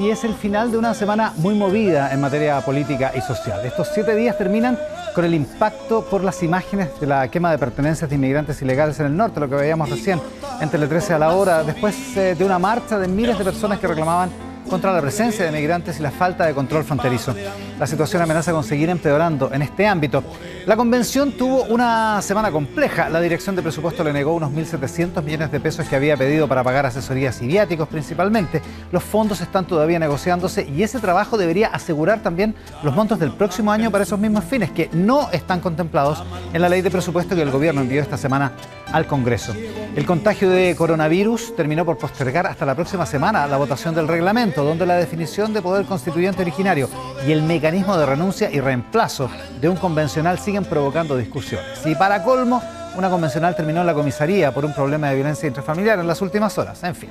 Y es el final de una semana muy movida en materia política y social. Estos 7 días terminan con el impacto por las imágenes de la quema de pertenencias de inmigrantes ilegales en el norte, lo que veíamos recién en Tele 13 a la hora, después de una marcha de miles de personas que reclamaban contra la presencia de migrantes y la falta de control fronterizo. La situación amenaza con seguir empeorando en este ámbito. La convención tuvo una semana compleja. La dirección de presupuesto le negó unos 1.700 millones de pesos que había pedido para pagar asesorías y viáticos principalmente. Los fondos están todavía negociándose y ese trabajo debería asegurar también los montos del próximo año para esos mismos fines que no están contemplados en la ley de presupuesto que el gobierno envió esta semana al Congreso. El contagio de coronavirus terminó por postergar hasta la próxima semana la votación del reglamento, donde la definición de poder constituyente originario y el mecanismo de renuncia y reemplazo de un convencional siguen provocando discusiones. Y para colmo, una convencional terminó en la comisaría por un problema de violencia intrafamiliar en las últimas horas. En fin,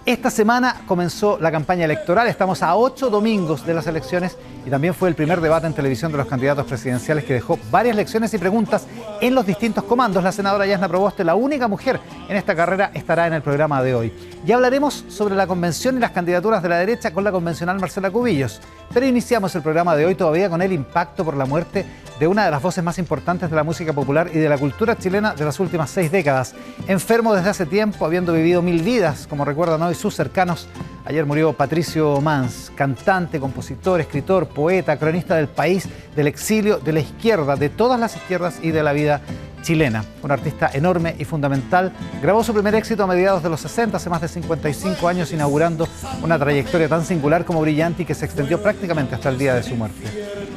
esta semana comenzó la campaña electoral. Estamos a 8 domingos de las elecciones y también fue el primer debate en televisión de los candidatos presidenciales que dejó varias lecciones y preguntas en los distintos comandos. La senadora Yasna Proboste, la única mujer en esta carrera, estará en el programa de hoy. Ya hablaremos sobre la convención y las candidaturas de la derecha con la convencional Marcela Cubillos. Pero iniciamos el programa de hoy todavía con el impacto por la muerte de una de las voces más importantes de la música popular y de la cultura chilena de las últimas 6 décadas. Enfermo desde hace tiempo, habiendo vivido 1000 vidas, como recuerdan hoy sus cercanos. Ayer murió Patricio Mans, cantante, compositor, escritor, poeta, cronista del país, del exilio, de la izquierda, de todas las izquierdas y de la vida chilena. Un artista enorme y fundamental. Grabó su primer éxito a mediados de los 60, hace más de 55 años, inaugurando una trayectoria tan singular como brillante y que se extendió prácticamente hasta el día de su muerte.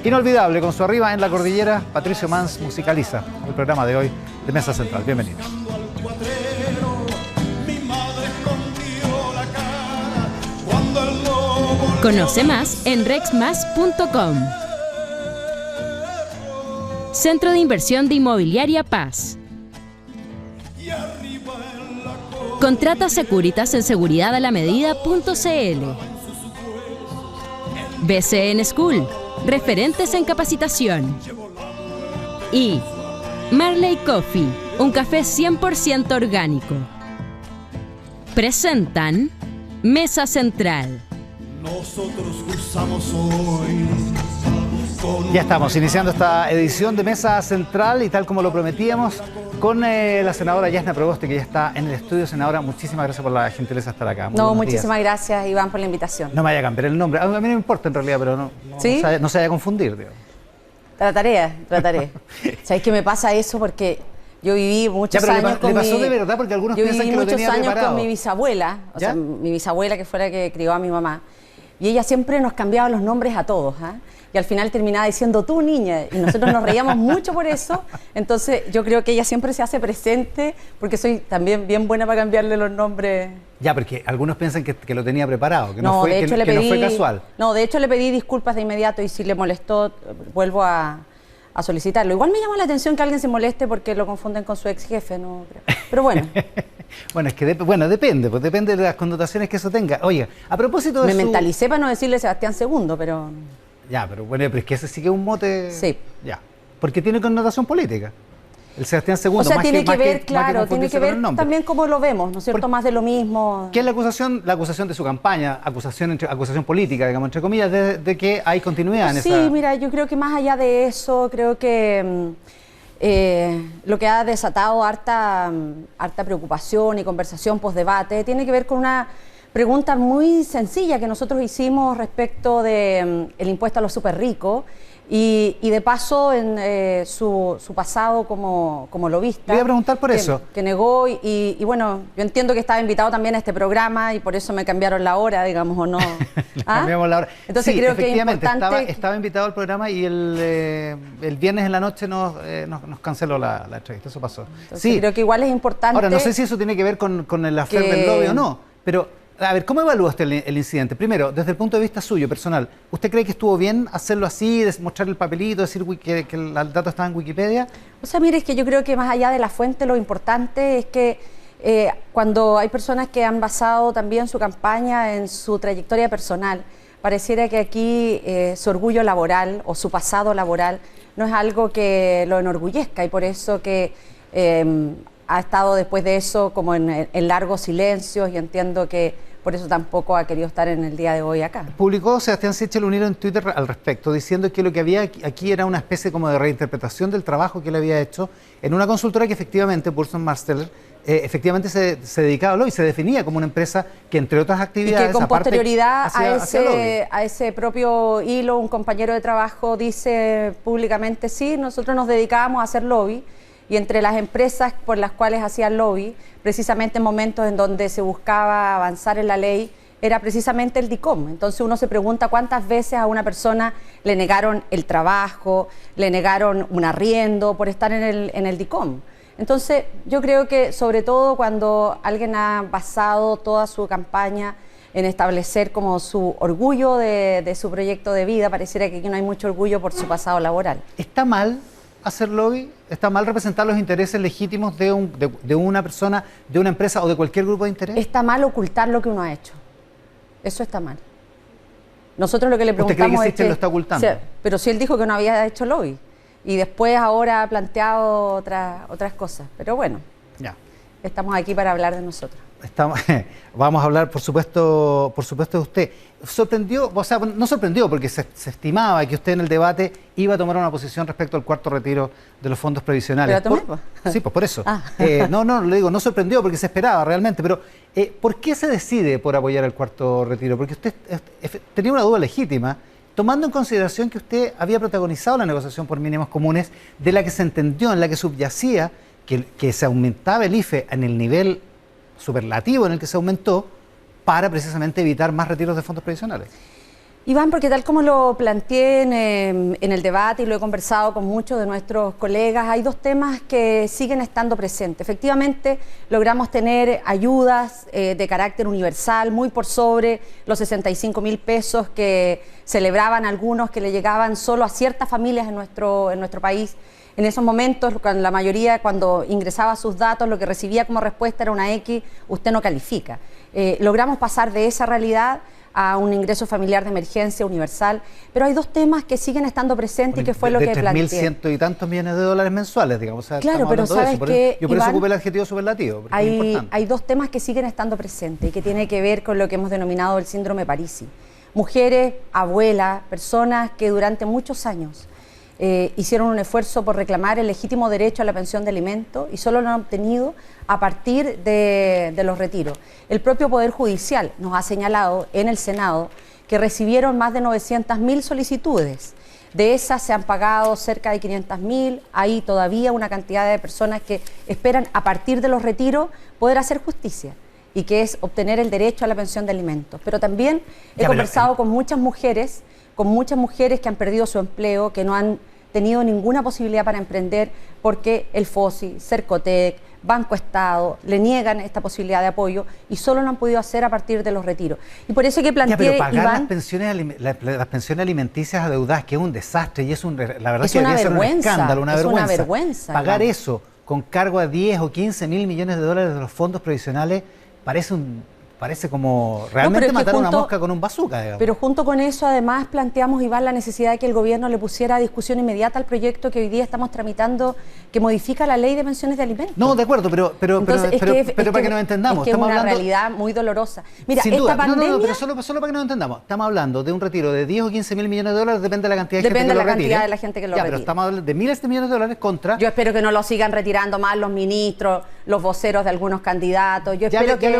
Inolvidable, con su Arriba en la Cordillera, Patricio Mans musicaliza el programa de hoy de Mesa Central. Bienvenidos. Conoce más en rexmas.com. Centro de Inversión de Inmobiliaria Paz. Contrata Securitas en seguridadalamedida.cl. BCN School, referentes en capacitación. Y Marley Coffee, un café 100% orgánico. Presentan Mesa Central. Nosotros cruzamos hoy. Ya estamos iniciando esta edición de Mesa Central y tal como lo prometíamos con la senadora Yasna Proboste, que ya está en el estudio. Senadora, muchísimas gracias por la gentileza de estar acá. Muchísimas gracias, Iván, por la invitación. No me vaya a cambiar el nombre. A mí no me importa en realidad, pero ¿Sí? no se vaya a confundir. Digo. Trataré. ¿Sabes qué me pasa eso? Porque yo viví muchos años con pasó de verdad porque algunos piensan que lo tenía preparado. Yo viví muchos años con mi bisabuela, o sea, mi bisabuela que fue la que crió a mi mamá. Y ella siempre nos cambiaba los nombres a todos, ¿eh? Y al final terminaba diciendo tú, niña, y nosotros nos reíamos mucho por eso. Entonces yo creo que ella siempre se hace presente porque soy también bien buena para cambiarle los nombres. Ya, porque algunos piensan que lo tenía preparado, que no fue casual. No, de hecho le pedí disculpas de inmediato y si le molestó, vuelvo a solicitarlo. Igual me llama la atención que alguien se moleste porque lo confunden con su ex jefe, no creo. Pero bueno. Bueno, es que depende de las connotaciones que eso tenga. Oiga, a propósito de Me mentalicé para no decirle Sebastián II, pero... Ya, pero bueno, pero es que ese sí que es un mote... Sí. Ya, porque tiene connotación política. El Sebastián II, o sea, más tiene que ver, más claro, tiene que ver también cómo lo vemos, ¿no es cierto? Más de lo mismo. ¿Qué es la acusación? La acusación de su campaña, acusación política, digamos, entre comillas, de que hay continuidad en esa... Sí, mira, yo creo que más allá de eso, creo que... lo que ha desatado harta preocupación y conversación post-debate tiene que ver con una pregunta muy sencilla que nosotros hicimos respecto de el impuesto a los súper ricos y de paso en su pasado como lobista. Le voy a preguntar por eso. Que negó y bueno, yo entiendo que estaba invitado también a este programa y por eso me cambiaron la hora, digamos, o no. Cambiamos la hora. Entonces sí, creo que es importante... Estaba invitado al programa y el viernes en la noche nos canceló la entrevista, eso pasó. Entonces, sí. Creo que igual es importante... Ahora, no sé si eso tiene que ver con el affair del lobby o no, pero... A ver, ¿cómo evalúa usted el incidente? Primero, desde el punto de vista suyo, personal, ¿usted cree que estuvo bien hacerlo así, mostrar el papelito, decir que el dato estaba en Wikipedia? O sea, mire, es que yo creo que más allá de la fuente, lo importante es que cuando hay personas que han basado también su campaña en su trayectoria personal, pareciera que aquí su orgullo laboral o su pasado laboral no es algo que lo enorgullezca y por eso que... ha estado después de eso como en largos silencios y entiendo que por eso tampoco ha querido estar en el día de hoy acá. Publicó Sebastián Sichel un hilo en Twitter al respecto, diciendo que lo que había aquí era una especie como de reinterpretación del trabajo que él había hecho en una consultora que efectivamente, Burson Marsteller, efectivamente se dedicaba a lobby, se definía como una empresa que, entre otras actividades, y que con posterioridad hacía a ese propio hilo, un compañero de trabajo dice públicamente, sí, nosotros nos dedicábamos a hacer lobby, y entre las empresas por las cuales hacían lobby, precisamente en momentos en donde se buscaba avanzar en la ley, era precisamente el DICOM. Entonces uno se pregunta cuántas veces a una persona le negaron el trabajo, le negaron un arriendo por estar en el DICOM. Entonces, yo creo que sobre todo cuando alguien ha basado toda su campaña en establecer como su orgullo de su proyecto de vida, pareciera que aquí no hay mucho orgullo por su pasado laboral. ¿Está mal hacer lobby? ¿Está mal representar los intereses legítimos de una persona, de una empresa o de cualquier grupo de interés? Está mal ocultar lo que uno ha hecho. Eso está mal. Nosotros lo que le preguntamos ¿Usted cree que Sichel es lo está ocultando? Pero si él dijo que no había hecho lobby. Y después ahora ha planteado otras cosas. Pero bueno, ya. Estamos aquí para hablar de nosotros. Vamos a hablar, por supuesto de usted. ¿Sorprendió? O sea, no sorprendió porque se estimaba que usted en el debate iba a tomar una posición respecto al cuarto retiro de los fondos previsionales. ¿Pero tomé? Sí, pues por eso. Ah. No, le digo, no sorprendió porque se esperaba realmente, pero ¿por qué se decide por apoyar el cuarto retiro? Porque usted tenía una duda legítima, tomando en consideración que usted había protagonizado la negociación por mínimos comunes, de la que se entendió, en la que subyacía que se aumentaba el IFE en el nivel superlativo en el que se aumentó para precisamente evitar más retiros de fondos previsionales. Iván, porque tal como lo planteé en el debate y lo he conversado con muchos de nuestros colegas, hay dos temas que siguen estando presentes. Efectivamente, logramos tener ayudas de carácter universal, muy por sobre los 65.000 pesos que celebraban algunos, que le llegaban solo a ciertas familias en nuestro país. En esos momentos, cuando la mayoría, cuando ingresaba sus datos, lo que recibía como respuesta era una X, usted no califica. Logramos pasar de esa realidad a un ingreso familiar de emergencia universal, pero hay dos temas que siguen estando presentes y que fue lo que planteé. 3.100 y tantos millones de dólares mensuales, digamos. O sea, claro, pero sabes que, yo por eso ocupé el adjetivo superlativo. Hay dos temas que siguen estando presentes y que tiene que ver con lo que hemos denominado el síndrome Parisi. Mujeres, abuelas, personas que durante muchos años hicieron un esfuerzo por reclamar el legítimo derecho a la pensión de alimentos y solo lo han obtenido a partir de los retiros. El propio Poder Judicial nos ha señalado en el Senado que recibieron más de 900.000 solicitudes. De esas se han pagado cerca de 500.000, hay todavía una cantidad de personas que esperan a partir de los retiros poder hacer justicia y que es obtener el derecho a la pensión de alimentos. Pero también he conversado con muchas mujeres que han perdido su empleo, que no han tenido ninguna posibilidad para emprender porque el FOSI, Cercotec, Banco Estado le niegan esta posibilidad de apoyo y solo lo han podido hacer a partir de los retiros. Y por eso que planteé, pero pagar Iván, las pensiones alimenticias adeudadas, que es un desastre y la verdad es que una debería ser un vergüenza, escándalo, una vergüenza. una vergüenza. Pagar Iván. eso con cargo a 10 o 15 mil millones de dólares de los fondos previsionales parece como realmente matar una mosca con un bazooka, digamos. Pero junto con eso, además, planteamos, Iván, la necesidad de que el gobierno le pusiera a discusión inmediata al proyecto que hoy día estamos tramitando, que modifica la ley de pensiones de alimentos. No, de acuerdo, pero para que nos entendamos. Es que estamos es una hablando, realidad muy dolorosa. Mira, sin esta duda. pandemia... No, pero solo para que nos entendamos. Estamos hablando de un retiro de 10 o 15 mil millones de dólares, depende de la cantidad de gente que lo retire. Depende de la cantidad de la gente que lo retire. Pero estamos hablando de miles de millones de dólares contra... Yo espero que no lo sigan retirando más los ministros, los voceros de algunos candidatos. Yo espero que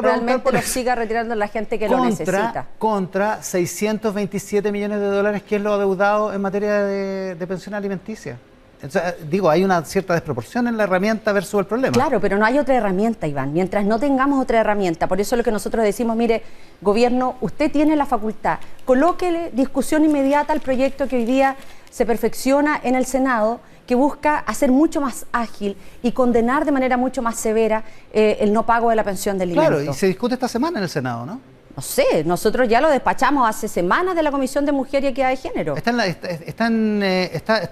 realmente lo siga retirando la gente que lo necesita. Contra 627 millones de dólares que es lo adeudado en materia de pensión alimenticia. O sea, digo, hay una cierta desproporción en la herramienta versus el problema. Claro, pero no hay otra herramienta, Iván. Mientras no tengamos otra herramienta, por eso es lo que nosotros decimos, mire, gobierno, usted tiene la facultad, colóquele discusión inmediata al proyecto que hoy día se perfecciona en el Senado, que busca hacer mucho más ágil y condenar de manera mucho más severa el no pago de la pensión de alimentos. Claro, y se discute esta semana en el Senado, ¿no? No sé, nosotros ya lo despachamos hace semanas de la Comisión de Mujer y Equidad de Género. Está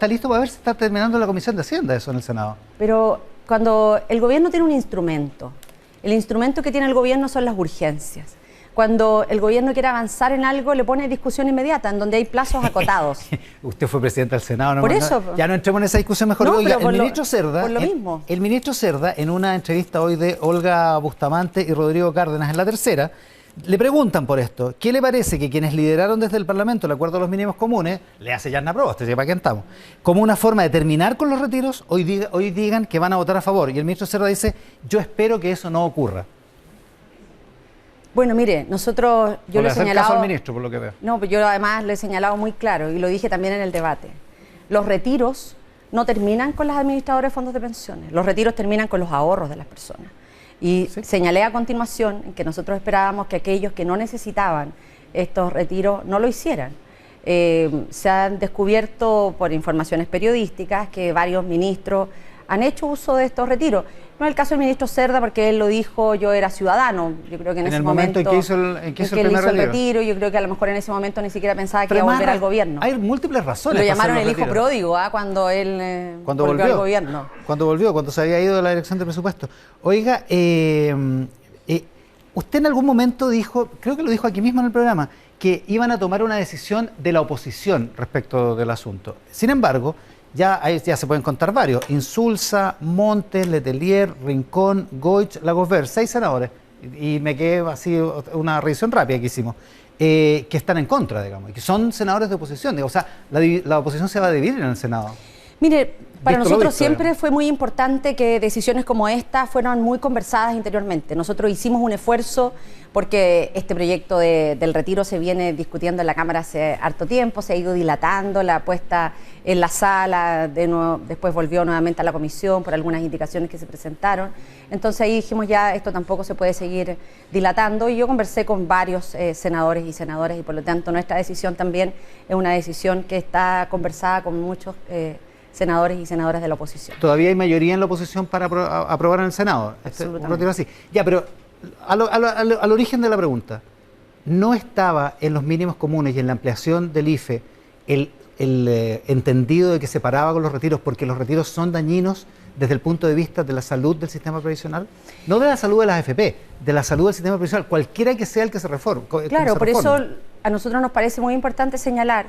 listo para ver si está terminando la Comisión de Hacienda eso en el Senado. Pero cuando el gobierno tiene un instrumento, el instrumento que tiene el gobierno son las urgencias. Cuando el gobierno quiere avanzar en algo, le pone discusión inmediata, en donde hay plazos acotados. Usted fue presidente del Senado, ¿no? Por eso. Ya no entremos en esa discusión mejor. No, Oiga, pero el ministro Cerda, en una entrevista hoy de Olga Bustamante y Rodrigo Cárdenas en La Tercera, Le preguntan por esto, ¿qué le parece que quienes lideraron desde el Parlamento el acuerdo a los mínimos comunes, le hace Yarna Proboste, ¿para qué estamos? Como una forma de terminar con los retiros, hoy digan que van a votar a favor. Y el ministro Cerda dice, yo espero que eso no ocurra. Bueno, mire, nosotros, yo le he señalado... caso al ministro, por lo que veo. No, pero yo además le he señalado muy claro, y lo dije también en el debate. Los retiros no terminan con las administradoras de fondos de pensiones. Los retiros terminan con los ahorros de las personas. Y ¿sí? Señalé a continuación en que nosotros esperábamos que aquellos que no necesitaban estos retiros no lo hicieran. Se han descubierto por informaciones periodísticas que varios ministros han hecho uso de estos retiros. No es el caso del ministro Cerda, porque él lo dijo, yo era ciudadano. Yo creo que en ese momento en que hizo el retiro, yo creo que a lo mejor en ese momento ni siquiera pensaba que iba a volver al gobierno. Hay múltiples razones. Lo llamaron el hijo pródigo, cuando él volvió al gobierno. Cuando se había ido de la dirección de presupuesto. Oiga, usted en algún momento dijo, creo que lo dijo aquí mismo en el programa, que iban a tomar una decisión de la oposición respecto del asunto. Sin embargo, ya se pueden contar varios: Insulza, Montes, Letelier, Rincón, Goich, Lagos Ver, 6 senadores, y me quedé así una revisión rápida que hicimos, que están en contra, digamos, y que son senadores de oposición. Digo, o sea, la oposición se va a dividir en el Senado. Mire, para nosotros siempre fue muy importante que decisiones como esta fueran muy conversadas interiormente. Nosotros hicimos un esfuerzo porque este proyecto del retiro se viene discutiendo en la Cámara hace harto tiempo, se ha ido dilatando la puesta en la sala, después volvió nuevamente a la comisión por algunas indicaciones que se presentaron. Entonces ahí dijimos, ya esto tampoco se puede seguir dilatando, y yo conversé con varios senadores y senadoras, y por lo tanto nuestra decisión también es una decisión que está conversada con muchos senadores y senadoras de la oposición. ¿Todavía hay mayoría en la oposición para aprobar en el Senado? Un retiro así. Ya, pero al origen de la pregunta, ¿no estaba en los mínimos comunes y en la ampliación del IFE el entendido de que se paraba con los retiros porque los retiros son dañinos desde el punto de vista de la salud del sistema previsional? No de la salud de las AFP, de la salud del sistema previsional, cualquiera que sea el que se reforme. Claro, por eso a nosotros nos parece muy importante señalar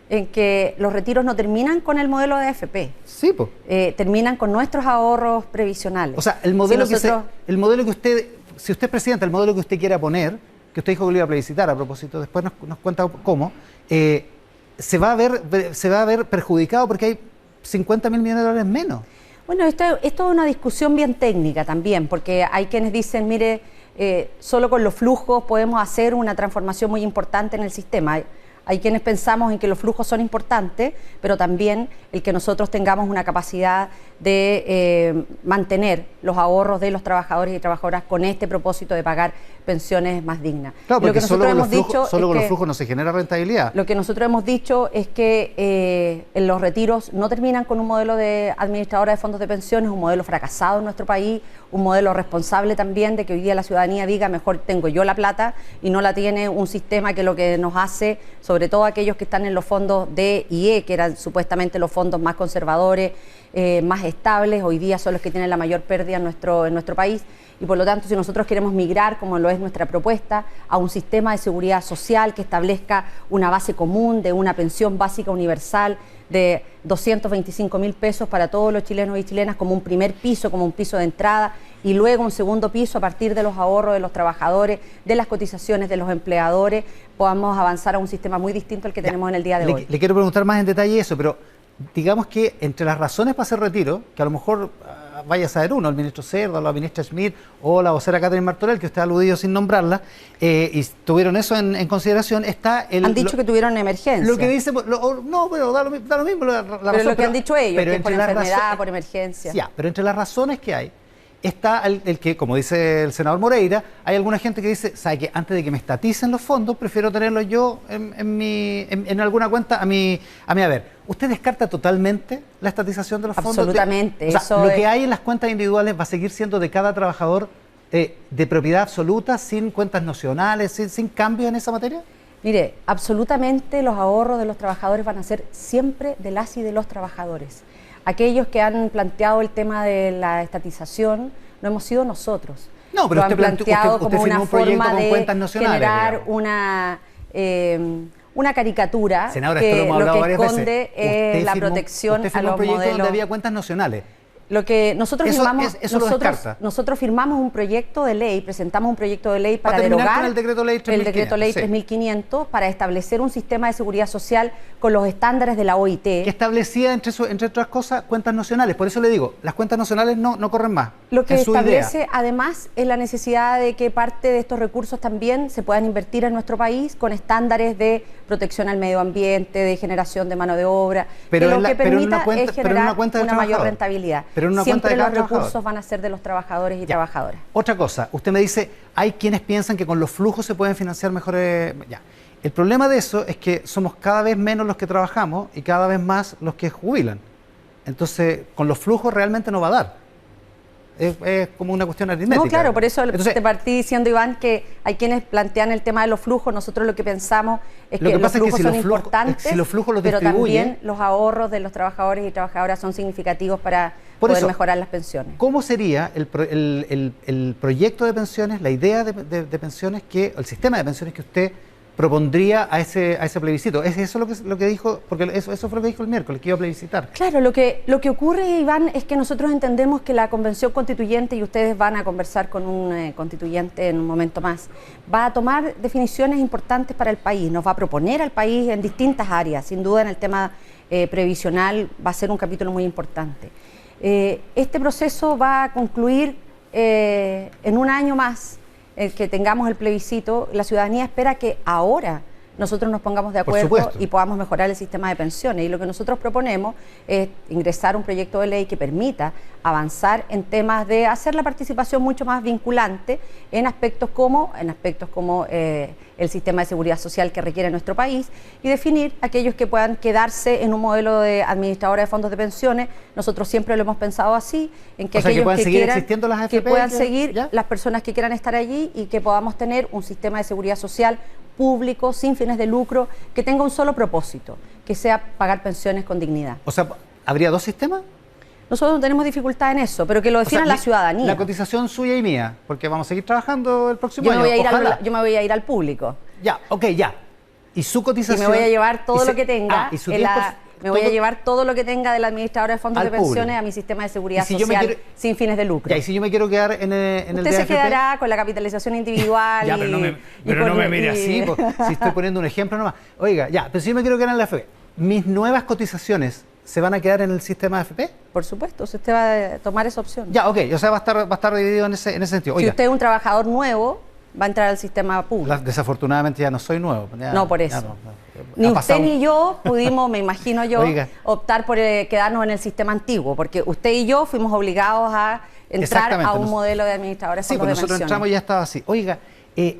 en que los retiros no terminan con el modelo de AFP. Sí, pues. Terminan con nuestros ahorros previsionales. O sea, el modelo que usted, si usted es presidente, el modelo que usted quiera poner, que usted dijo que lo iba a plebiscitar a propósito, después nos cuenta cómo, se va a ver perjudicado porque hay 50.000 millones de dólares menos. Bueno, esto es una discusión bien técnica también, porque hay quienes dicen, mire, solo con los flujos podemos hacer una transformación muy importante en el sistema. Hay quienes pensamos en que los flujos son importantes, pero también el que nosotros tengamos una capacidad de mantener los ahorros de los trabajadores y trabajadoras con este propósito de pagar pensiones más dignas. Claro, porque solo con los flujos no se genera rentabilidad. Lo que nosotros hemos dicho es que los retiros no terminan con un modelo de administradora de fondos de pensiones, un modelo fracasado en nuestro país, un modelo responsable también de que hoy día la ciudadanía diga, mejor tengo yo la plata y no la tiene un sistema que lo que nos hace, sobre todo aquellos que están en los fondos D y E, que eran supuestamente los fondos más conservadores, más estables, hoy día son los que tienen la mayor pérdida en nuestro país. Y por lo tanto, si nosotros queremos migrar, como lo es nuestra propuesta, a un sistema de seguridad social que establezca una base común de una pensión básica universal de 225.000 pesos para todos los chilenos y chilenas como un primer piso, como un piso de entrada, y luego un segundo piso a partir de los ahorros de los trabajadores, de las cotizaciones de los empleadores, podamos avanzar a un sistema muy distinto al que tenemos en el día de hoy. Le quiero preguntar más en detalle eso, pero digamos que entre las razones para hacer retiro, que a lo mejor vaya a saber uno, el ministro Cerda, la ministra Schmidt o la vocera Catherine Martorell, que usted ha aludido sin nombrarla, y tuvieron eso en consideración, está el... Han dicho que tuvieron emergencia. Lo que dice... no, pero da lo mismo la pero razón, lo que han dicho ellos, que es por enfermedad, por emergencia. Ya, pero entre las razones que hay, está el que, como dice el senador Moreira, hay alguna gente que dice, ¿sabe qué? Antes de que me estaticen los fondos, prefiero tenerlos yo en alguna cuenta a mi haber. ¿Usted descarta totalmente la estatización de los fondos? Absolutamente. O sea, lo que hay en las cuentas individuales va a seguir siendo de cada trabajador de propiedad absoluta, sin cuentas nocionales, sin cambios en esa materia. Mire, absolutamente los ahorros de los trabajadores van a ser siempre de las y de los trabajadores. Aquellos que han planteado el tema de la estatización no hemos sido nosotros. No, pero lo han planteado como una forma de digamos. generar una caricatura Senadora, que esto lo hemos hablado que varias esconde veces. la protección usted a los un proyecto modelos. donde había cuentas nocionales. Lo que nosotros Eso- firmamos, eso lo descarta. nosotros firmamos un proyecto de ley, presentamos un proyecto de ley para terminar derogar con el decreto ley 3500, el decreto ley sí. 3500 para establecer un sistema de seguridad social con los estándares de la OIT. Que establecía, entre otras cosas, cuentas nacionales. Por eso le digo, las cuentas nacionales no corren más. Lo que en su idea. establece además es la necesidad de que parte de estos recursos también se puedan invertir en nuestro país con estándares de protección al medio ambiente, de generación de mano de obra, Pero que en lo que pero en permita una cuenta- es pero en generar una cuenta del una mayor trabajador. rentabilidad. Pero en una cuenta Siempre de cada los recursos trabajador. van a ser de los trabajadores y Ya. trabajadoras. Otra cosa, usted me dice, hay quienes piensan que con los flujos se pueden financiar mejores... Ya. El problema de eso es que somos cada vez menos los que trabajamos y cada vez más los que jubilan. Entonces, con los flujos realmente no va a dar. Es como una cuestión aritmética. No, claro, por eso Entonces, te partí diciendo, Iván, que hay quienes plantean el tema de los flujos. Nosotros lo que pensamos es Lo que que los pasa es que flujos si son los flujos- importantes, si los flujos los pero distribuye- también los ahorros de los trabajadores y trabajadoras son significativos para Por poder eso, mejorar las pensiones. ¿cómo sería el proyecto de pensiones, la idea de pensiones, el sistema de pensiones que usted propondría a ese plebiscito? ¿Es eso lo que dijo? Porque eso fue lo que dijo el miércoles, que iba a plebiscitar. Claro, lo que ocurre, Iván, es que nosotros entendemos que la convención constituyente, y ustedes van a conversar con un constituyente en un momento más, va a tomar definiciones importantes para el país, nos va a proponer al país en distintas áreas, sin duda en el tema previsional va a ser un capítulo muy importante. Este proceso va a concluir en un año más, que tengamos el plebiscito. La ciudadanía espera que ahora nosotros nos pongamos de Por acuerdo supuesto. y podamos mejorar el sistema de pensiones. Y lo que nosotros proponemos es ingresar un proyecto de ley que permita avanzar en temas de hacer la participación mucho más vinculante en aspectos como el sistema de seguridad social que requiere nuestro país, y definir aquellos que puedan quedarse en un modelo de administradora de fondos de pensiones. Nosotros siempre lo hemos pensado así, en que O sea, que aquellos puedan que seguir quieran, existiendo las que AFP, puedan ¿ya? seguir ¿Ya? las personas que quieran estar allí, y que podamos tener un sistema de seguridad social público, sin fines de lucro, que tenga un solo propósito, que sea pagar pensiones con dignidad. O sea, ¿habría dos sistemas? Nosotros no tenemos dificultad en eso, pero que lo O sea, defina la ciudadanía. La cotización suya y mía, porque vamos a seguir trabajando el próximo Yo me, año. voy a ir Ojalá. yo me voy a ir al público Ya, ok, ya. Y su y cotización... me voy a llevar todo y lo que tenga. y su en la- 10%, me voy a todo- llevar todo lo que tenga de la administradora de fondos Al de pensiones público. a mi sistema de seguridad Y si yo me social quiero- sin fines de lucro. Ya, y si yo me quiero quedar en el Usted se DAFP, quedará con la capitalización individual. Ya, pero no me mire así, po, si estoy poniendo un ejemplo nomás. Oiga, ya, pero si yo me quiero quedar en la AFP, ¿mis nuevas cotizaciones se van a quedar en el sistema de AFP? Por supuesto, si usted va a tomar esa opción. Ya, ok, o sea, va a estar dividido en ese sentido. Si Oiga, usted es un trabajador nuevo, va a entrar al sistema público. desafortunadamente ya no soy nuevo. Ya- No, por eso. ya Ni Ha usted pasado- ni yo pudimos, me imagino yo, Oiga. optar por quedarnos en el sistema antiguo, porque usted y yo fuimos obligados a entrar Exactamente, a un nos- modelo de administradores Sí, de pues fondos de nosotros pensiones. entramos y ya estaba así. Oiga,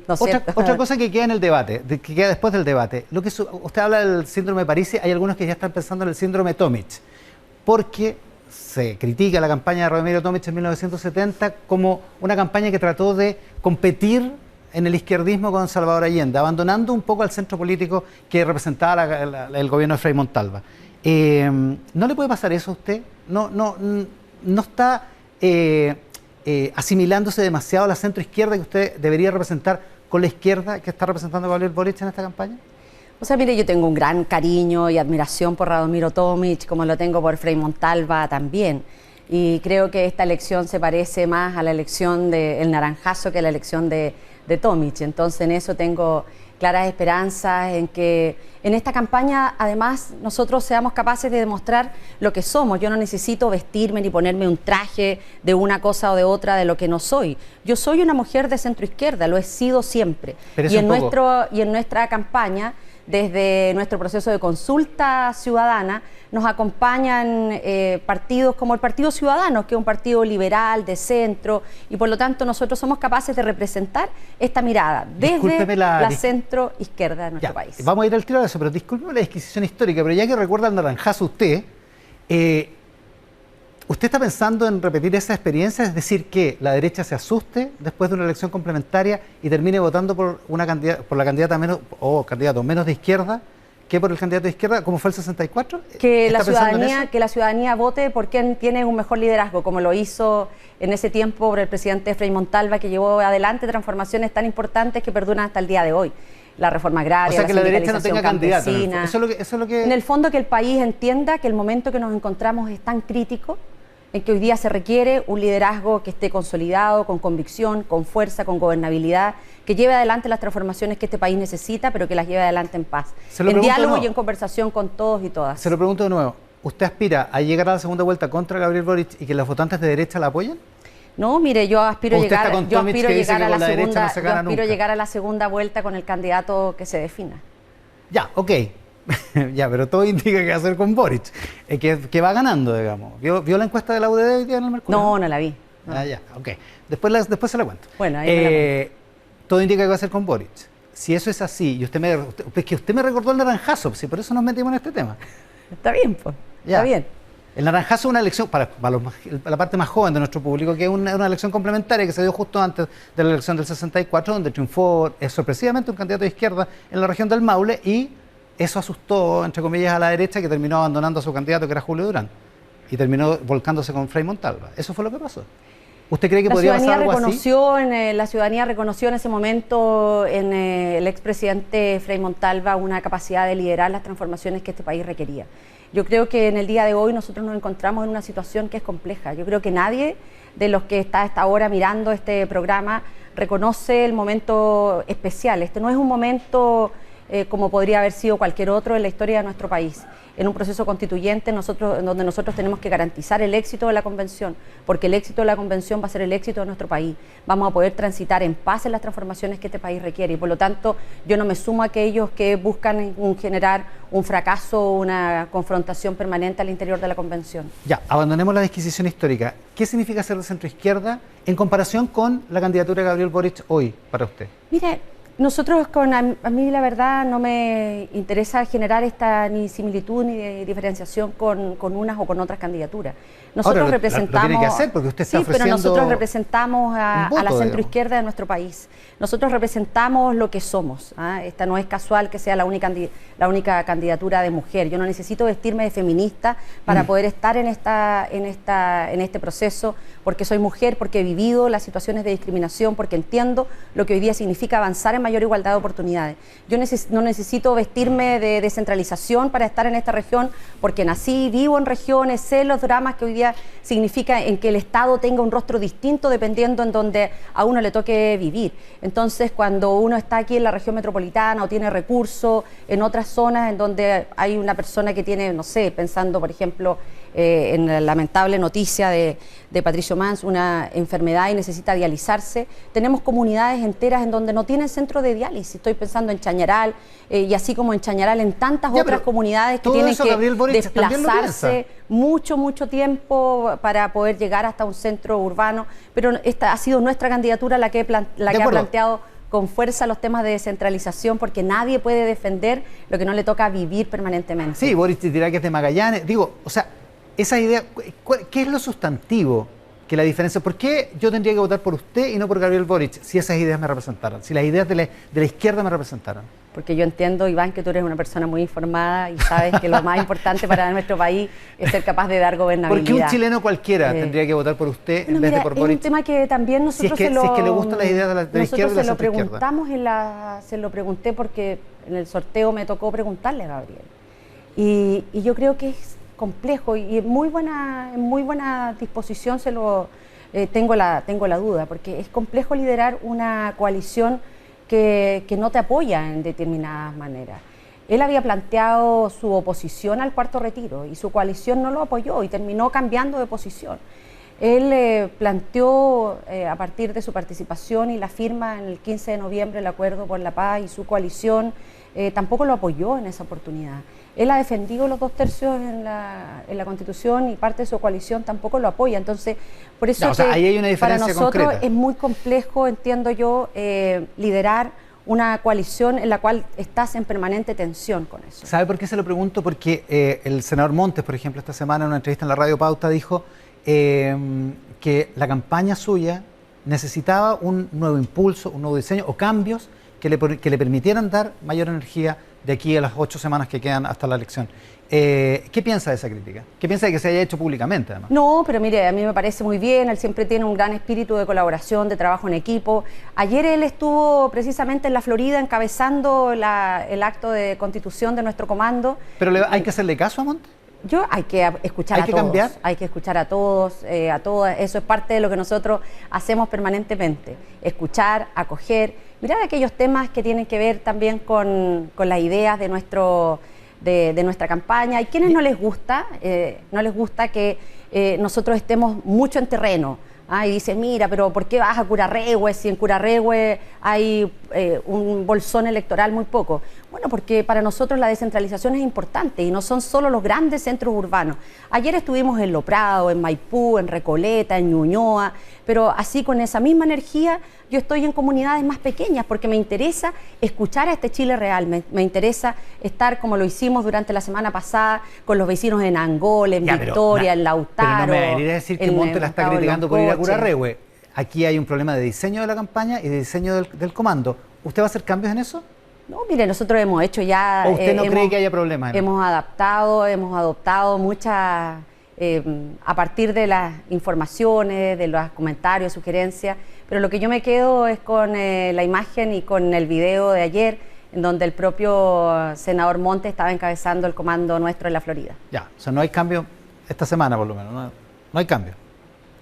No otra, siento. otra cosa que queda en el debate, que queda después del debate, usted habla del síndrome de París, hay algunos que ya están pensando en el síndrome Tomic, porque se critica la campaña de Ramiro Tomic en 1970 como una campaña que trató de competir en el izquierdismo con Salvador Allende, abandonando un poco al centro político que representaba el gobierno de Frei Montalva. ¿No le puede pasar eso a usted? ¿No está asimilándose demasiado a la centroizquierda que usted debería representar con la izquierda que está representando Gabriel Boric en esta campaña? O sea, mire, yo tengo un gran cariño y admiración por Radomiro Tomic, como lo tengo por Frei Montalva también. Y creo que esta elección se parece más a la elección del Naranjazo que a la elección de Tomic. Entonces, en eso tengo claras esperanzas en que en esta campaña, además, nosotros seamos capaces de demostrar lo que somos. Yo no necesito vestirme ni ponerme un traje de una cosa o de otra de lo que no soy. Yo soy una mujer de centroizquierda, lo he sido siempre. Pero es Y un poco- en nuestra campaña, desde nuestro proceso de consulta ciudadana, nos acompañan partidos como el Partido Ciudadano, que es un partido liberal, de centro, y por lo tanto nosotros somos capaces de representar esta mirada desde Discúlpeme la centro-izquierda de nuestro Ya, país. vamos a ir al tiro de eso, pero discúlpeme la disquisición histórica, pero ya que recuerda el Naranjazo usted, ¿usted está pensando en repetir esa experiencia? Es decir, que la derecha se asuste después de una elección complementaria y termine votando por la candidata menos, o candidato menos de izquierda que por el candidato de izquierda, como fue el 64? Que ¿Está pensando en eso? la ciudadanía vote por quien tiene un mejor liderazgo, como lo hizo en ese tiempo por el presidente Frei Montalva, que llevó adelante transformaciones tan importantes que perduran hasta el día de hoy. La reforma agraria, O sea, que la derecha no sindicalización tenga candidato. En el campesina. fondo. Eso es lo que... En el fondo, que el país entienda que el momento que nos encontramos es tan crítico en que hoy día se requiere un liderazgo que esté consolidado, con convicción, con fuerza, con gobernabilidad, que lleve adelante las transformaciones que este país necesita, pero que las lleve adelante en paz, en diálogo y en conversación con todos y todas. Se lo pregunto de nuevo, ¿usted aspira a llegar a la segunda vuelta contra Gabriel Boric y que los votantes de derecha la apoyen? No, mire, yo aspiro a llegar a la segunda vuelta con el candidato que se defina. Ya, ok. Ya, pero todo indica que va a ser con Boric, que va ganando, digamos. ¿Vio la encuesta de la UDD hoy día en el Mercurio? No, no la vi. No. Ah, ya, ok. Después se la cuento. Bueno, ahí me la cuento. Todo indica que va a ser con Boric. Si eso es así, y usted me recordó el naranjazo, si por eso nos metimos en este tema. Está bien, pues. Está bien. El naranjazo es una elección, para la parte más joven de nuestro público, que es una elección complementaria que se dio justo antes de la elección del 64, donde triunfó sorpresivamente un candidato de izquierda en la región del Maule, y eso asustó, entre comillas, a la derecha, que terminó abandonando a su candidato, que era Julio Durán, y terminó volcándose con Frei Montalva. Eso fue lo que pasó. ¿Usted cree que podría pasar algo así? La ciudadanía reconoció en ese momento en el expresidente Frei Montalva una capacidad de liderar las transformaciones que este país requería. Yo creo que en el día de hoy nosotros nos encontramos en una situación que es compleja. Yo creo que nadie de los que está hasta ahora mirando este programa reconoce el momento especial. Este no es un momento como podría haber sido cualquier otro en la historia de nuestro país. En un proceso constituyente donde nosotros tenemos que garantizar el éxito de la convención, porque el éxito de la convención va a ser el éxito de nuestro país. Vamos a poder transitar en paz en las transformaciones que este país requiere, y por lo tanto yo no me sumo a aquellos que buscan generar un fracaso o una confrontación permanente al interior de la convención. Ya, abandonemos la disquisición histórica. ¿Qué significa ser de centroizquierda en comparación con la candidatura de Gabriel Boric hoy para usted? Mire, nosotros, a mí la verdad no me interesa generar ni similitud ni diferenciación con unas o con otras candidaturas. Nosotros representamos... Lo tiene que hacer porque usted está ofreciendo... pero nosotros representamos a la centroizquierda de nuestro país. Nosotros representamos lo que somos. Esta no es casual que sea la única candidatura de mujer. Yo no necesito vestirme de feminista para poder estar en este proceso, porque soy mujer, porque he vivido las situaciones de discriminación, porque entiendo lo que hoy día significa avanzar en mayor igualdad de oportunidades. Yo no necesito vestirme de descentralización para estar en esta región, porque nací, vivo en regiones, sé los dramas que hoy día significa en que el Estado tenga un rostro distinto dependiendo en donde a uno le toque vivir. Entonces, cuando uno está aquí en la región metropolitana o tiene recursos en otras zonas en donde hay una persona que tiene, no sé, pensando por ejemplo en la lamentable noticia de Patricio Mans, una enfermedad y necesita dializarse, tenemos comunidades enteras en donde no tienen centro de diálisis. Estoy pensando en Chañaral y así como en Chañaral en tantas otras comunidades que tienen que desplazarse mucho tiempo para poder llegar hasta un centro urbano, pero esta ha sido nuestra candidatura la que ha planteado con fuerza los temas de descentralización, porque nadie puede defender lo que no le toca vivir permanentemente. Sí, Boric te dirá que es de Magallanes. Digo, o sea, esa idea, ¿qué es lo sustantivo que la diferencia? ¿Por qué yo tendría que votar por usted y no por Gabriel Boric si esas ideas me representaran, si las ideas de la izquierda me representaran? Porque yo entiendo, Iván, que tú eres una persona muy informada y sabes que lo más importante para nuestro país es ser capaz de dar gobernabilidad. ¿Por qué un chileno cualquiera tendría que votar por usted en vez de por Boric? Es un tema que también nosotros si es que le gustan las ideas de la izquierda y la centroizquierda. Se lo pregunté porque en el sorteo me tocó preguntarle a Gabriel. Y yo creo que es complejo y en muy buena disposición tengo la duda, porque es complejo liderar una coalición que no te apoya en determinadas maneras. Él había planteado su oposición al cuarto retiro y su coalición no lo apoyó y terminó cambiando de posición. Él planteó a partir de su participación y la firma en el 15 de noviembre el Acuerdo por la Paz, y su coalición tampoco lo apoyó en esa oportunidad. Él ha defendido los 2/3 en la Constitución y parte de su coalición tampoco lo apoya. Entonces, por eso ahí hay una diferencia para nosotros concreta. Es muy complejo, entiendo yo, liderar una coalición en la cual estás en permanente tensión con eso. ¿Sabe por qué se lo pregunto? Porque el senador Montes, por ejemplo, esta semana en una entrevista en la Radio Pauta dijo que la campaña suya necesitaba un nuevo impulso, un nuevo diseño o cambios que le permitieran dar mayor energía de aquí a las 8 semanas que quedan hasta la elección. ¿Qué piensa de esa crítica? ¿Qué piensa de que se haya hecho públicamente, además? No, pero mire, a mí me parece muy bien. Él siempre tiene un gran espíritu de colaboración, de trabajo en equipo. Ayer él estuvo precisamente en la Florida encabezando el acto de constitución de nuestro comando. ¿Pero hay que hacerle caso a Montes? Hay que escuchar ¿Hay a que todos. cambiar? Hay que escuchar a todos, a todas. Eso es parte de lo que nosotros hacemos permanentemente. Escuchar, acoger, mirar aquellos temas que tienen que ver también con las ideas de nuestra campaña. Hay quienes no les gusta que nosotros estemos mucho en terreno. Y dicen, mira, pero ¿por qué vas a Curarrehue si en Curarrehue hay un bolsón electoral muy poco? Bueno, porque para nosotros la descentralización es importante y no son solo los grandes centros urbanos. Ayer estuvimos en Lo Prado, en Maipú, en Recoleta, en Ñuñoa, pero así con esa misma energía yo estoy en comunidades más pequeñas porque me interesa escuchar a este Chile real, me interesa estar como lo hicimos durante la semana pasada con los vecinos en Angol, en Victoria, en Lautaro. Pero no me venir a decir que Monte la está criticando por ir a Curarrehue. Aquí hay un problema de diseño de la campaña y de diseño del comando. ¿Usted va a hacer cambios en eso? No, mire, nosotros hemos hecho ya... ¿O usted no cree que haya problemas? Hemos adoptado muchas... a partir de las informaciones, de los comentarios, sugerencias, pero lo que yo me quedo es con la imagen y con el video de ayer, en donde el propio senador Monte estaba encabezando el comando nuestro en la Florida. Ya, o sea, no hay cambio esta semana por lo menos, no hay cambio.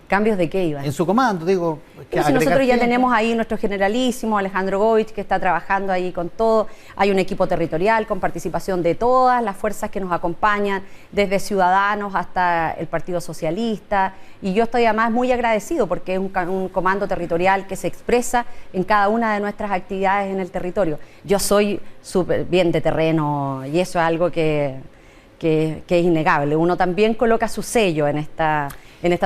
¿Cambios de qué, Iván? En su comando, digo. Si nosotros ya tenemos ahí nuestro generalísimo, Alejandro Goich, que está trabajando ahí con todo. Hay un equipo territorial con participación de todas las fuerzas que nos acompañan, desde Ciudadanos hasta el Partido Socialista. Y yo estoy además muy agradecido porque es un comando territorial que se expresa en cada una de nuestras actividades en el territorio. Yo soy súper bien de terreno y eso es algo que es innegable. Uno también coloca su sello en esta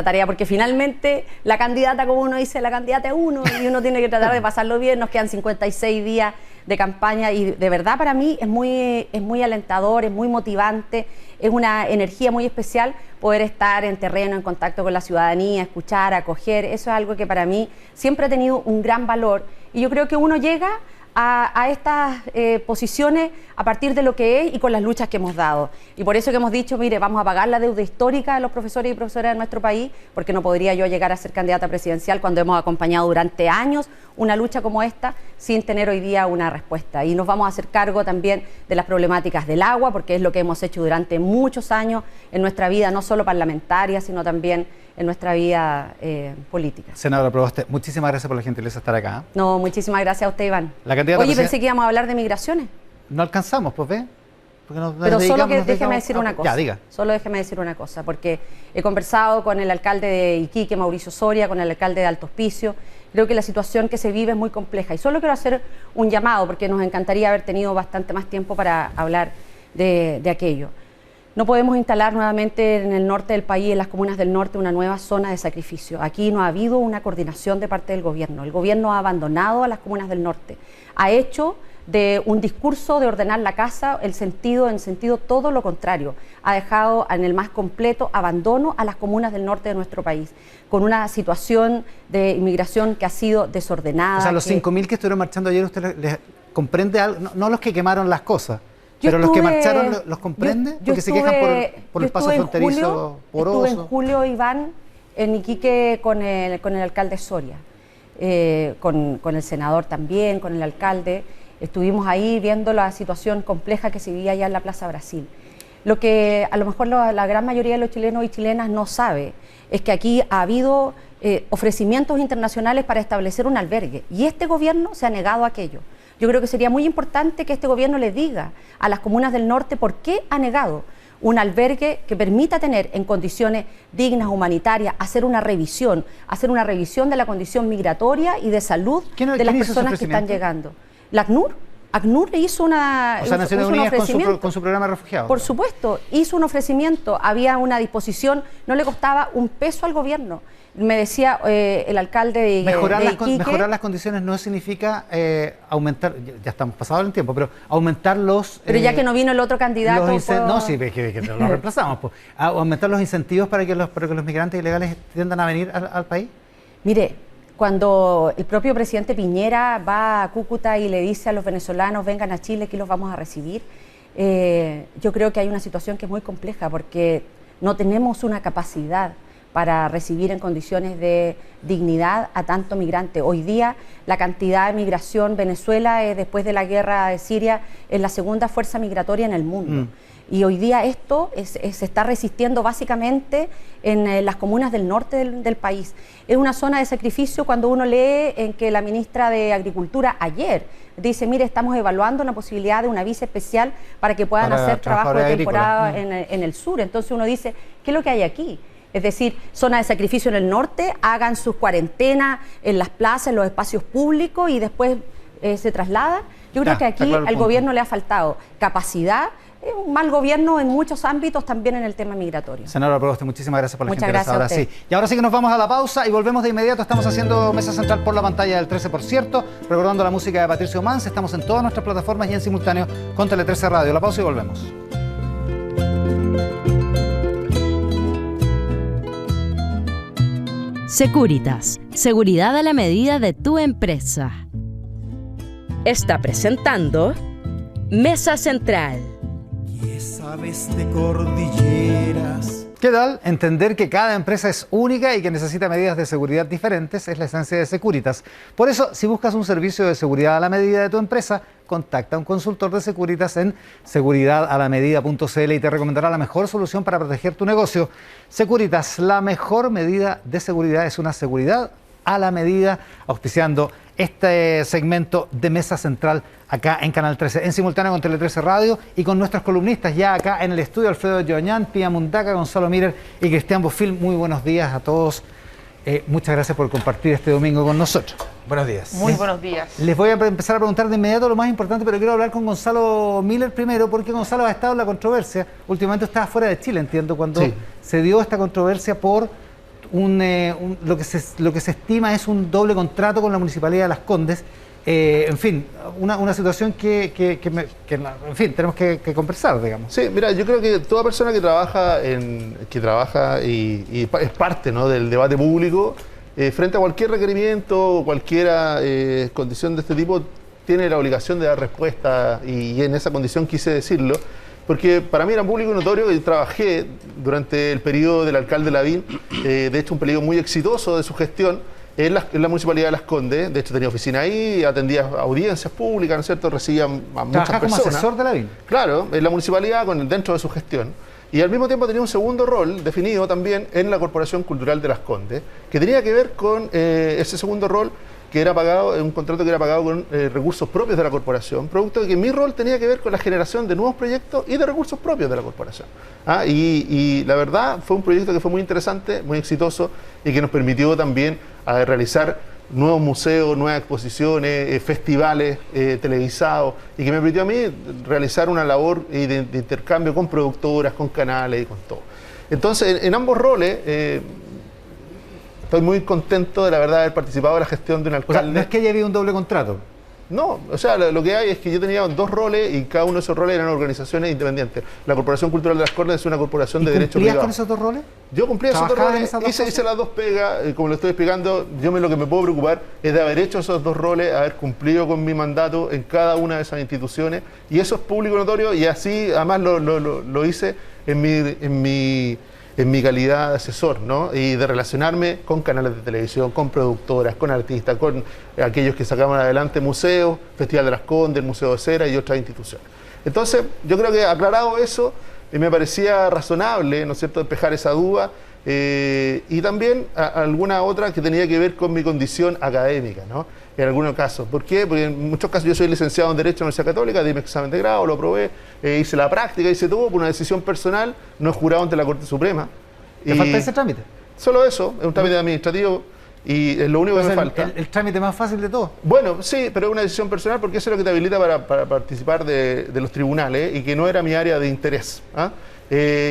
tarea, porque finalmente la candidata, como uno dice, la candidata es uno y uno tiene que tratar de pasarlo bien. Nos quedan 56 días de campaña y de verdad para mí es muy alentador, es muy motivante, es una energía muy especial poder estar en terreno, en contacto con la ciudadanía, escuchar, acoger. Eso es algo que para mí siempre ha tenido un gran valor y yo creo que uno llega a estas posiciones a partir de lo que es y con las luchas que hemos dado. Y por eso que hemos dicho, mire, vamos a pagar la deuda histórica de los profesores y profesoras de nuestro país, porque no podría yo llegar a ser candidata presidencial cuando hemos acompañado durante años una lucha como esta sin tener hoy día una respuesta. Y nos vamos a hacer cargo también de las problemáticas del agua, porque es lo que hemos hecho durante muchos años en nuestra vida, no solo parlamentaria, sino también en nuestra vida política. Senadora Proboste, muchísimas gracias por la gentileza de estar acá. No, muchísimas gracias a usted, Iván. Oye, pensé que íbamos a hablar de migraciones. No alcanzamos, pues ve. Pero solo que déjeme decir una cosa. Ya, diga. Solo déjeme decir una cosa, porque he conversado con el alcalde de Iquique, Mauricio Soria, con el alcalde de Alto Hospicio. Creo que la situación que se vive es muy compleja. Y solo quiero hacer un llamado, porque nos encantaría haber tenido bastante más tiempo para hablar de aquello. No podemos instalar nuevamente en el norte del país, en las comunas del norte, una nueva zona de sacrificio. Aquí no ha habido una coordinación de parte del gobierno. El gobierno ha abandonado a las comunas del norte. Ha hecho de un discurso de ordenar la casa en sentido todo lo contrario. Ha dejado en el más completo abandono a las comunas del norte de nuestro país, con una situación de inmigración que ha sido desordenada. O sea, los 5.000 que estuvieron marchando ayer, ¿usted les comprende algo? No los que quemaron las cosas. Pero los que marcharon, ¿los comprende? Porque se quejan por el paso fronterizo poroso. Estuve en julio, Iván, en Iquique con el alcalde Soria, con el senador también, con el alcalde. Estuvimos ahí viendo la situación compleja que se vivía allá en la Plaza Brasil. Lo que a lo mejor la gran mayoría de los chilenos y chilenas no sabe es que aquí ha habido ofrecimientos internacionales para establecer un albergue y este gobierno se ha negado a aquello. Yo creo que sería muy importante que este gobierno le diga a las comunas del norte por qué ha negado un albergue que permita tener en condiciones dignas, humanitarias, hacer una revisión de la condición migratoria y de salud de las personas que están llegando. La ACNUR le hizo Naciones Unidas con su programa de refugiados. Por supuesto, hizo un ofrecimiento, había una disposición, no le costaba un peso al gobierno. Me decía el alcalde de Iquique, mejorar las condiciones no significa aumentar, ya estamos pasados el tiempo, pero aumentar los... Pero ya que no vino el otro candidato... No, sí, que lo reemplazamos. Pues, aumentar los incentivos para que los migrantes ilegales tiendan a venir al país. Mire, cuando el propio presidente Piñera va a Cúcuta y le dice a los venezolanos vengan a Chile, aquí los vamos a recibir, yo creo que hay una situación que es muy compleja porque no tenemos una capacidad para recibir en condiciones de dignidad a tanto migrante. Hoy día la cantidad de migración, Venezuela después de la guerra de Siria es la segunda fuerza migratoria en el mundo. Y hoy día esto se está resistiendo básicamente en las comunas del norte del país. Es una zona de sacrificio cuando uno lee en que la ministra de Agricultura ayer dice, mire, estamos evaluando la posibilidad de una visa especial para que puedan hacer trabajo de temporada en el sur. Entonces uno dice, ¿qué es lo que hay aquí? Es decir, zona de sacrificio en el norte, hagan sus cuarentenas en las plazas, en los espacios públicos y después se trasladan. Yo creo que aquí al gobierno le ha faltado capacidad, un mal gobierno en muchos ámbitos, también en el tema migratorio. Senadora Proboste, muchísimas gracias por la gentileza. Ahora sí. Y ahora sí que nos vamos a la pausa y volvemos de inmediato. Estamos haciendo Mesa Central por la pantalla del 13, por cierto, recordando la música de Patricio Mans. Estamos en todas nuestras plataformas y en simultáneo con Tele 13 Radio. La pausa y volvemos. Securitas, seguridad a la medida de tu empresa. Está presentando Mesa Central. ¿Qué sabes de cordilleras? ¿Qué tal? Entender que cada empresa es única y que necesita medidas de seguridad diferentes es la esencia de Securitas. Por eso, si buscas un servicio de seguridad a la medida de tu empresa, contacta a un consultor de Securitas en seguridadalamedida.cl y te recomendará la mejor solución para proteger tu negocio. Securitas, la mejor medida de seguridad es una seguridad a la medida, auspiciando este segmento de Mesa Central acá en Canal 13, en simultáneo con Tele 13 Radio y con nuestros columnistas ya acá en el estudio, Alfredo Joañán, Pía Mundaca, Gonzalo Miller y Cristian Bofil. Muy buenos días a todos. Muchas gracias por compartir este domingo con nosotros. Buenos días. Muy buenos días. Les voy a empezar a preguntar de inmediato lo más importante, pero quiero hablar con Gonzalo Miller primero, porque Gonzalo ha estado en la controversia. Últimamente estaba fuera de Chile, entiendo, cuando se dio esta controversia por lo que se estima es un doble contrato con la Municipalidad de Las Condes. En fin, una situación que en fin, tenemos que conversar, digamos. Sí, mira, yo creo que toda persona que trabaja y es parte, ¿no?, del debate público, frente a cualquier requerimiento o cualquier condición de este tipo, tiene la obligación de dar respuesta y en esa condición quise decirlo. Porque para mí era público y notorio que trabajé durante el periodo del alcalde Lavín, de hecho un periodo muy exitoso de su gestión en la Municipalidad de Las Condes. De hecho tenía oficina ahí, atendía audiencias públicas, ¿no es cierto? Recibía a muchas personas. ¿Como asesor de Lavín? Claro, en la municipalidad dentro de su gestión. Y al mismo tiempo tenía un segundo rol definido también en la Corporación Cultural de Las Condes, que tenía que ver con ese segundo rol que era pagado, un contrato que era pagado con recursos propios de la corporación, producto de que mi rol tenía que ver con la generación de nuevos proyectos y de recursos propios de la corporación. Y la verdad fue un proyecto que fue muy interesante, muy exitoso y que nos permitió también realizar nuevos museos, nuevas exposiciones, festivales televisados y que me permitió a mí realizar una labor de intercambio con productoras, con canales y con todo. Entonces, en ambos roles... estoy muy contento de la verdad de haber participado en la gestión de un alcalde. O sea, no es que haya habido un doble contrato. No, o sea, lo que hay es que yo tenía dos roles y cada uno de esos roles eran organizaciones independientes. La Corporación Cultural de Las Condes es una corporación de derecho privado. ¿Cumplías con esos dos roles? Yo cumplí esos dos roles, hice las dos pegas, como lo estoy explicando. Lo que me puedo preocupar es de haber hecho esos dos roles, haber cumplido con mi mandato en cada una de esas instituciones, y eso es público notorio, y así además lo hice en mi calidad de asesor, ¿no? Y de relacionarme con canales de televisión, con productoras, con artistas, con aquellos que sacaban adelante museos, Festival de Las Condes, el Museo de Cera y otras instituciones. Entonces, yo creo que aclarado eso, me parecía razonable, ¿no es cierto?, despejar esa duda, y también alguna otra que tenía que ver con mi condición académica, ¿no? En algunos casos. ¿Por qué? Porque en muchos casos yo soy licenciado en Derecho en la Universidad Católica, di mi examen de grado, lo aprobé, hice la práctica, hice todo por una decisión personal, no he jurado ante la Corte Suprema. ¿Te falta ese trámite? Solo eso, es un trámite administrativo y es lo único que me falta. El trámite más fácil de todo. Bueno, sí, pero es una decisión personal porque eso es lo que te habilita para participar de los tribunales y que no era mi área de interés.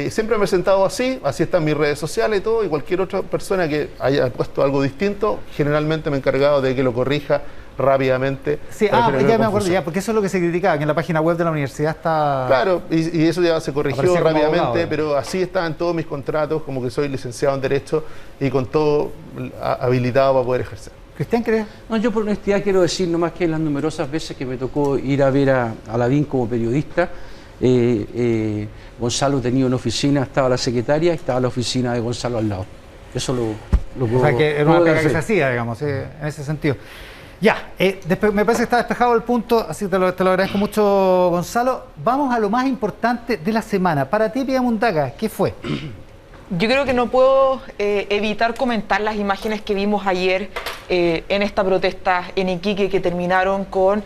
Siempre me he sentado así está en mis redes sociales y todo, y cualquier otra persona que haya puesto algo distinto, generalmente me he encargado de que lo corrija rápidamente. Sí, ya me acuerdo, ya, porque eso es lo que se criticaba, que en la página web de la universidad está... Claro, y eso ya se corrigió rápidamente, abogado, pero así está en todos mis contratos, como que soy licenciado en Derecho y con todo habilitado para poder ejercer. ¿Cristian, crees? No, yo por honestidad quiero decir nomás que las numerosas veces que me tocó ir a ver a Lavín como periodista, Gonzalo tenía una oficina, estaba la secretaria y estaba la oficina de Gonzalo al lado. Eso lo puedo, o sea, que era una puedo pega que hacer. se hacía, digamos, en ese sentido. Ya, me parece que está despejado el punto, así te lo agradezco mucho, Gonzalo. Vamos a lo más importante de la semana. Para ti, Pía Mundaca, ¿qué fue? Yo creo que no puedo evitar comentar las imágenes que vimos ayer en esta protesta en Iquique, que terminaron con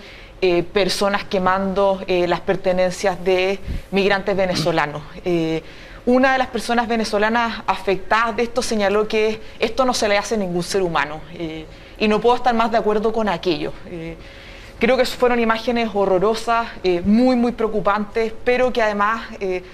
personas quemando las pertenencias de migrantes venezolanos. Una de las personas venezolanas afectadas de esto señaló que esto no se le hace a ningún ser humano, y no puedo estar más de acuerdo con aquello. Creo que fueron imágenes horrorosas, muy preocupantes, pero que además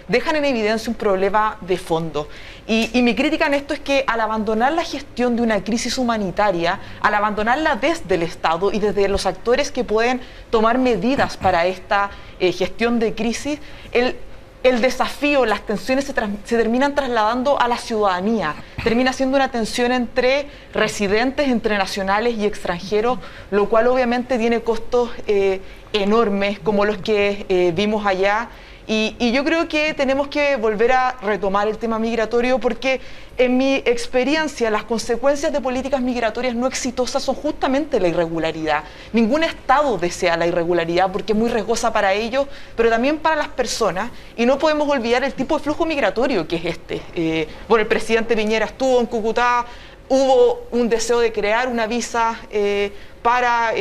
dejan en evidencia un problema de fondo. Y mi crítica en esto es que al abandonar la gestión de una crisis humanitaria, al abandonarla desde el Estado y desde los actores que pueden tomar medidas para esta gestión de crisis, el desafío, las tensiones se terminan trasladando a la ciudadanía. Termina siendo una tensión entre residentes, entre nacionales y extranjeros, lo cual obviamente tiene costos enormes como los que vimos allá. Y yo creo que tenemos que volver a retomar el tema migratorio, porque en mi experiencia las consecuencias de políticas migratorias no exitosas son justamente la irregularidad. Ningún Estado desea la irregularidad porque es muy riesgosa para ellos, pero también para las personas, y no podemos olvidar el tipo de flujo migratorio que es este. Bueno, el presidente Piñera estuvo en Cúcuta, hubo un deseo de crear una visa para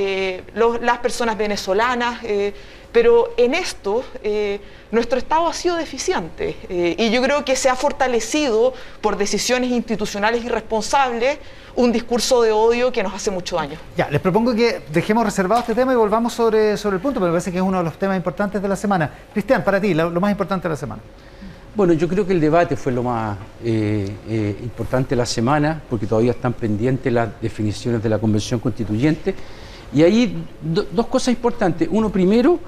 las personas venezolanas, pero en esto nuestro Estado ha sido deficiente, y yo creo que se ha fortalecido por decisiones institucionales irresponsables un discurso de odio que nos hace mucho daño. Ya, les propongo que dejemos reservado este tema y volvamos sobre el punto, porque me parece que es uno de los temas importantes de la semana. Cristian, para ti, lo más importante de la semana. Bueno, yo creo que el debate fue lo más importante de la semana, porque todavía están pendientes las definiciones de la Convención Constituyente. Y ahí dos cosas importantes. Uno, primero,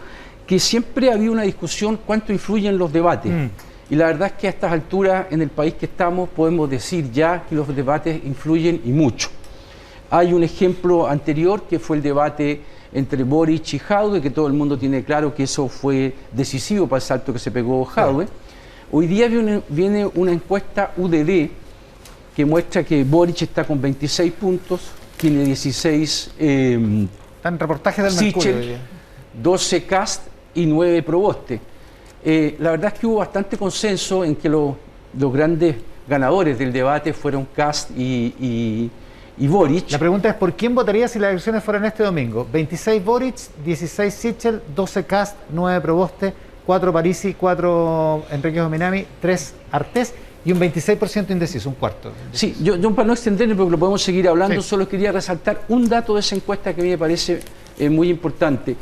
que siempre ha habido una discusión cuánto influyen los debates. Y la verdad es que a estas alturas, en el país que estamos, podemos decir ya que los debates influyen y mucho. Hay un ejemplo anterior que fue el debate entre Boric y Jadwe, que todo el mundo tiene claro que eso fue decisivo para el salto que se pegó Jadwe. Hoy día viene una encuesta UDD que muestra que Boric está con 26 puntos, tiene 16 Están reportajes del Mercurio. Sichel, 12 Kast y 9 Proboste. La verdad es que hubo bastante consenso en que los grandes ganadores del debate fueron Kast y Boric. La pregunta es, ¿por quién votaría si las elecciones fueran este domingo? 26 Boric, 16 Sichel, 12 Kast, 9 Proboste, 4 Parisi, 4 Enrique Jominami, 3 Artés y un 26% indeciso, un cuarto. Sí, yo para no extenderme, porque lo podemos seguir hablando, sí, solo quería resaltar un dato de esa encuesta que a mí me parece muy importante,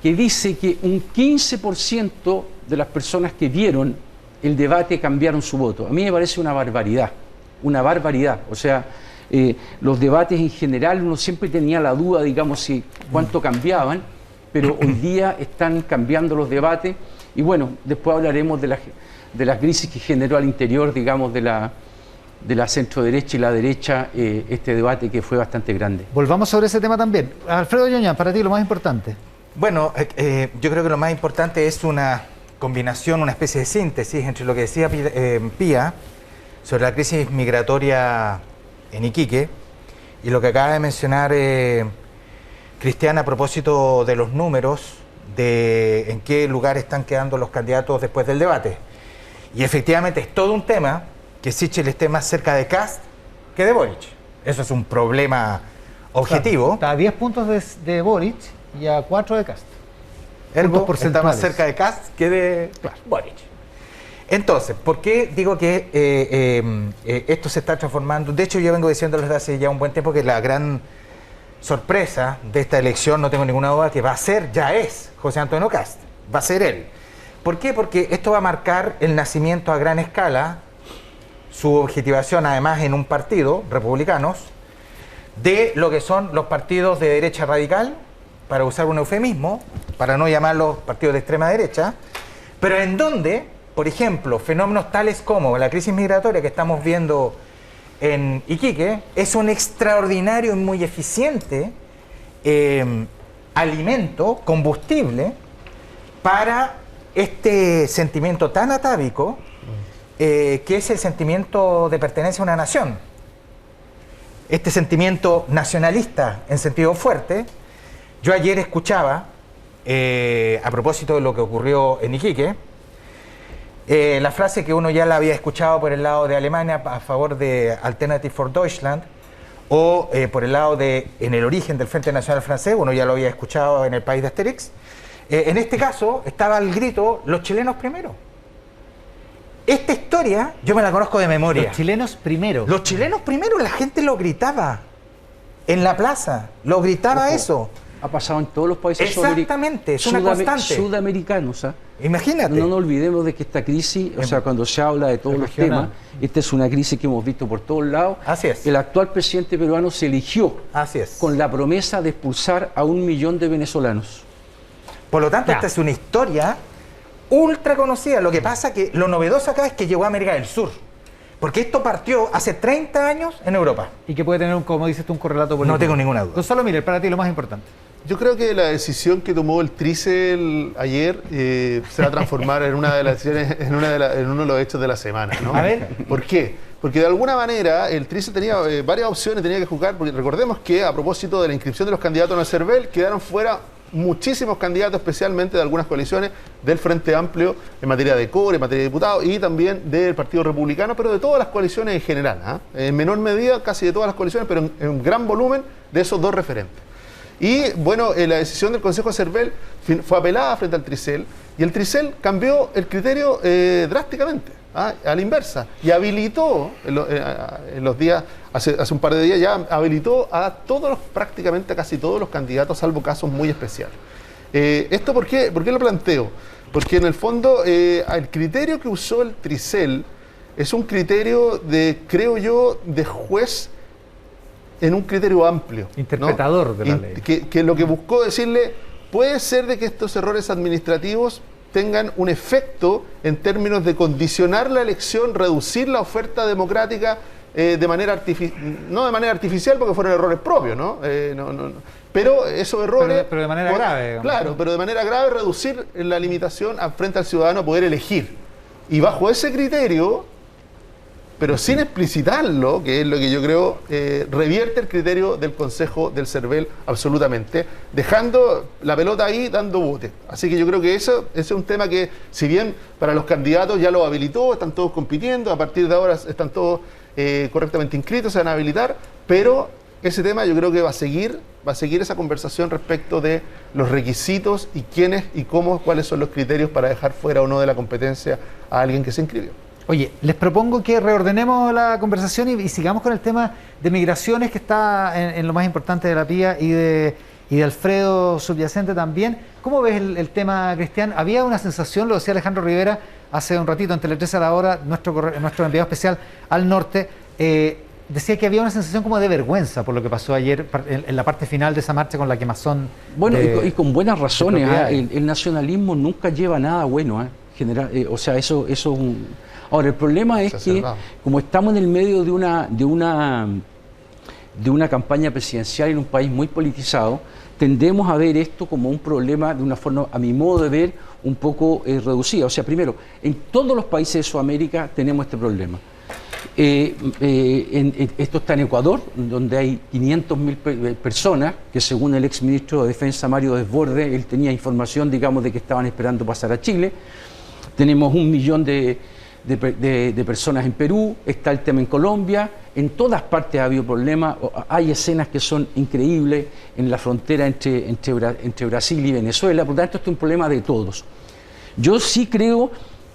que dice que un 15% de las personas que vieron el debate cambiaron su voto. A mí me parece una barbaridad, una barbaridad. O sea, los debates en general uno siempre tenía la duda, digamos, si cuánto cambiaban, pero hoy día están cambiando los debates. Y bueno, después hablaremos de la crisis que generó al interior, digamos, de la centro-derecha y la derecha, este debate que fue bastante grande. Volvamos sobre ese tema también. Alfredo Ñoña, para ti lo más importante. Bueno, yo creo que lo más importante es una combinación, una especie de síntesis entre lo que decía Pía sobre la crisis migratoria en Iquique y lo que acaba de mencionar Cristian a propósito de los números, de en qué lugar están quedando los candidatos después del debate. Y efectivamente es todo un tema que Sichel esté más cerca de Kast que de Boric. Eso es un problema objetivo. Claro, está a 10 puntos de Boric y a 4 de Kast. Ergo, está más cerca de Kast que de Boric. Entonces, ¿por qué digo que esto se está transformando? De hecho, yo vengo diciéndoles desde hace ya un buen tiempo que la gran sorpresa de esta elección, no tengo ninguna duda, que va a ser, ya es, José Antonio Kast. Va a ser él. ¿Por qué? Porque esto va a marcar el nacimiento a gran escala, su objetivación además en un partido, republicanos, de lo que son los partidos de derecha radical, para usar un eufemismo, para no llamarlos partidos de extrema derecha, pero en donde, por ejemplo, fenómenos tales como la crisis migratoria que estamos viendo en Iquique, es un extraordinario y muy eficiente alimento, combustible, para este sentimiento tan atávico que es el sentimiento de pertenencia a una nación. este sentimiento nacionalista en sentido fuerte. Yo ayer escuchaba, a propósito de lo que ocurrió en Iquique, la frase que uno ya la había escuchado por el lado de Alemania a favor de Alternative for Deutschland, o por el lado de, en el origen del Frente Nacional Francés, uno ya lo había escuchado en el país de Asterix. En este caso estaba el grito, los chilenos primero. Esta historia yo me la conozco de memoria. Los chilenos primero. Los chilenos primero, la gente lo gritaba en la plaza, lo gritaba. Ojo, eso. Ha pasado en todos los países exactamente, es una constante. Sudamericanos. Imagínate. No nos olvidemos de que esta crisis, o sea, cuando se habla de todos los temas, esta es una crisis que hemos visto por todos lados. Así es. El actual presidente peruano se eligió con la promesa de expulsar a 1 millón de venezolanos. Por lo tanto, esta es una historia ultra conocida. Lo que pasa que lo novedoso acá es que llegó a América del Sur. Porque esto partió hace 30 años en Europa. Y que puede tener, como dices tú, un correlato político. No tengo ninguna duda. Gonzalo Miller, para ti lo más importante. Yo creo que la decisión que tomó el Tricel ayer se va a transformar en una de las decisiones, en uno de los hechos de la semana, ¿no? A ver. ¿Por qué? Porque de alguna manera el Tricel tenía varias opciones, tenía que jugar, porque recordemos que a propósito de la inscripción de los candidatos en el CERVEL, quedaron fuera muchísimos candidatos, especialmente de algunas coaliciones del Frente Amplio en materia de core, en materia de diputados y también del Partido Republicano, pero de todas las coaliciones en general, en menor medida casi de todas las coaliciones, pero en gran volumen de esos dos referentes. Y bueno, la decisión del Consejo de CERVEL fue apelada frente al Tricel y el Tricel cambió el criterio drásticamente, a la inversa, y habilitó en los días, hace un par de días ya habilitó a todos, prácticamente a casi todos los candidatos, salvo casos muy especiales. ¿Esto por qué lo planteo? Porque en el fondo el criterio que usó el Tricel es un criterio creo yo, de juez en un criterio amplio. Interpretador, ¿no? De la ley. Que lo que buscó decirle, puede ser de que estos errores administrativos tengan un efecto en términos de condicionar la elección, reducir la oferta democrática de manera no de manera artificial, porque fueron errores propios, ¿no? Pero esos errores... Pero de manera grave. Claro, pero de manera grave reducir la limitación frente al ciudadano a poder elegir. Y bajo ese criterio, pero sin explicitarlo, que es lo que yo creo, revierte el criterio del Consejo del CERVEL absolutamente, dejando la pelota ahí dando bote. Así que yo creo que ese es un tema que, si bien para los candidatos ya lo habilitó, están todos compitiendo, a partir de ahora están todos correctamente inscritos, se van a habilitar, pero ese tema yo creo que va a seguir esa conversación respecto de los requisitos y quiénes y cuáles son los criterios para dejar fuera o no de la competencia a alguien que se inscribió. Oye, les propongo que reordenemos la conversación y sigamos con el tema de migraciones, que está en lo más importante de la PIA y de Alfredo subyacente también. ¿Cómo ves el tema, Cristian? Había una sensación, lo decía Alejandro Rivera hace un ratito en Tele 13 a la hora, nuestro enviado especial al norte, decía que había una sensación como de vergüenza por lo que pasó ayer en la parte final de esa marcha con la quemazón. Bueno, y con buenas razones. El nacionalismo nunca lleva nada bueno, o sea, eso es un... Ahora, el problema es que, como estamos en el medio de una campaña presidencial en un país muy politizado, tendemos a ver esto como un problema de una forma, a mi modo de ver, un poco reducida. O sea, primero, en todos los países de Sudamérica tenemos este problema. Esto está en Ecuador, donde hay 500.000 personas que, según el exministro de Defensa Mario Desbordes, él tenía información, digamos, de que estaban esperando pasar a Chile. Tenemos 1 millón de personas en Perú, está el tema en Colombia, en todas partes ha habido problemas, hay escenas que son increíbles en la frontera entre Brasil y Venezuela, por lo tanto esto es un problema de todos. Yo sí creo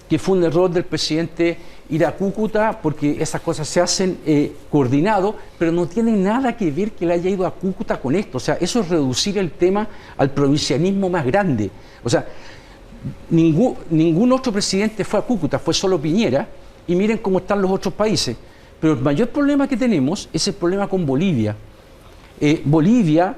que fue un error del presidente ir a Cúcuta, porque esas cosas se hacen coordinado, pero no tiene nada que ver que él haya ido a Cúcuta con esto, o sea, eso es reducir el tema al provincianismo más grande, o sea, ningún otro presidente fue a Cúcuta, fue solo Piñera, y miren cómo están los otros países. Pero el mayor problema que tenemos es el problema con Bolivia. Bolivia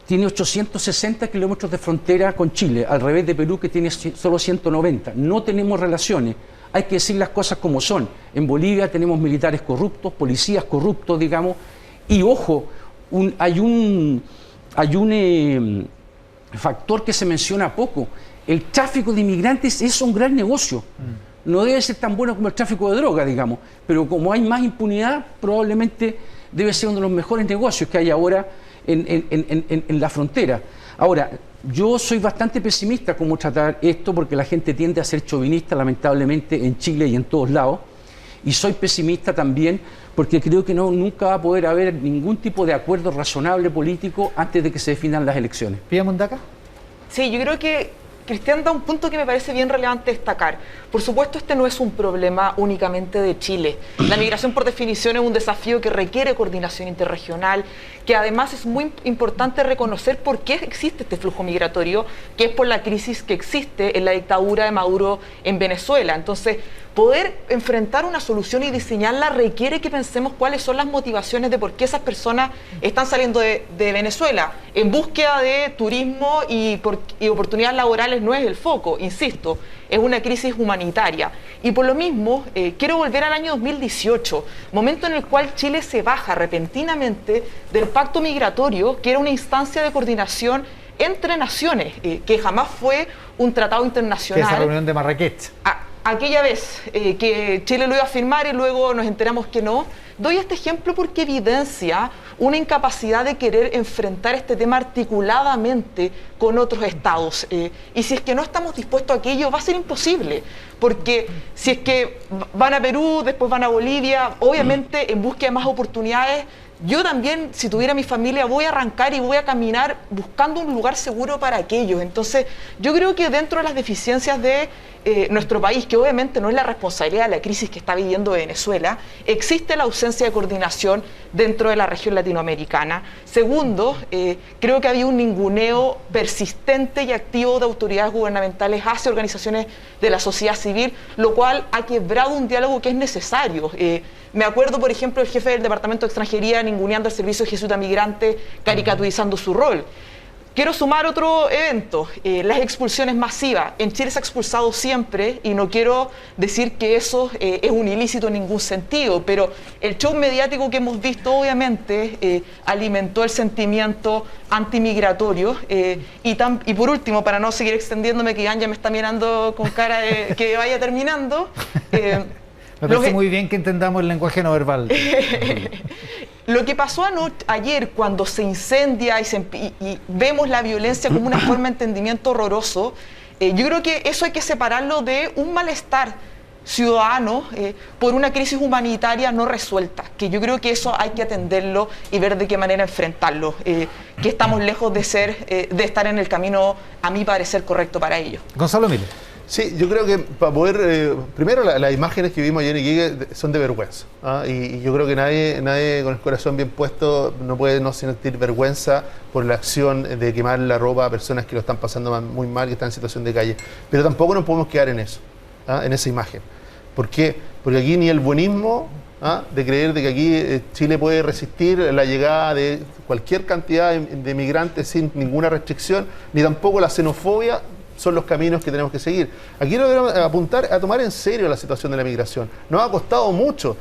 tiene 860 kilómetros de frontera con Chile, al revés de Perú, que tiene solo 190. No tenemos relaciones, hay que decir las cosas como son. En Bolivia tenemos militares corruptos, policías corruptos, digamos, y ojo, hay un factor que se menciona poco. El tráfico de inmigrantes es un gran negocio. No debe ser tan bueno como el tráfico de droga, digamos, pero como hay más impunidad, probablemente debe ser uno de los mejores negocios que hay ahora en la frontera. Ahora, yo soy bastante pesimista cómo tratar esto porque la gente tiende a ser chauvinista, lamentablemente, en Chile y en todos lados. Y soy pesimista también porque creo que nunca va a poder haber ningún tipo de acuerdo razonable político antes de que se definan las elecciones. ¿Pía Mundaca? Sí, yo creo que Cristian da un punto que me parece bien relevante destacar. Por supuesto, este no es un problema únicamente de Chile. La migración, por definición, es un desafío que requiere coordinación interregional, que además es muy importante reconocer por qué existe este flujo migratorio, que es por la crisis que existe en la dictadura de Maduro en Venezuela. Entonces, poder enfrentar una solución y diseñarla requiere que pensemos cuáles son las motivaciones de por qué esas personas están saliendo de Venezuela. En búsqueda de turismo y oportunidades laborales no es el foco, insisto, es una crisis humanitaria. Y por lo mismo, quiero volver al año 2018, momento en el cual Chile se baja repentinamente del pacto migratorio, que era una instancia de coordinación entre naciones, que jamás fue un tratado internacional. Que es la reunión de Marrakech. Aquella vez que Chile lo iba a firmar y luego nos enteramos que no. Doy este ejemplo porque evidencia una incapacidad de querer enfrentar este tema articuladamente con otros estados. Y si es que no estamos dispuestos a aquello, va a ser imposible. Porque si es que van a Perú, después van a Bolivia, obviamente en búsqueda de más oportunidades, yo también, si tuviera mi familia, voy a arrancar y voy a caminar buscando un lugar seguro para aquellos. Entonces, yo creo que dentro de las deficiencias de nuestro país, que obviamente no es la responsabilidad de la crisis que está viviendo Venezuela, existe la ausencia de coordinación dentro de la región latinoamericana. Segundo, creo que había un ninguneo persistente y activo de autoridades gubernamentales hacia organizaciones de la sociedad civil, lo cual ha quebrado un diálogo que es necesario. Me acuerdo, por ejemplo, el jefe del Departamento de Extranjería ninguneando al Servicio Jesuita Migrante, caricaturizando su rol. Quiero sumar otro evento, las expulsiones masivas. En Chile se ha expulsado siempre y no quiero decir que eso es un ilícito en ningún sentido, pero el show mediático que hemos visto obviamente alimentó el sentimiento antimigratorio y por último, para no seguir extendiéndome, que Iván ya me está mirando con cara de que vaya terminando. Me parece muy bien que entendamos el lenguaje no verbal. Lo que pasó ayer cuando se incendia y vemos la violencia como una forma de entendimiento horroroso, yo creo que eso hay que separarlo de un malestar ciudadano por una crisis humanitaria no resuelta, que yo creo que eso hay que atenderlo y ver de qué manera enfrentarlo, que estamos lejos de estar en el camino, a mi parecer, correcto para ello. Gonzalo Miller. Sí, yo creo que para poder, primero las imágenes que vimos ayer en Iquique son de vergüenza, y yo creo que nadie con el corazón bien puesto no puede no sentir vergüenza por la acción de quemar la ropa a personas que lo están pasando muy mal, que están en situación de calle, pero tampoco nos podemos quedar en eso, en esa imagen. ¿Por qué? Porque aquí ni el buenismo de creer de que aquí Chile puede resistir la llegada de cualquier cantidad de migrantes sin ninguna restricción, ni tampoco la xenofobia son los caminos que tenemos que seguir. Aquí lo debemos apuntar a tomar en serio la situación de la migración. Nos ha costado mucho.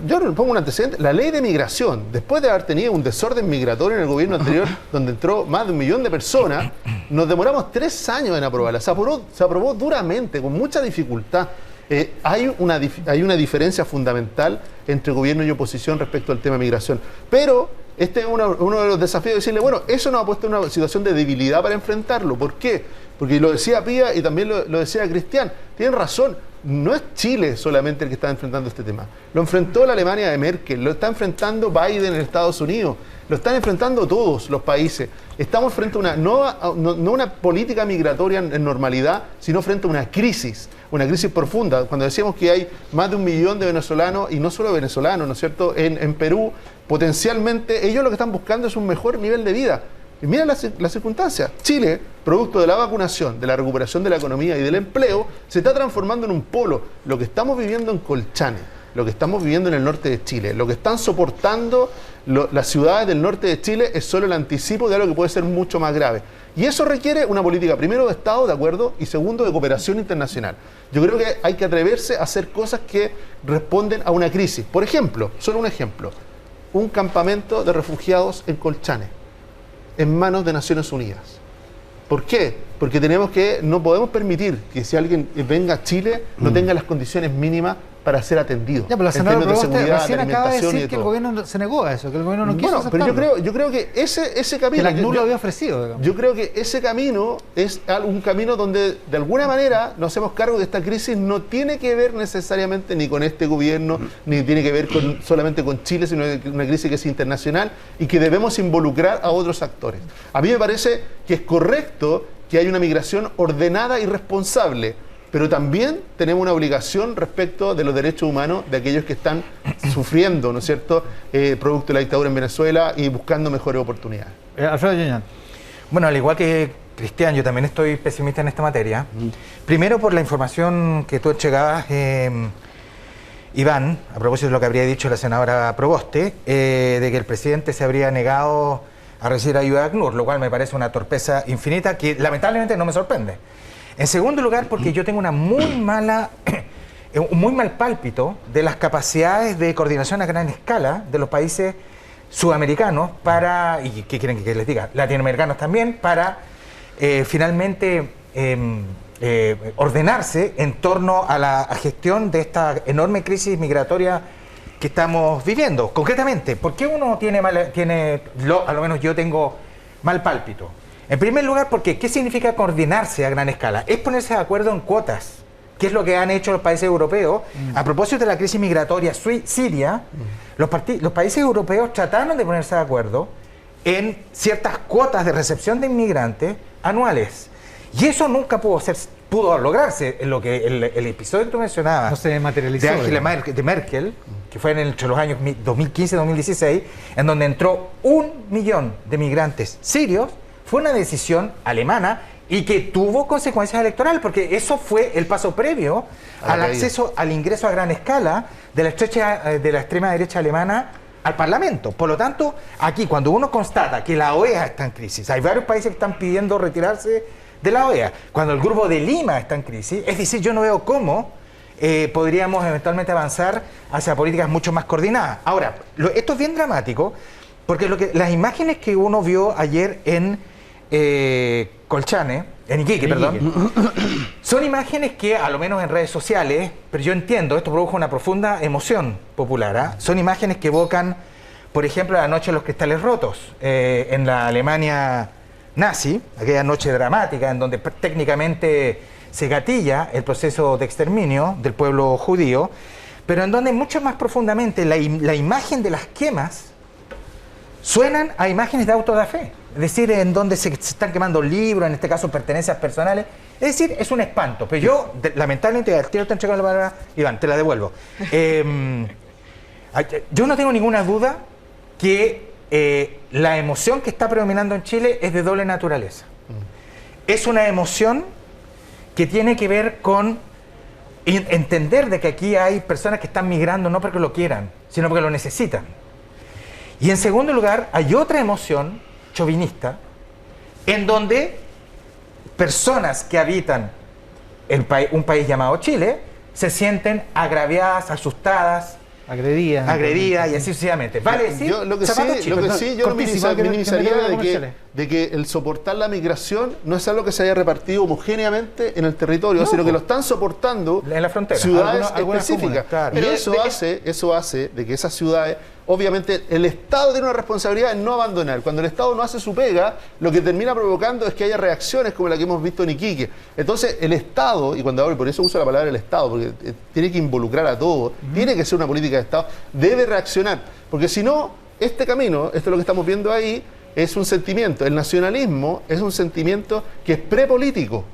Yo pongo un antecedente, la ley de migración, después de haber tenido un desorden migratorio en el gobierno anterior, donde entró más de 1 millón de personas, nos demoramos 3 años en aprobarla. Se aprobó duramente, con mucha dificultad. Hay una diferencia fundamental entre gobierno y oposición respecto al tema de migración. Pero este es uno de los desafíos de decirle, bueno, eso nos ha puesto en una situación de debilidad para enfrentarlo. ¿Por qué? Porque lo decía Pía y también lo decía Cristian. Tienen razón, no es Chile solamente el que está enfrentando este tema. Lo enfrentó la Alemania de Merkel, lo está enfrentando Biden en Estados Unidos, lo están enfrentando todos los países. Estamos frente a no una política migratoria en normalidad, sino frente a una crisis profunda. Cuando decíamos que hay más de 1 millón de venezolanos, y no solo venezolanos, ¿no es cierto?, en Perú, potencialmente ellos lo que están buscando es un mejor nivel de vida. Y miren las circunstancias. Chile, producto de la vacunación, de la recuperación de la economía y del empleo, se está transformando en un polo. Lo que estamos viviendo en Colchane, lo que estamos viviendo en el norte de Chile, lo que están soportando las ciudades del norte de Chile es solo el anticipo de algo que puede ser mucho más grave. Y eso requiere una política, primero, de Estado, de acuerdo, y segundo, de cooperación internacional. Yo creo que hay que atreverse a hacer cosas que responden a una crisis. Por ejemplo, solo un ejemplo, un campamento de refugiados en Colchane, en manos de Naciones Unidas. ¿Por qué? Porque no podemos permitir que si alguien venga a Chile no tenga las condiciones mínimas para ser atendidos. Ya, pero la senadora en términos de seguridad, recién de acaba de alimentación decir que el gobierno se negó a eso, que el gobierno no quiso pero aceptarlo. yo creo que ese camino... Que la ACNUR lo había ofrecido, digamos. Yo creo que ese camino es un camino donde de alguna manera nos hacemos cargo que esta crisis no tiene que ver necesariamente ni con este gobierno, ni tiene que ver solamente con Chile, sino una crisis que es internacional y que debemos involucrar a otros actores. A mí me parece que es correcto que haya una migración ordenada y responsable, pero también tenemos una obligación respecto de los derechos humanos de aquellos que están sufriendo, ¿no es cierto?, producto de la dictadura en Venezuela y buscando mejores oportunidades. Alfredo Yuñán. Bueno, al igual que Cristian, yo también estoy pesimista en esta materia. Primero por la información que tú entregabas, Iván, a propósito de lo que habría dicho la senadora Proboste, de que el presidente se habría negado a recibir ayuda de ACNUR, lo cual me parece una torpeza infinita que lamentablemente no me sorprende. En segundo lugar, porque yo tengo un muy mal pálpito de las capacidades de coordinación a gran escala de los países sudamericanos para, y ¿qué quieren que les diga? Latinoamericanos también, para finalmente ordenarse en torno a la gestión de esta enorme crisis migratoria que estamos viviendo. Concretamente, ¿por qué uno a lo menos yo tengo mal pálpito? En primer lugar, porque ¿qué significa coordinarse a gran escala? Es ponerse de acuerdo en cuotas, que es lo que han hecho los países europeos. A propósito de la crisis migratoria siria, los países europeos trataron de ponerse de acuerdo en ciertas cuotas de recepción de inmigrantes anuales. Y eso nunca pudo lograrse en lo que el episodio que tú mencionabas. No se materializó. De Merkel, que fue entre los años 2015 y 2016, en donde entró 1 millón de migrantes sirios. Fue una decisión alemana y que tuvo consecuencias electorales, porque eso fue el paso previo al acceso al ingreso a gran escala de la extrema derecha alemana al Parlamento. Por lo tanto, aquí cuando uno constata que la OEA está en crisis, hay varios países que están pidiendo retirarse de la OEA, cuando el Grupo de Lima está en crisis, es decir, yo no veo cómo podríamos eventualmente avanzar hacia políticas mucho más coordinadas. Ahora, esto es bien dramático, porque las imágenes que uno vio ayer en Colchane, en Iquique, perdón, son imágenes que, a lo menos en redes sociales, pero yo entiendo, esto produjo una profunda emoción popular, son imágenes que evocan, por ejemplo, la noche de los cristales rotos, en la Alemania nazi, aquella noche dramática en donde técnicamente se gatilla el proceso de exterminio del pueblo judío, pero en donde mucho más profundamente la imagen de las quemas suenan a imágenes de auto de fe. Es decir, en donde se están quemando libros, en este caso pertenencias personales. Es decir, es un espanto. Pero yo, lamentablemente, al tiro te entrego la palabra, Iván, te la devuelvo. Yo no tengo ninguna duda que la emoción que está predominando en Chile es de doble naturaleza. Es una emoción que tiene que ver con entender de que aquí hay personas que están migrando no porque lo quieran, sino porque lo necesitan. Y en segundo lugar, hay otra emoción chauvinista, en donde personas que habitan un país llamado Chile se sienten agraviadas, asustadas, agredidas y así sucesivamente. Vale decir, yo lo que sí, yo minimizaría de que el soportar la migración no es algo que se haya repartido homogéneamente en el territorio, sino que lo están soportando en la frontera, ciudades específicas. Claro. Y eso hace de que esas ciudades, obviamente, el Estado tiene una responsabilidad en no abandonar. Cuando el Estado no hace su pega, lo que termina provocando es que haya reacciones como la que hemos visto en Iquique. Entonces, el Estado, y cuando hablo, por eso uso la palabra el Estado, porque tiene que involucrar a todos, tiene que ser una política de Estado, debe reaccionar. Porque si no, este camino, esto es lo que estamos viendo ahí, es un sentimiento. El nacionalismo es un sentimiento que es prepolítico,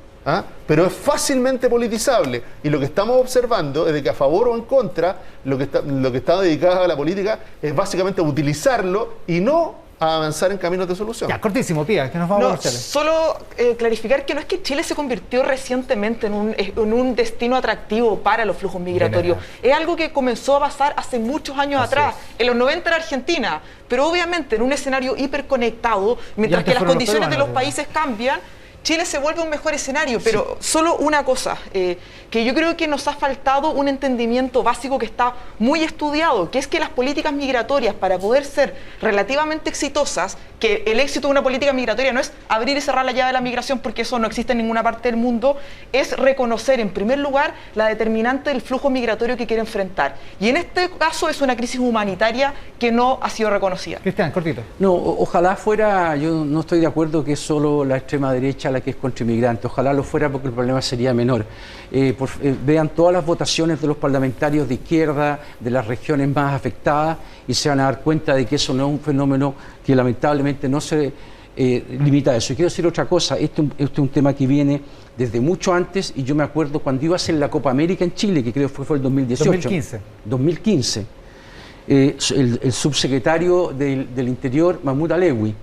pero es fácilmente politizable. Y lo que estamos observando es de que a favor o en contra, lo que está dedicado a la política es básicamente utilizarlo y no a avanzar en caminos de solución. Ya, cortísimo, Pía, que nos vamos a Chile. Solo clarificar que no es que Chile se convirtió recientemente en un destino atractivo para los flujos migratorios. Es algo que comenzó a pasar hace muchos años atrás. En los 90 era Argentina, pero obviamente en un escenario hiperconectado, mientras que las condiciones de los países cambian, Chile se vuelve un mejor escenario, pero solo una cosa, que yo creo que nos ha faltado un entendimiento básico que está muy estudiado, que es que las políticas migratorias, para poder ser relativamente exitosas, que el éxito de una política migratoria no es abrir y cerrar la llave de la migración, porque eso no existe en ninguna parte del mundo, es reconocer en primer lugar la determinante del flujo migratorio que quiere enfrentar. Y en este caso es una crisis humanitaria que no ha sido reconocida. Cristian, cortito. No, ojalá fuera, yo no estoy de acuerdo que es solo la extrema derecha la que es contra inmigrantes, ojalá lo fuera porque el problema sería menor. Vean todas las votaciones de los parlamentarios de izquierda, de las regiones más afectadas, y se van a dar cuenta de que eso no es un fenómeno que lamentablemente no se limita a eso. Y quiero decir otra cosa, este es un tema que viene desde mucho antes, y yo me acuerdo cuando iba a hacer la Copa América en Chile, que creo que fue el 2018. 2015. El subsecretario del Interior, Mahmoud Alewi,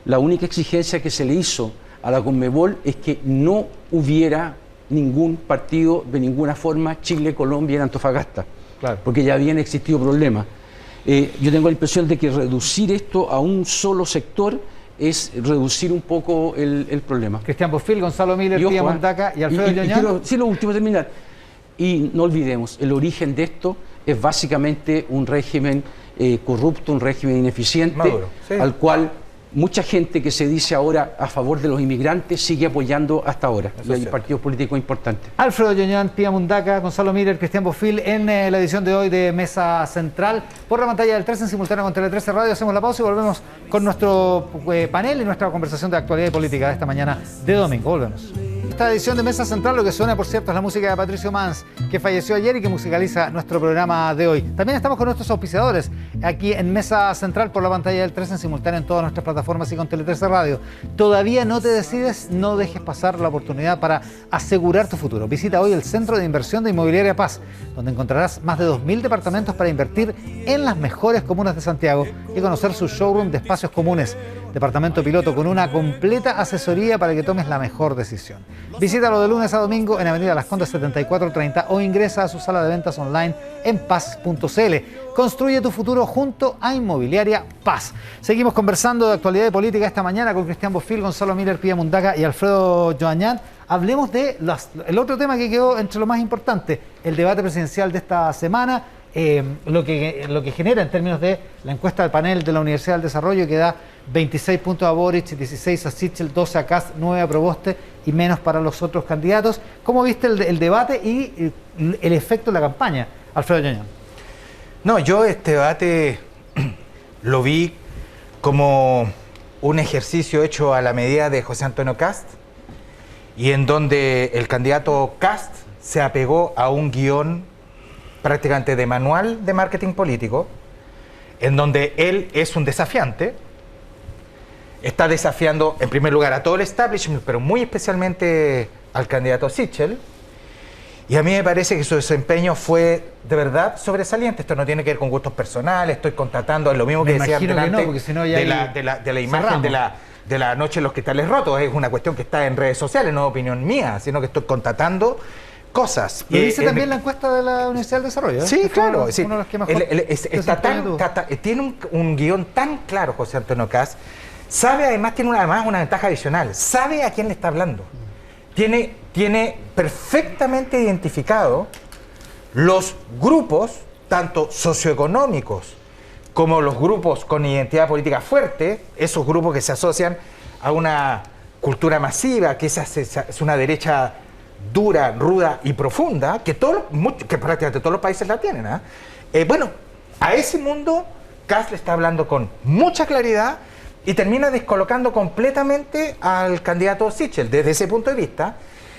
la única exigencia que se le hizo a la Conmebol es que no hubiera ningún partido de ninguna forma Chile-Colombia en Antofagasta, claro, porque ya habían existido problemas. Yo tengo la impresión de que reducir esto a un solo sector es reducir un poco el problema. Cristian Bofill, Gonzalo Miller, Pía Mondaca y Alfredo Lloñán. Sí, lo último, terminar. Y no olvidemos, el origen de esto es básicamente un régimen corrupto, un régimen ineficiente, Maduro, sí, al cual mucha gente que se dice ahora a favor de los inmigrantes sigue apoyando hasta ahora. Y hay partidos políticos importantes. Alfredo Lloñán, Pía Mundaca, Gonzalo Miller, Cristian Bofill en la edición de hoy de Mesa Central. Por la pantalla del 13 en simultáneo con Tele 13 Radio. Hacemos la pausa y volvemos con nuestro panel y nuestra conversación de actualidad y política de esta mañana de domingo. Volvemos. Esta edición de Mesa Central, lo que suena, por cierto, es la música de Patricio Mans, que falleció ayer y que musicaliza nuestro programa de hoy. También estamos con nuestros auspiciadores aquí en Mesa Central por la pantalla del 13 en simultáneo en todas nuestras plataformas y con Tele 13 Radio. ¿Todavía no te decides? No dejes pasar la oportunidad para asegurar tu futuro. Visita hoy el Centro de Inversión de Inmobiliaria Paz, donde encontrarás más de 2.000 departamentos para invertir en las mejores comunas de Santiago y conocer su showroom de espacios comunes. Departamento piloto con una completa asesoría para que tomes la mejor decisión. Visítalo de lunes a domingo en Avenida Las Condes 7430 o ingresa a su sala de ventas online en paz.cl. Construye tu futuro junto a Inmobiliaria Paz. Seguimos conversando de actualidad y política esta mañana con Cristian Bofill, Gonzalo Miller, Pía Mundaca y Alfredo Lloñán. Hablemos de el otro tema que quedó entre lo más importante, el debate presidencial de esta semana. Lo que genera en términos de la encuesta del panel de la Universidad del Desarrollo, que da 26 puntos a Boric, 16 a Sichel, 12 a Kast, 9 a Proboste y menos para los otros candidatos. ¿Cómo viste el debate y el efecto de la campaña, Alfredo Lloñán? No, yo este debate lo vi como un ejercicio hecho a la medida de José Antonio Kast, y en donde el candidato Kast se apegó a un guión prácticamente de manual de marketing político, en donde él es un desafiante, está desafiando en primer lugar a todo el establishment, pero muy especialmente al candidato Sichel, y a mí me parece que su desempeño fue de verdad sobresaliente. Esto no tiene que ver con gustos personales, estoy constatando, es lo mismo que decía delante de la imagen de la noche en los cristales rotos, es una cuestión que está en redes sociales, no es opinión mía, sino que estoy constatando cosas. Lo dice también la encuesta de la Universidad del Desarrollo, ¿eh? Sí, claro. Uno de los que mejor tiene un guión tan claro José Antonio Kast. Sabe, además, tiene una ventaja adicional. Sabe a quién le está hablando. Tiene perfectamente identificado los grupos, tanto socioeconómicos como los grupos con identidad política fuerte, esos grupos que se asocian a una cultura masiva, que es una derecha dura, ruda y profunda, que prácticamente todos los países la tienen. Bueno, a ese mundo Kast le está hablando con mucha claridad y termina descolocando completamente al candidato Sichel. Desde ese punto de vista,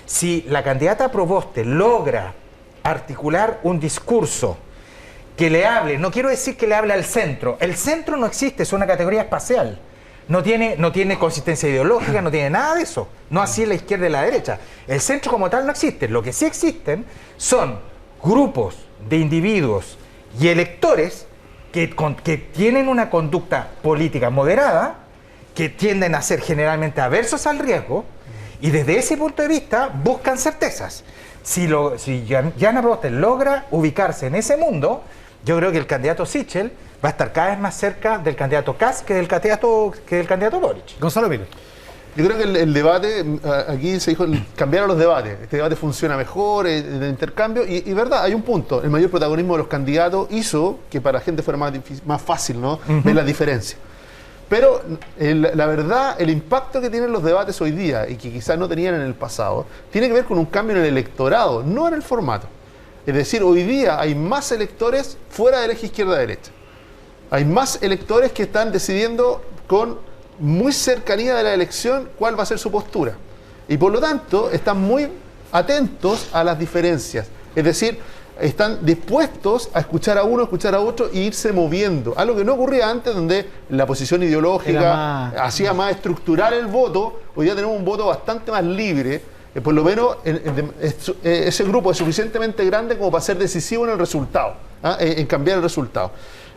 si la candidata Proboste logra articular un discurso que le hable, no quiero decir que le hable al centro, el centro no existe, es una categoría espacial. No tiene consistencia ideológica, no tiene nada de eso. No así la izquierda y la derecha. El centro como tal no existe. Lo que sí existen son grupos de individuos y electores que tienen una conducta política moderada, que tienden a ser generalmente aversos al riesgo, y desde ese punto de vista buscan certezas. Si Yana Proboste logra ubicarse en ese mundo, yo creo que el candidato Sichel va a estar cada vez más cerca del candidato Kast que del candidato Boric. Gonzalo Miller. Yo creo que el debate, aquí se dijo, cambiaron los debates. Este debate funciona mejor, el intercambio, y verdad, hay un punto. El mayor protagonismo de los candidatos hizo que para la gente fuera más fácil, ¿no? Ver las diferencias. Pero la verdad, el impacto que tienen los debates hoy día, y que quizás no tenían en el pasado, tiene que ver con un cambio en el electorado, no en el formato. Es decir, hoy día hay más electores fuera del eje izquierda-derecha. Hay más electores que están decidiendo con muy cercanía de la elección cuál va a ser su postura. Y por lo tanto, están muy atentos a las diferencias. Es decir, están dispuestos a escuchar a uno, escuchar a otro e irse moviendo. Algo que no ocurría antes, donde la posición ideológica hacía más estructural el voto. Hoy día tenemos un voto bastante más libre. Por lo menos ese grupo es suficientemente grande como para ser decisivo en el resultado, en cambiar el resultado.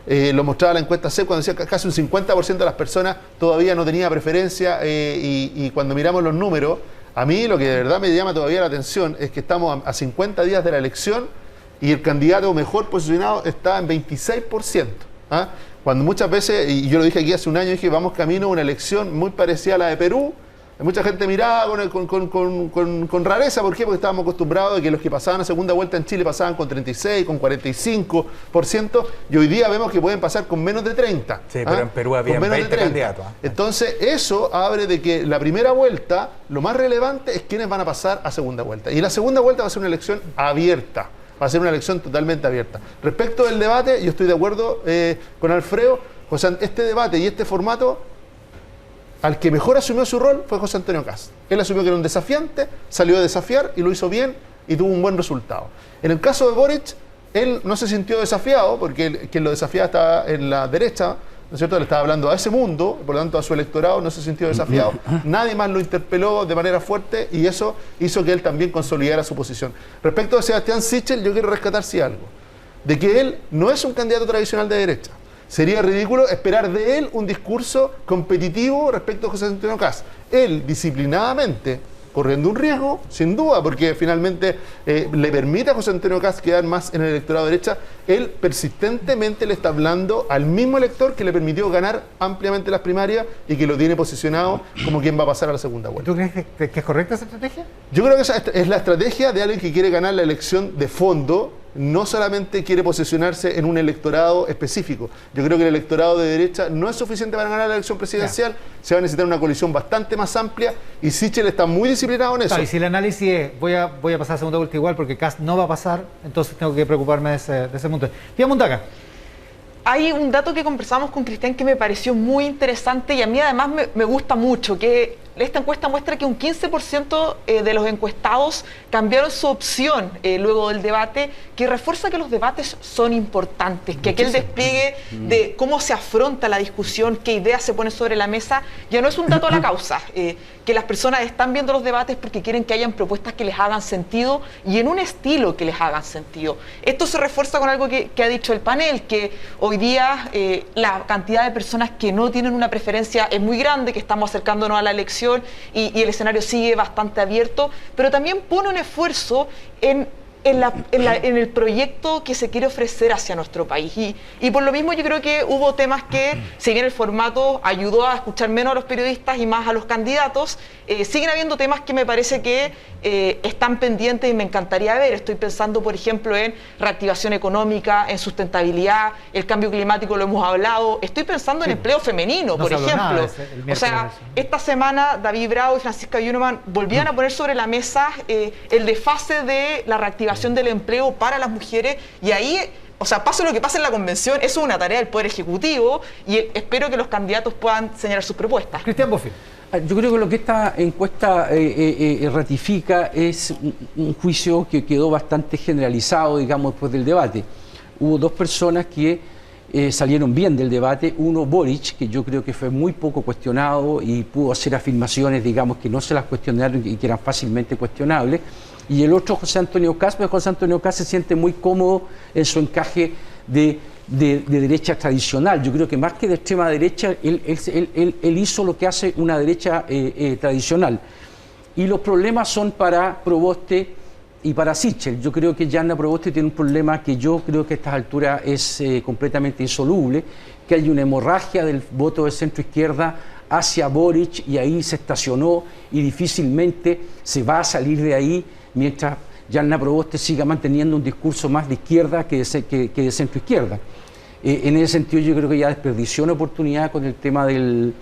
Lo mostraba la encuesta CEP cuando decía que casi un 50% de las personas todavía no tenía preferencia, y cuando miramos los números, a mí lo que de verdad me llama todavía la atención es que estamos a 50 días de la elección y el candidato mejor posicionado está en 26%. Cuando muchas veces, y yo lo dije aquí hace un año, dije vamos camino a una elección muy parecida a la de Perú. Mucha gente miraba con rareza. ¿Por qué? Porque estábamos acostumbrados a que los que pasaban a segunda vuelta en Chile pasaban con 36, con 45%, y hoy día vemos que pueden pasar con menos de 30%. Sí, pero en Perú había 20 candidatos. Entonces, eso abre de que la primera vuelta, lo más relevante es quiénes van a pasar a segunda vuelta. Y la segunda vuelta va a ser una elección abierta. Va a ser una elección totalmente abierta. Respecto del debate, yo estoy de acuerdo con Alfredo. José, este debate y este formato, al que mejor asumió su rol fue José Antonio Kast. Él asumió que era un desafiante, salió a desafiar y lo hizo bien y tuvo un buen resultado. En el caso de Boric, él no se sintió desafiado porque quien lo desafiaba estaba en la derecha, ¿no es cierto? Le estaba hablando a ese mundo, por lo tanto a su electorado no se sintió desafiado. Nadie más lo interpeló de manera fuerte y eso hizo que él también consolidara su posición. Respecto a Sebastián Sichel, yo quiero rescatar sí algo, de que él no es un candidato tradicional de derecha. Sería ridículo esperar de él un discurso competitivo respecto a José Antonio Kast. Él, disciplinadamente, corriendo un riesgo, sin duda, porque finalmente le permite a José Antonio Kast quedar más en el electorado de derecha. Él persistentemente le está hablando al mismo elector que le permitió ganar ampliamente las primarias y que lo tiene posicionado como quien va a pasar a la segunda vuelta. ¿Tú crees que es correcta esa estrategia? Yo creo que esa es la estrategia de alguien que quiere ganar la elección de fondo. No solamente quiere posicionarse en un electorado específico. Yo creo que el electorado de derecha no es suficiente para ganar la elección presidencial. Se va a necesitar una coalición bastante más amplia y Sichel está muy disciplinado en eso. Y si el análisis es voy a pasar a segunda vuelta igual porque Kast no va a pasar, entonces tengo que preocuparme de ese punto. Tía Mundaca. Hay un dato que conversamos con Cristian que me pareció muy interesante y a mí además me gusta mucho, que esta encuesta muestra que un 15% de los encuestados cambiaron su opción luego del debate, que refuerza que los debates son importantes, que aquel despliegue de cómo se afronta la discusión, qué ideas se ponen sobre la mesa, ya no es un dato a la causa, que las personas están viendo los debates porque quieren que hayan propuestas que les hagan sentido y en un estilo que les hagan sentido. Esto se refuerza con algo que ha dicho el panel, que hoy día la cantidad de personas que no tienen una preferencia es muy grande, que estamos acercándonos a la elección y el escenario sigue bastante abierto, pero también pone un esfuerzo en el proyecto que se quiere ofrecer hacia nuestro país. Y por lo mismo yo creo que hubo temas que, si bien el formato ayudó a escuchar menos a los periodistas y más a los candidatos, siguen habiendo temas que me parece que están pendientes y me encantaría ver. Estoy pensando, por ejemplo, en reactivación económica, en sustentabilidad, el cambio climático lo hemos hablado. Estoy pensando en empleo femenino, por ejemplo. O sea, esta semana David Bravo y Francisca Yuneman volvían a poner sobre la mesa el desfase de la reactivación del empleo para las mujeres y ahí, o sea, pase lo que pase en la convención, eso es una tarea del Poder Ejecutivo y espero que los candidatos puedan señalar sus propuestas. Cristian Bofill. Yo creo que lo que esta encuesta ratifica es un juicio que quedó bastante generalizado, digamos, después del debate. Hubo dos personas que salieron bien del debate. Uno, Boric, que yo creo que fue muy poco cuestionado y pudo hacer afirmaciones, digamos, que no se las cuestionaron y que eran fácilmente cuestionables. Y el otro, José Antonio Kast, pero José Antonio Kast se siente muy cómodo en su encaje de derecha tradicional. Yo creo que más que de extrema derecha, él hizo lo que hace una derecha tradicional. Y los problemas son para Proboste y para Sichel. Yo creo que Jana Proboste tiene un problema que yo creo que a estas alturas es completamente insoluble, que hay una hemorragia del voto de centro izquierda hacia Boric y ahí se estacionó y difícilmente se va a salir de ahí mientras Yanna Proboste siga manteniendo un discurso más de izquierda que de centro izquierda. En ese sentido yo creo que ya desperdició una oportunidad con el tema del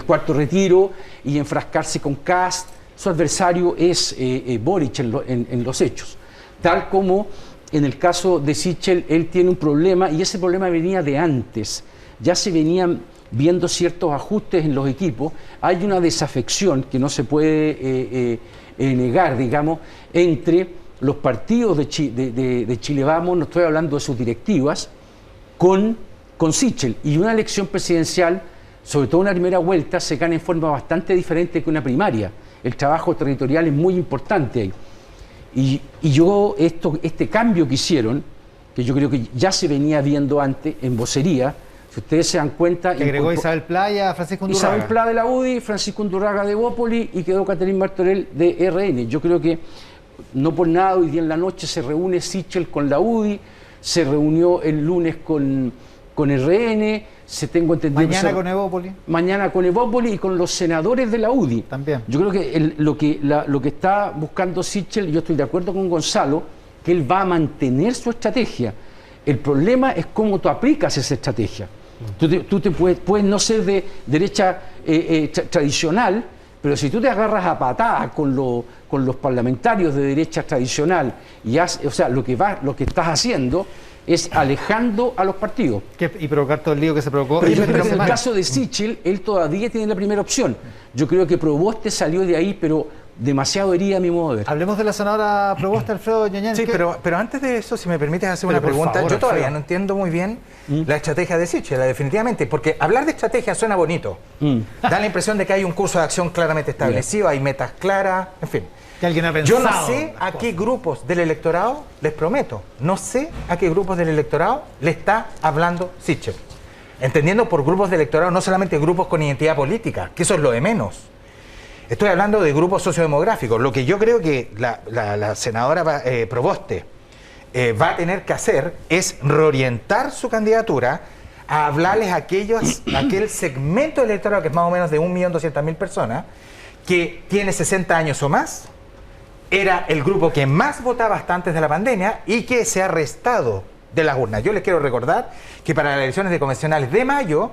cuarto retiro y enfrascarse con Kast. Su adversario es Boric en los hechos. Tal como en el caso de Sichel, él tiene un problema y ese problema venía de antes. Ya se venían viendo ciertos ajustes en los equipos. Hay una desafección que no se puede negar, digamos, entre los partidos de Chile Vamos, no estoy hablando de sus directivas, con Sichel. Y una elección presidencial, sobre todo una primera vuelta, se gana en forma bastante diferente que una primaria. El trabajo territorial es muy importante ahí. Y yo, este cambio que hicieron, que yo creo que ya se venía viendo antes en vocería, si ustedes se dan cuenta... Que agregó Isabel Playa, Francisco Undurraga. Isabel Playa de la UDI, Francisco Undurraga de Bópoli y quedó Catherine Martorell de RN. Yo creo que no por nada hoy día en la noche se reúne Sichel con la UDI, se reunió el lunes con RN, tengo entendido... Mañana con Evópoli. Mañana con Evópoli y con los senadores de la UDI. También. Yo creo que lo que está buscando Sichel, yo estoy de acuerdo con Gonzalo, que él va a mantener su estrategia. El problema es cómo tú aplicas esa estrategia. Tú te puedes no ser de derecha tradicional, pero si tú te agarras a patadas con los parlamentarios de derecha tradicional, o sea, lo que estás haciendo es alejando a los partidos. Y provocar todo el lío que se provocó. Pero en el caso de Sichel, él todavía tiene la primera opción. Yo creo que Proboste salió de ahí, pero demasiado herida a mi modo de ver. Hablemos de la senadora Proboste, Alfredo Ñañán. Sí, pero antes de eso, si me permites hacer una pregunta, favor, yo todavía no entiendo muy bien la estrategia de Sichel, definitivamente, porque hablar de estrategia suena bonito. Da la impresión de que hay un curso de acción claramente establecido, hay metas claras, en fin. Que alguien ha pensado. Yo no sé a qué grupos del electorado, les prometo, no sé a qué grupos del electorado le está hablando Sichel. Entendiendo por grupos del electorado no solamente grupos con identidad política, que eso es lo de menos. Estoy hablando de grupos sociodemográficos. Lo que yo creo que la senadora Proboste va a tener que hacer es reorientar su candidatura a hablarles a aquel segmento electoral que es más o menos de 1.200.000 personas, que tiene 60 años o más, era el grupo que más votaba hasta antes de la pandemia y que se ha restado de las urnas. Yo les quiero recordar que para las elecciones de convencionales de mayo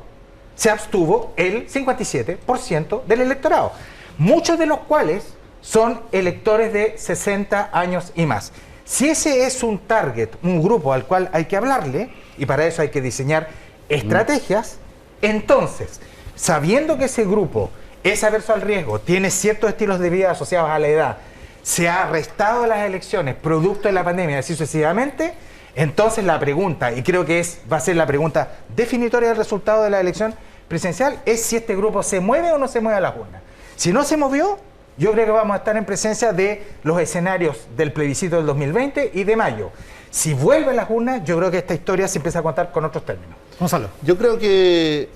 se abstuvo el 57% del electorado, muchos de los cuales son electores de 60 años y más. Si ese es un target, un grupo al cual hay que hablarle, y para eso hay que diseñar estrategias, entonces, sabiendo que ese grupo es averso al riesgo, tiene ciertos estilos de vida asociados a la edad, se ha restado las elecciones producto de la pandemia, así sucesivamente, entonces la pregunta, y creo que va a ser la pregunta definitoria del resultado de la elección presidencial, es si este grupo se mueve o no se mueve a las urnas. Si no se movió, yo creo que vamos a estar en presencia de los escenarios del plebiscito del 2020 y de mayo. Si vuelven las urnas, yo creo que esta historia se empieza a contar con otros términos. Gonzalo. Yo creo que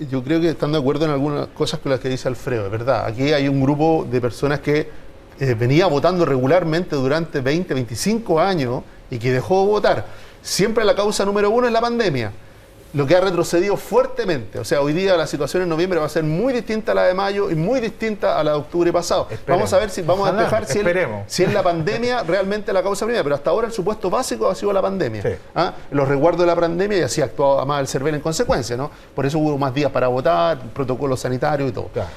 están de acuerdo en algunas cosas con las que dice Alfredo, es verdad. Aquí hay un grupo de personas que venía votando regularmente durante 20, 25 años y que dejó de votar. Siempre la causa número uno es la pandemia, lo que ha retrocedido fuertemente. O sea, hoy día la situación en noviembre va a ser muy distinta a la de mayo y muy distinta a la de octubre pasado. Esperemos. Vamos a ver si vamos a despejar si es la pandemia realmente la causa primera, pero hasta ahora el supuesto básico ha sido la pandemia. Sí. Los resguardos de la pandemia, y así actuaba más el CERVEL en consecuencia, ¿no? Por eso hubo más días para votar, protocolos sanitarios y todo. Claro.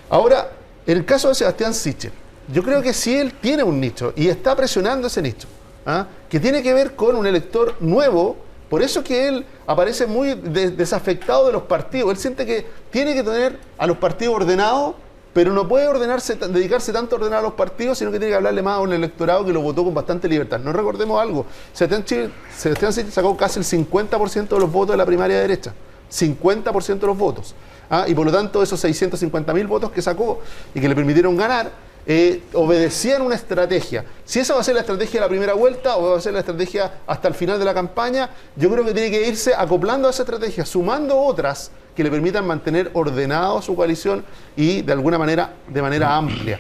Ahora, en el caso de Sebastián Sichel, yo creo que sí él tiene un nicho y está presionando ese nicho, que tiene que ver con un elector nuevo. Por eso que él aparece muy desafectado de los partidos. Él siente que tiene que tener a los partidos ordenados, pero no puede dedicarse tanto a ordenar a los partidos, sino que tiene que hablarle más a un electorado que lo votó con bastante libertad. No recordemos algo, Sebastián Sichel sacó casi el 50% de los votos de la primaria de derecha. 50% de los votos. Y por lo tanto esos 650.000 votos que sacó y que le permitieron ganar, obedecían una estrategia. Si esa va a ser la estrategia de la primera vuelta o va a ser la estrategia hasta el final de la campaña, yo creo que tiene que irse acoplando a esa estrategia, sumando otras que le permitan mantener ordenado su coalición y de alguna manera, de manera amplia.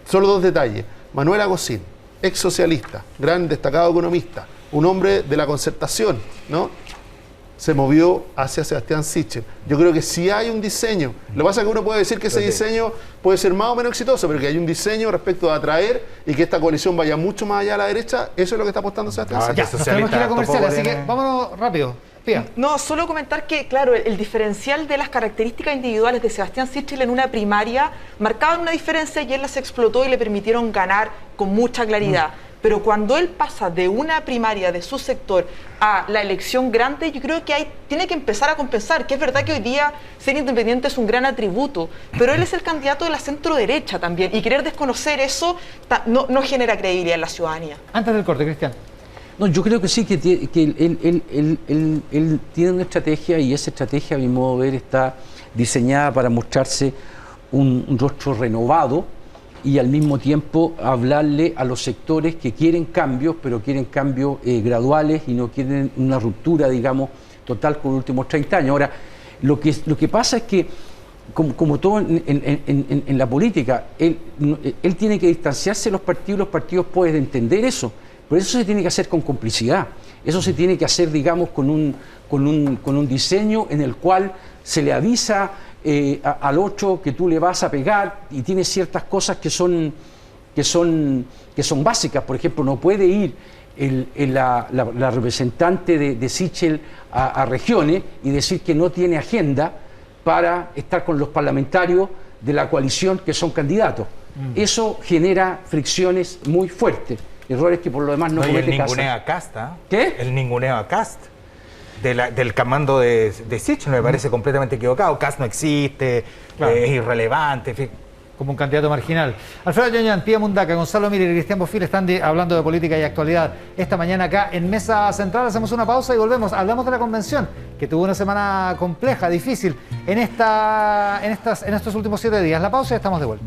Solo dos detalles. Manuel Agosín, ex socialista, gran destacado economista, un hombre de la concertación, ¿no? se movió hacia Sebastián Sichel. Yo creo que sí hay un diseño. Lo que pasa es que uno puede decir que ese diseño puede ser más o menos exitoso, pero que hay un diseño respecto a atraer y que esta coalición vaya mucho más allá a la derecha. Eso es lo que está apostando Sebastián Sichel. Ya, nos tenemos que ir a comercial, así que vámonos rápido. Pía. No, solo comentar que, claro, el diferencial de las características individuales de Sebastián Sichel en una primaria marcaban una diferencia y él las explotó y le permitieron ganar con mucha claridad. Pero cuando él pasa de una primaria de su sector a la elección grande, yo creo que tiene que empezar a compensar, que es verdad que hoy día ser independiente es un gran atributo, pero él es el candidato de la centro derecha también, y querer desconocer eso no genera credibilidad en la ciudadanía. Antes del corte, Cristian. No, yo creo que sí, que él tiene una estrategia, y esa estrategia, a mi modo de ver, está diseñada para mostrarse un rostro renovado y al mismo tiempo hablarle a los sectores que quieren cambios, pero quieren cambios graduales y no quieren una ruptura, digamos, total con los últimos 30 años. Ahora, lo que pasa es que, como todo en la política, él tiene que distanciarse de los partidos pueden entender eso, pero eso se tiene que hacer con complicidad, eso se tiene que hacer, digamos, con un diseño en el cual se le avisa al otro que tú le vas a pegar, y tiene ciertas cosas que son básicas. Por ejemplo, no puede ir la representante de Sichel a regiones y decir que no tiene agenda para estar con los parlamentarios de la coalición que son candidatos. Eso genera fricciones muy fuertes, errores que por lo demás no comete Casa. El ninguneo a Cast, ¿eh? ¿Qué? El ninguneo a Cast. Del comando de Sichel me parece completamente equivocado. Cast no existe, claro, es irrelevante, en fin. Como un candidato marginal. Alfredo Yoñan, Pía Mundaca, Gonzalo Miller y Cristian Bofill están hablando de política y actualidad esta mañana acá en Mesa Central. Hacemos una pausa y volvemos. Hablamos de la convención, que tuvo una semana compleja, difícil, en estos últimos 7 días. La pausa y estamos de vuelta.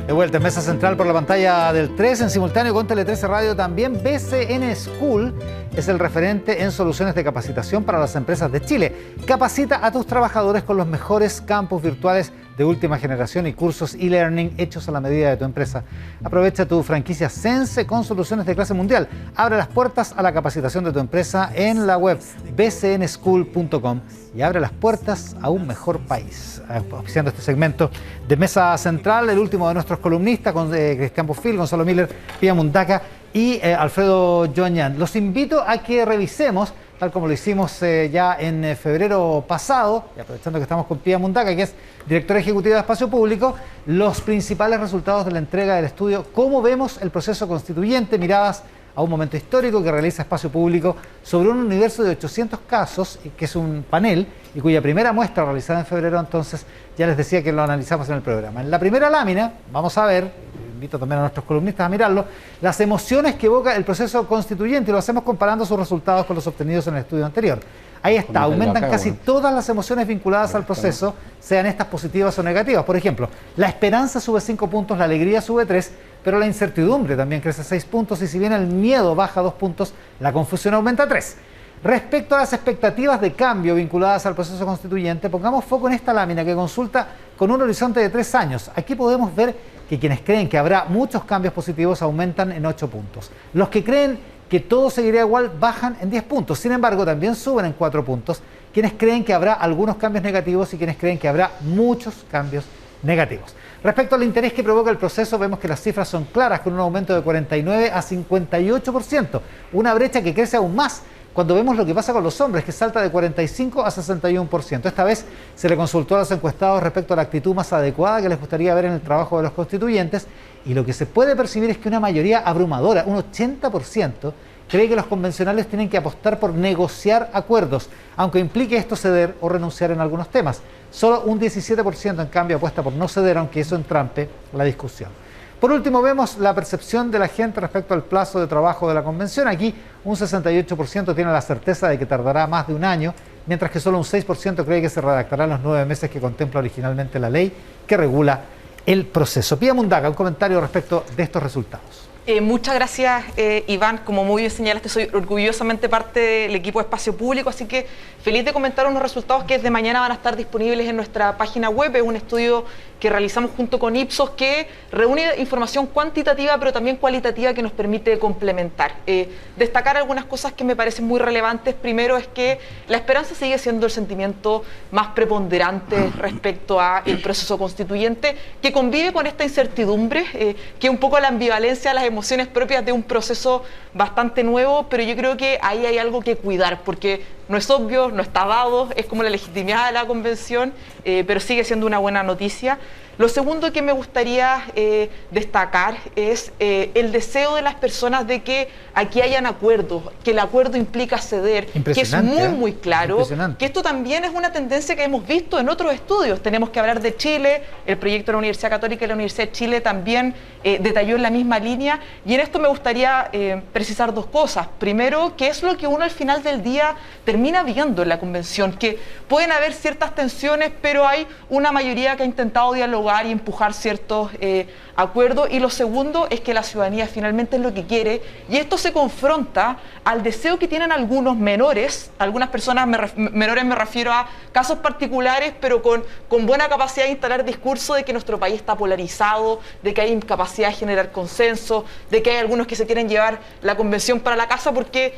De vuelta en Mesa Central por la pantalla del 3, en simultáneo con Tele 13 Radio también. BCN School es el referente en soluciones de capacitación para las empresas de Chile. Capacita a tus trabajadores con los mejores campus virtuales de última generación y cursos e-learning hechos a la medida de tu empresa. Aprovecha tu franquicia Sense con soluciones de clase mundial. Abre las puertas a la capacitación de tu empresa en la web bcnschool.com y abre las puertas a un mejor país. Oficiando este segmento de Mesa Central, el último de nuestros columnistas, con Cristian Bofill, Gonzalo Miller, Pía Mundaca y Alfredo Yoñan. Los invito a que revisemos, tal como lo hicimos ya en febrero pasado, y aprovechando que estamos con Pía Mundaca, que es directora ejecutiva de Espacio Público, los principales resultados de la entrega del estudio Cómo vemos el proceso constituyente, miradas a un momento histórico, que realiza Espacio Público sobre un universo de 800 casos, que es un panel y cuya primera muestra realizada en febrero, entonces ya les decía que lo analizamos en el programa. En la primera lámina vamos a ver, invito también a nuestros columnistas a mirarlo, las emociones que evoca el proceso constituyente, y lo hacemos comparando sus resultados con los obtenidos en el estudio anterior. Ahí está, aumentan casi todas las emociones vinculadas al proceso, sean estas positivas o negativas. Por ejemplo, la esperanza sube 5 puntos, la alegría sube 3, pero la incertidumbre también crece 6 puntos, y si bien el miedo baja 2 puntos, la confusión aumenta 3. Respecto a las expectativas de cambio vinculadas al proceso constituyente, pongamos foco en esta lámina que consulta con un horizonte de 3 años. Aquí podemos ver que quienes creen que habrá muchos cambios positivos aumentan en 8 puntos. Los que creen que todo seguirá igual bajan en 10 puntos. Sin embargo, también suben en 4 puntos quienes creen que habrá algunos cambios negativos y quienes creen que habrá muchos cambios negativos. Respecto al interés que provoca el proceso, vemos que las cifras son claras, con un aumento de 49 a 58%, una brecha que crece aún más cuando vemos lo que pasa con los hombres, que salta de 45 a 61%. Esta vez se le consultó a los encuestados respecto a la actitud más adecuada que les gustaría ver en el trabajo de los constituyentes, y lo que se puede percibir es que una mayoría abrumadora, un 80%, cree que los convencionales tienen que apostar por negociar acuerdos, aunque implique esto ceder o renunciar en algunos temas. Solo un 17% en cambio apuesta por no ceder, aunque eso entrampe la discusión. Por último, vemos la percepción de la gente respecto al plazo de trabajo de la convención. Aquí un 68% tiene la certeza de que tardará más de un año, mientras que solo un 6% cree que se redactará en los 9 meses que contempla originalmente la ley que regula el proceso. Pía Mundaca, un comentario respecto de estos resultados. Muchas gracias, Iván. Como muy bien señalaste, soy orgullosamente parte del equipo de Espacio Público, así que feliz de comentar unos resultados que desde mañana van a estar disponibles en nuestra página web. Es un estudio que realizamos junto con Ipsos que reúne información cuantitativa pero también cualitativa que nos permite complementar. Destacar algunas cosas que me parecen muy relevantes. Primero es que la esperanza sigue siendo el sentimiento más preponderante respecto al proceso constituyente, que convive con esta incertidumbre, que es un poco la ambivalencia de las emociones propias de un proceso bastante nuevo, pero yo creo que ahí hay algo que cuidar, porque no es obvio, no está dado, es como la legitimidad de la convención, pero sigue siendo una buena noticia. Lo segundo que me gustaría destacar es el deseo de las personas de que aquí hayan acuerdos, que el acuerdo implica ceder, que es muy claro, que esto también es una tendencia que hemos visto en otros estudios. Tenemos que hablar de Chile, el proyecto de la Universidad Católica y la Universidad de Chile también detalló en la misma línea, y en esto me gustaría precisar dos cosas. Primero, que es lo que uno al final del día termina viendo en la convención, que pueden haber ciertas tensiones, pero hay una mayoría que ha intentado dialogar y empujar ciertos acuerdos. Y lo segundo es que la ciudadanía finalmente es lo que quiere, y esto se confronta al deseo que tienen algunos menores, algunas personas menores, me refiero a casos particulares, pero con buena capacidad de instalar discurso de que nuestro país está polarizado, de que hay incapacidad de generar consenso, de que hay algunos que se quieren llevar la convención para la casa, porque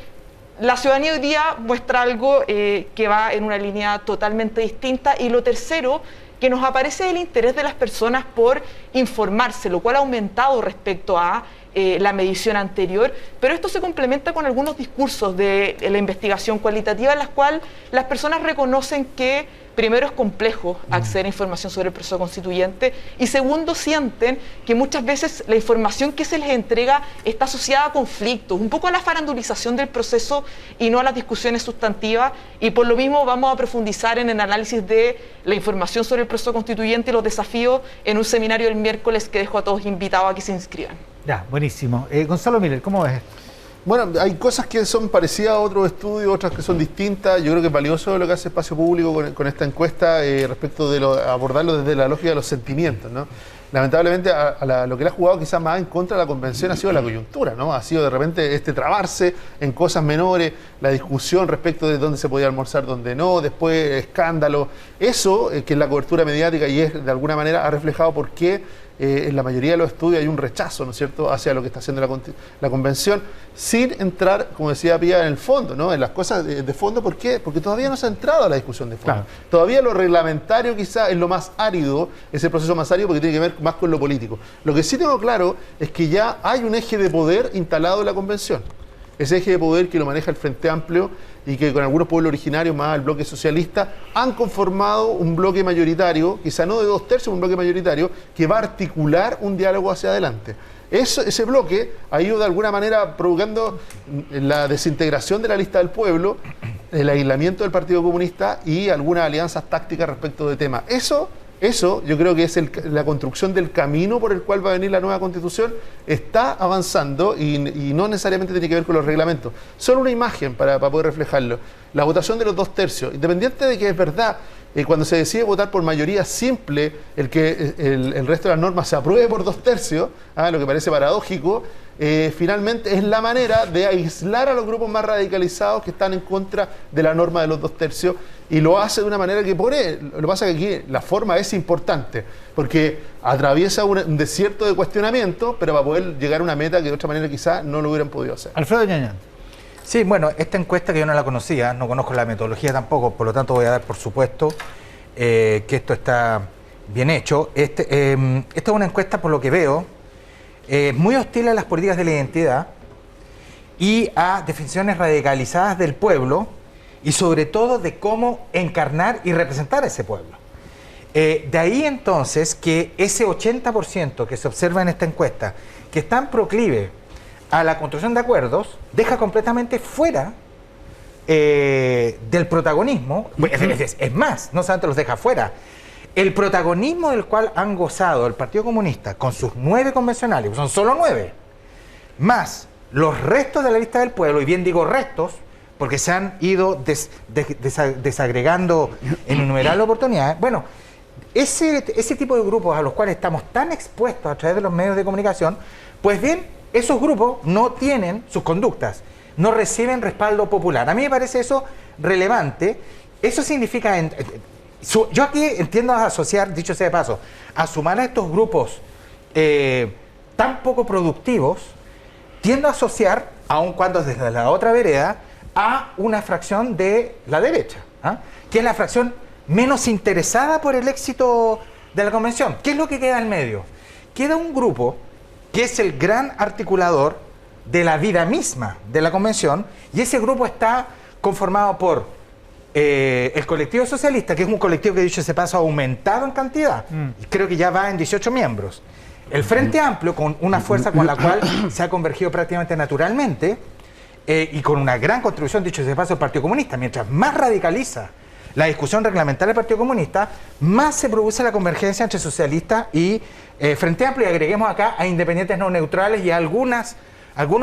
la ciudadanía hoy día muestra algo que va en una línea totalmente distinta. Y lo tercero, que nos aparece el interés de las personas por informarse, lo cual ha aumentado respecto a la medición anterior, pero esto se complementa con algunos discursos de la investigación cualitativa en las cuales las personas reconocen que primero es complejo acceder a información sobre el proceso constituyente, y segundo, sienten que muchas veces la información que se les entrega está asociada a conflictos, un poco a la farandulización del proceso y no a las discusiones sustantivas, y por lo mismo vamos a profundizar en el análisis de la información sobre el proceso constituyente y los desafíos en un seminario el miércoles que dejo a todos invitados a que se inscriban. Ya, buenísimo. Gonzalo Miller, ¿cómo ves esto? Bueno, hay cosas que son parecidas a otros estudios, otras que son distintas. Yo creo que es valioso lo que hace Espacio Público con esta encuesta respecto de abordarlo desde la lógica de los sentimientos, ¿no? Lamentablemente lo que le ha jugado quizás más en contra de la convención ha sido la coyuntura, ¿no? Ha sido de repente trabarse en cosas menores, la discusión respecto de dónde se podía almorzar, dónde no, después escándalo. Eso, que es la cobertura mediática y es de alguna manera ha reflejado por qué en la mayoría de los estudios hay un rechazo, ¿no es cierto?, hacia lo que está haciendo la convención, sin entrar, como decía Pía, en el fondo, ¿no?, en las cosas de fondo. ¿Por qué? Porque todavía no se ha entrado a la discusión de fondo. Claro. Todavía lo reglamentario quizá es lo más árido, es el proceso más árido porque tiene que ver más con lo político. Lo que sí tengo claro es que ya hay un eje de poder instalado en la convención. Ese eje de poder que lo maneja el Frente Amplio y que con algunos pueblos originarios más el bloque socialista han conformado un bloque mayoritario, quizá no de 2/3, un bloque mayoritario que va a articular un diálogo hacia adelante. Ese bloque ha ido de alguna manera provocando la desintegración de la lista del pueblo, el aislamiento del Partido Comunista y algunas alianzas tácticas respecto de temas. Eso yo creo que es la construcción del camino por el cual va a venir la nueva Constitución. Está avanzando y no necesariamente tiene que ver con los reglamentos. Solo una imagen para poder reflejarlo. La votación de los 2/3, independiente de que es verdad, cuando se decide votar por mayoría simple, el resto de las normas se apruebe por 2/3, lo que parece paradójico, finalmente es la manera de aislar a los grupos más radicalizados que están en contra de la norma de los 2/3, y lo hace de una manera que pone. Lo que pasa es que aquí la forma es importante, porque atraviesa un desierto de cuestionamiento, pero va a poder llegar a una meta que de otra manera quizás no lo hubieran podido hacer. Alfredo Ñañán. Sí, bueno, esta encuesta que yo no la conocía, no conozco la metodología tampoco, por lo tanto voy a dar por supuesto que esto está bien hecho. Esta es una encuesta, por lo que veo, muy hostil a las políticas de la identidad y a definiciones radicalizadas del pueblo, y sobre todo de cómo encarnar y representar a ese pueblo. De ahí entonces que ese 80% que se observa en esta encuesta, que es tan proclive a la construcción de acuerdos, deja completamente fuera del protagonismo. Es más, no solamente los deja fuera, el protagonismo del cual han gozado el Partido Comunista con sus 9 convencionales, son solo 9, más los restos de la lista del pueblo, y bien digo restos, porque se han ido desagregando en innumerables oportunidades. Bueno, ese tipo de grupos a los cuales estamos tan expuestos a través de los medios de comunicación, pues bien, esos grupos no tienen sus conductas, no reciben respaldo popular. A mí me parece eso relevante. Eso significa, yo aquí entiendo asociar, dicho sea de paso, a sumar a estos grupos tan poco productivos, tiendo a asociar, aun cuando desde la otra vereda, a una fracción de la derecha, que es la fracción menos interesada por el éxito de la convención. ¿Qué es lo que queda en medio? Queda un grupo que es el gran articulador de la vida misma de la convención, y ese grupo está conformado por el colectivo socialista, que es un colectivo que, dicho ese paso, ha aumentado en cantidad, creo que ya va en 18 miembros. El Frente Amplio, con una fuerza con la cual se ha convergido prácticamente naturalmente, y con una gran contribución, dicho ese paso, del Partido Comunista. Mientras más radicaliza la discusión reglamentaria del Partido Comunista, más se produce la convergencia entre socialistas y Frente Amplio, y agreguemos acá a independientes no neutrales y a algunos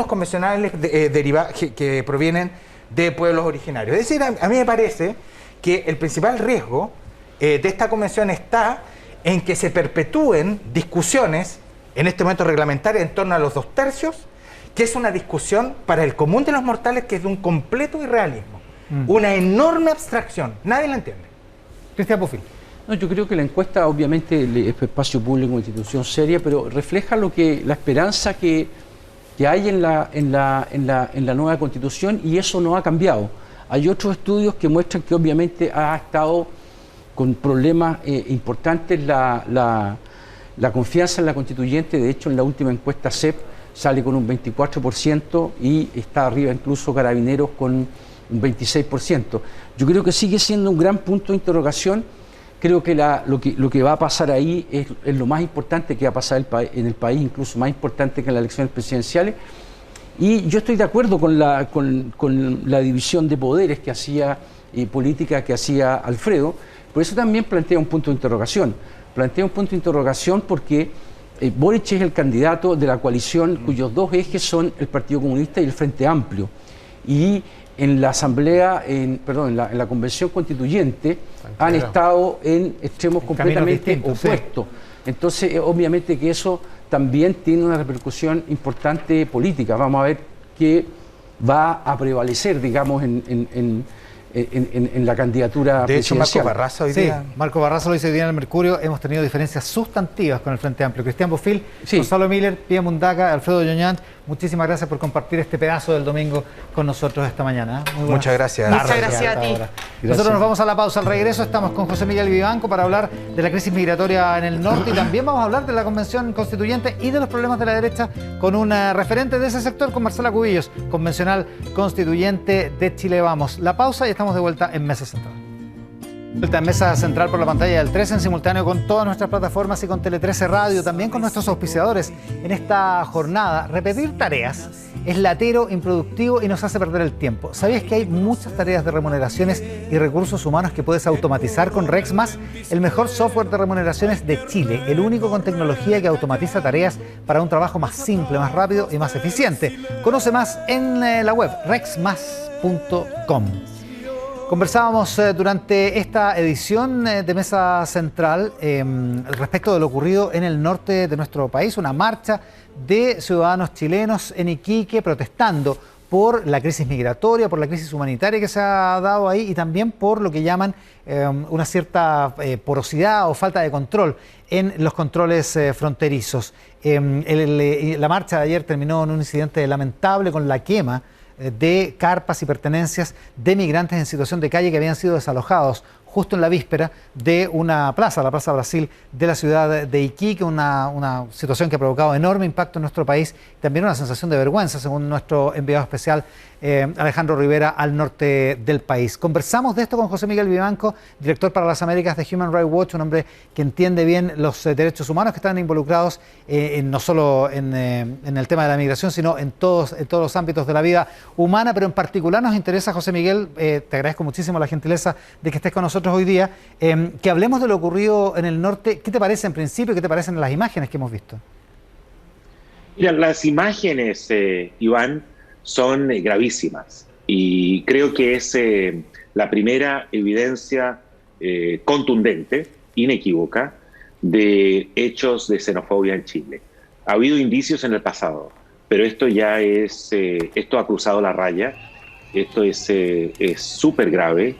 convencionales que provienen de pueblos originarios. Es decir, a mí me parece que el principal riesgo de esta convención está en que se perpetúen discusiones, en este momento reglamentarias, en torno a los 2/3, que es una discusión para el común de los mortales que es de un completo irrealismo, una enorme abstracción, nadie la entiende. Cristian Bofill. No, yo creo que la encuesta, obviamente, es espacio público, una institución seria, pero refleja la esperanza que hay en la nueva Constitución, y eso no ha cambiado. Hay otros estudios que muestran que obviamente ha estado con problemas importantes la confianza en la constituyente. De hecho, en la última encuesta CEP sale con un 24% y está arriba incluso Carabineros con un 26%. Yo creo que sigue siendo un gran punto de interrogación. Creo que lo que va a pasar ahí es lo más importante que va a pasar en el país, incluso más importante que en las elecciones presidenciales. Y yo estoy de acuerdo con la división de poderes que hacía y política que hacía Alfredo. Por eso también plantea un punto de interrogación. Plantea un punto de interrogación porque Boric es el candidato de la coalición cuyos dos ejes son el Partido Comunista y el Frente Amplio. Y en la asamblea, en la convención constituyente han estado en extremos completamente opuestos. Sí. Entonces, obviamente que eso también tiene una repercusión importante política. Vamos a ver qué va a prevalecer, digamos, en la candidatura de hecho, presidencial. Marco Barraza hoy día. Marco Barraza lo dice hoy día en el Mercurio. Hemos tenido diferencias sustantivas con el Frente Amplio. Cristian Bofill, Gonzalo Miller, Pía Mundaca, Alfredo Lloñant, muchísimas gracias por compartir este pedazo del domingo con nosotros esta mañana. Muchas gracias. Muchas gracias a ti. Nosotros nos vamos a la pausa. Al regreso estamos con José Miguel Vivanco para hablar de la crisis migratoria en el norte, y también vamos a hablar de la Convención Constituyente y de los problemas de la derecha con una referente de ese sector, con Marcela Cubillos, convencional constituyente de Chile Vamos. La pausa y estamos de vuelta en Mesa Central. Vuelta en Mesa Central por la pantalla del 13 en simultáneo con todas nuestras plataformas y con Tele 13 Radio, también con nuestros auspiciadores. En esta jornada, repetir tareas es latero, improductivo y nos hace perder el tiempo. ¿Sabías que hay muchas tareas de remuneraciones y recursos humanos que puedes automatizar con RexMás, el mejor software de remuneraciones de Chile, el único con tecnología que automatiza tareas para un trabajo más simple, más rápido y más eficiente? Conoce más en la web rexmas.com. Conversábamos durante esta edición de Mesa Central respecto de lo ocurrido en el norte de nuestro país, una marcha de ciudadanos chilenos en Iquique protestando por la crisis migratoria, por la crisis humanitaria que se ha dado ahí, y también por lo que llaman una cierta porosidad o falta de control en los controles fronterizos. La marcha de ayer terminó en un incidente lamentable con la quema de carpas y pertenencias de migrantes en situación de calle que habían sido desalojados justo en la víspera de una plaza, la Plaza Brasil de la ciudad de Iquique, una situación que ha provocado enorme impacto en nuestro país, también una sensación de vergüenza, según nuestro enviado especial Alejandro Rivera, al norte del país. Conversamos de esto con José Miguel Vivanco, director para las Américas de Human Rights Watch, un hombre que entiende bien los derechos humanos que están involucrados no solo en el tema de la migración, sino en todos los ámbitos de la vida humana, pero en particular nos interesa, José Miguel, te agradezco muchísimo la gentileza de que estés con nosotros hoy día, que hablemos de lo ocurrido en el norte. ¿Qué te parece en principio? ¿Qué te parecen las imágenes que hemos visto? Mira, las imágenes, Iván, son gravísimas, y creo que es la primera evidencia contundente, inequívoca, de hechos de xenofobia en Chile. Ha habido indicios en el pasado, pero esto ya esto ha cruzado la raya, esto es súper grave.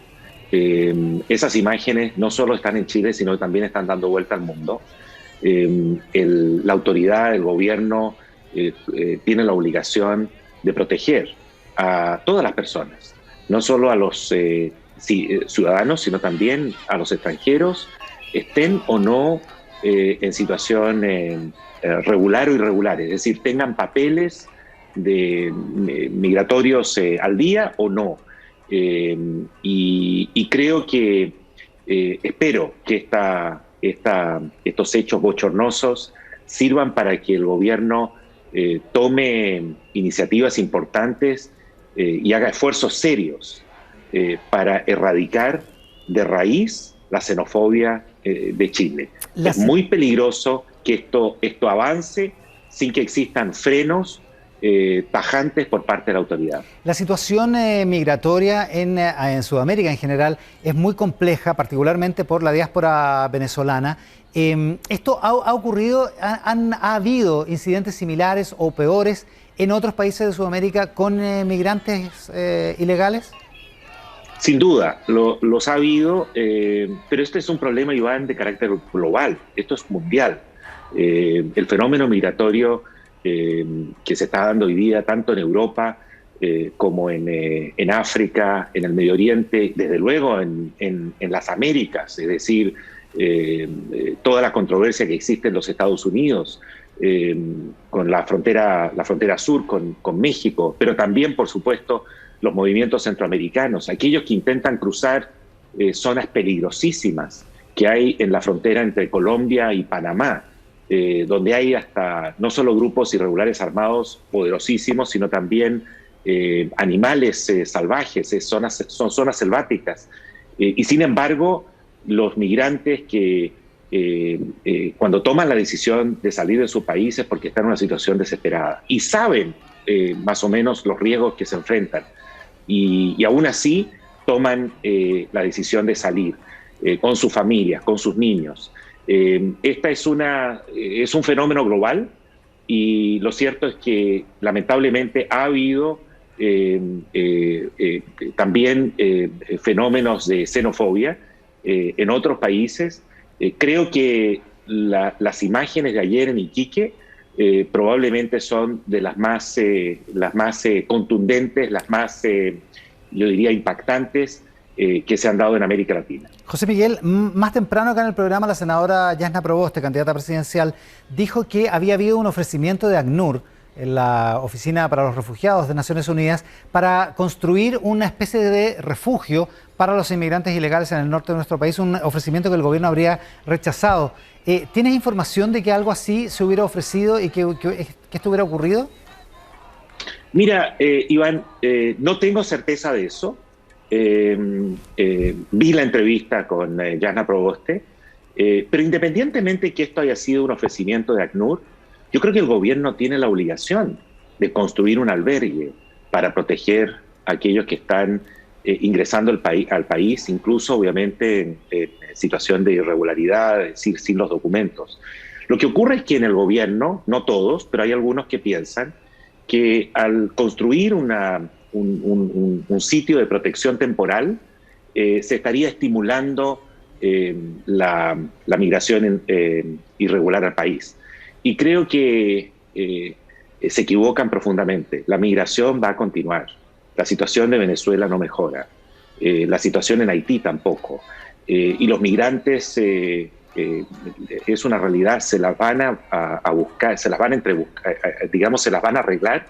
Esas imágenes no solo están en Chile, sino que también están dando vuelta al mundo. La autoridad, el gobierno, tiene la obligación de proteger a todas las personas, no solo a los ciudadanos, sino también a los extranjeros, estén o no en situación regular o irregular, es decir, tengan papeles migratorios al día o no. Y creo que espero que estos hechos bochornosos sirvan para que el gobierno tome iniciativas importantes y haga esfuerzos serios para erradicar de raíz la xenofobia de Chile. Es muy peligroso que esto avance sin que existan frenos tajantes por parte de la autoridad. La situación migratoria en Sudamérica en general es muy compleja, particularmente por la diáspora venezolana. ¿Esto ha ocurrido? ¿Ha habido incidentes similares o peores en otros países de Sudamérica con migrantes ilegales? Sin duda, los ha habido, pero este es un problema, Iván, de carácter global. Esto es mundial. El fenómeno migratorio que se está dando hoy día, tanto en Europa como en África, en el Medio Oriente, desde luego en las Américas, es decir, toda la controversia que existe en los Estados Unidos, con la frontera sur con México, pero también, por supuesto, los movimientos centroamericanos, aquellos que intentan cruzar zonas peligrosísimas que hay en la frontera entre Colombia y Panamá, donde hay hasta no solo grupos irregulares armados poderosísimos, sino también animales salvajes, son zonas selváticas. Y sin embargo, los migrantes que cuando toman la decisión de salir de su país es porque están en una situación desesperada y saben más o menos los riesgos que se enfrentan. Y aún así toman la decisión de salir con sus familias, con sus niños. Esta es un fenómeno global y lo cierto es que lamentablemente ha habido también fenómenos de xenofobia en otros países. Creo que las imágenes de ayer en Iquique probablemente son de las más contundentes, las más, yo diría, impactantes que se han dado en América Latina. José Miguel, más temprano acá en el programa, la senadora Yasna Proboste, candidata presidencial, dijo que había habido un ofrecimiento de ACNUR, en la Oficina para los Refugiados de Naciones Unidas, para construir una especie de refugio para los inmigrantes ilegales en el norte de nuestro país, un ofrecimiento que el gobierno habría rechazado. ¿Tienes información de que algo así se hubiera ofrecido y que esto hubiera ocurrido? Mira, Iván, no tengo certeza de eso. Vi la entrevista con Yasna Proboste, pero independientemente que esto haya sido un ofrecimiento de ACNUR, yo creo que el gobierno tiene la obligación de construir un albergue para proteger a aquellos que están ingresando al país, incluso obviamente en situación de irregularidad, es decir, sin los documentos. Lo que ocurre es que en el gobierno, no todos, pero hay algunos que piensan que al construir un sitio de protección temporal, se estaría estimulando la migración irregular al país. Y creo que se equivocan profundamente. La migración va a continuar. La situación de Venezuela no mejora. La situación en Haití tampoco. Y los migrantes, es una realidad, se las van a buscar, se las van a arreglar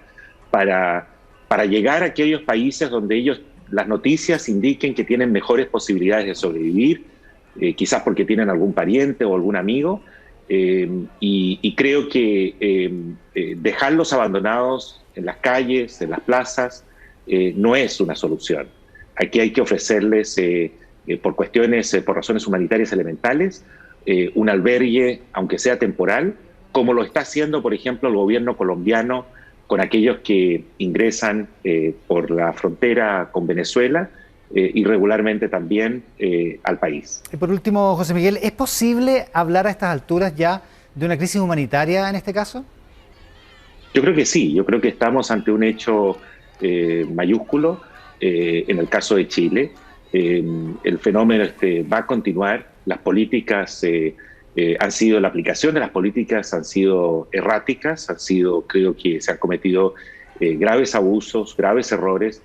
para llegar a aquellos países donde las noticias indiquen que tienen mejores posibilidades de sobrevivir, quizás porque tienen algún pariente o algún amigo. Y creo que dejarlos abandonados en las calles, en las plazas, no es una solución. Aquí hay que ofrecerles, por razones humanitarias elementales, un albergue, aunque sea temporal, como lo está haciendo, por ejemplo, el gobierno colombiano con aquellos que ingresan por la frontera con Venezuela, irregularmente también al país. Y por último, José Miguel, ¿es posible hablar a estas alturas ya de una crisis humanitaria en este caso? Yo creo que sí, yo creo que estamos ante un hecho mayúsculo en el caso de Chile. El fenómeno va a continuar, las políticas la aplicación de las políticas han sido erráticas, creo que se han cometido graves abusos, graves errores.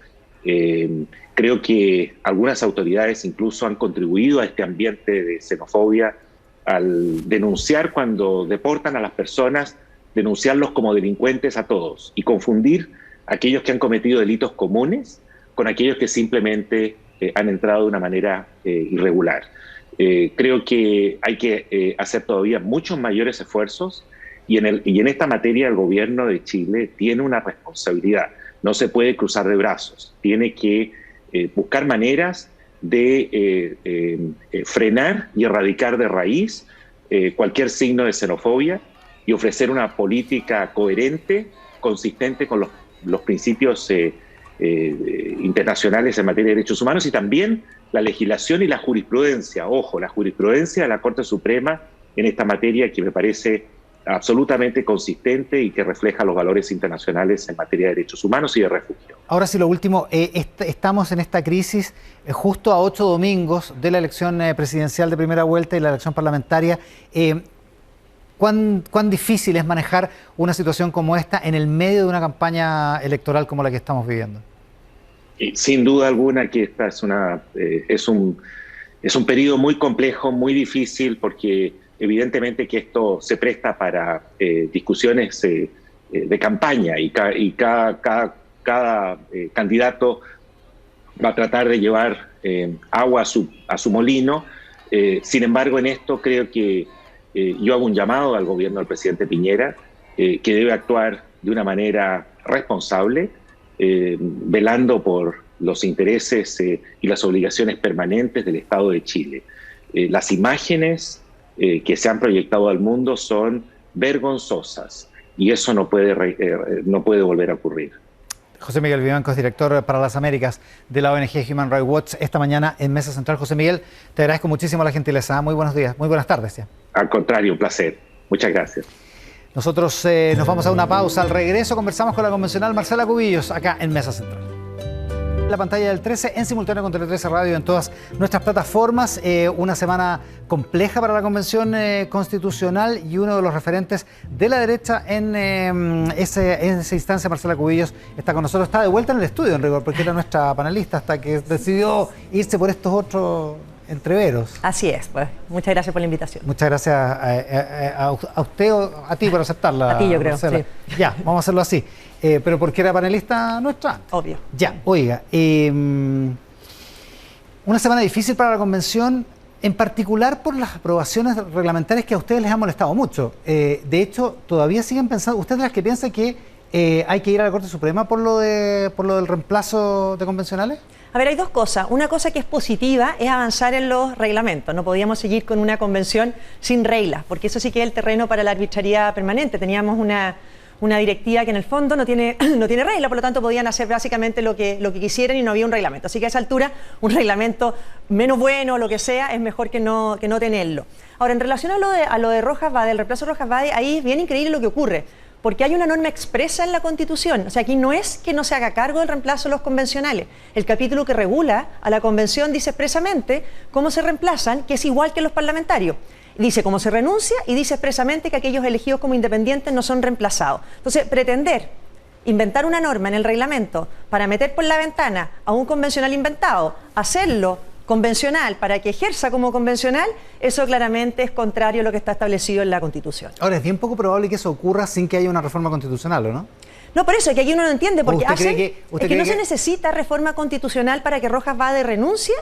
Creo que algunas autoridades incluso han contribuido a este ambiente de xenofobia al denunciar cuando deportan a las personas, denunciarlos como delincuentes a todos y confundir a aquellos que han cometido delitos comunes con aquellos que simplemente han entrado de una manera irregular. Creo que hay que hacer todavía muchos mayores esfuerzos y en esta materia el gobierno de Chile tiene una responsabilidad. No se puede cruzar de brazos, tiene que buscar maneras de frenar y erradicar de raíz cualquier signo de xenofobia y ofrecer una política coherente, consistente con los principios internacionales en materia de derechos humanos y también la legislación y la jurisprudencia. Ojo, la jurisprudencia de la Corte Suprema en esta materia que me parece absolutamente consistente y que refleja los valores internacionales en materia de derechos humanos y de refugio. Ahora sí, lo último, estamos en esta crisis justo a 8 domingos de la elección presidencial de primera vuelta y la elección parlamentaria. ¿Cuán difícil es manejar una situación como esta en el medio de una campaña electoral como la que estamos viviendo? Sin duda alguna que esta es un periodo muy complejo, muy difícil, porque evidentemente que esto se presta para discusiones de campaña y cada candidato va a tratar de llevar agua a su molino. Sin embargo, en esto creo que yo hago un llamado al gobierno del presidente Piñera, que debe actuar de una manera responsable, velando por los intereses y las obligaciones permanentes del Estado de Chile. Las imágenes que se han proyectado al mundo son vergonzosas y eso no puede volver a ocurrir. José Miguel Vivancos, director para las Américas de la ONG Human Rights Watch, esta mañana en Mesa Central. José Miguel, te agradezco muchísimo la gentileza. Muy buenos días, muy buenas tardes. Ya. Al contrario, un placer. Muchas gracias. Nosotros nos vamos a una pausa. Al regreso conversamos con la convencional Marcela Cubillos acá en Mesa Central. La pantalla del 13 en simultáneo con Tele 13 Radio en todas nuestras plataformas. Una semana compleja para la Convención Constitucional y uno de los referentes de la derecha en esa instancia, Marcela Cubillos, está con nosotros. Está de vuelta en el estudio, en rigor, porque era nuestra panelista hasta que decidió irse por estos otros entreveros. Así es, pues. Muchas gracias por la invitación. Muchas gracias a usted o a ti por aceptarla. A ti, yo creo, Marcela. sí. Ya, vamos a hacerlo así. Pero porque era panelista nuestra. Obvio. Ya, oiga, una semana difícil para la convención, en particular por las aprobaciones reglamentarias que a ustedes les han molestado mucho. De hecho, todavía siguen pensando, ustedes las que piensan que hay que ir a la Corte Suprema por lo del reemplazo de convencionales. A ver, hay dos cosas. Una cosa que es positiva es avanzar en los reglamentos. No podíamos seguir con una convención sin reglas, porque eso sí que es el terreno para la arbitrariedad permanente. Teníamos una directiva que en el fondo no tiene regla, por lo tanto podían hacer básicamente lo que quisieran y no había un reglamento. Así que a esa altura un reglamento menos bueno o lo que sea es mejor que no tenerlo. Ahora, en relación a lo de Rojas Vade, el reemplazo de Rojas Vade, ahí es bien increíble lo que ocurre, porque hay una norma expresa en la Constitución. O sea, aquí no es que no se haga cargo del reemplazo de los convencionales. El capítulo que regula a la Convención dice expresamente cómo se reemplazan, que es igual que los parlamentarios. Dice cómo se renuncia y dice expresamente que aquellos elegidos como independientes no son reemplazados. Entonces, pretender inventar una norma en el reglamento para meter por la ventana a un convencional inventado, hacerlo convencional para que ejerza como convencional, eso claramente es contrario a lo que está establecido en la Constitución. Ahora, es bien poco probable que eso ocurra sin que haya una reforma constitucional, ¿o no? No, por eso es que aquí uno no entiende, porque ¿Usted no se necesita reforma constitucional para que Rojas Vade renuncie,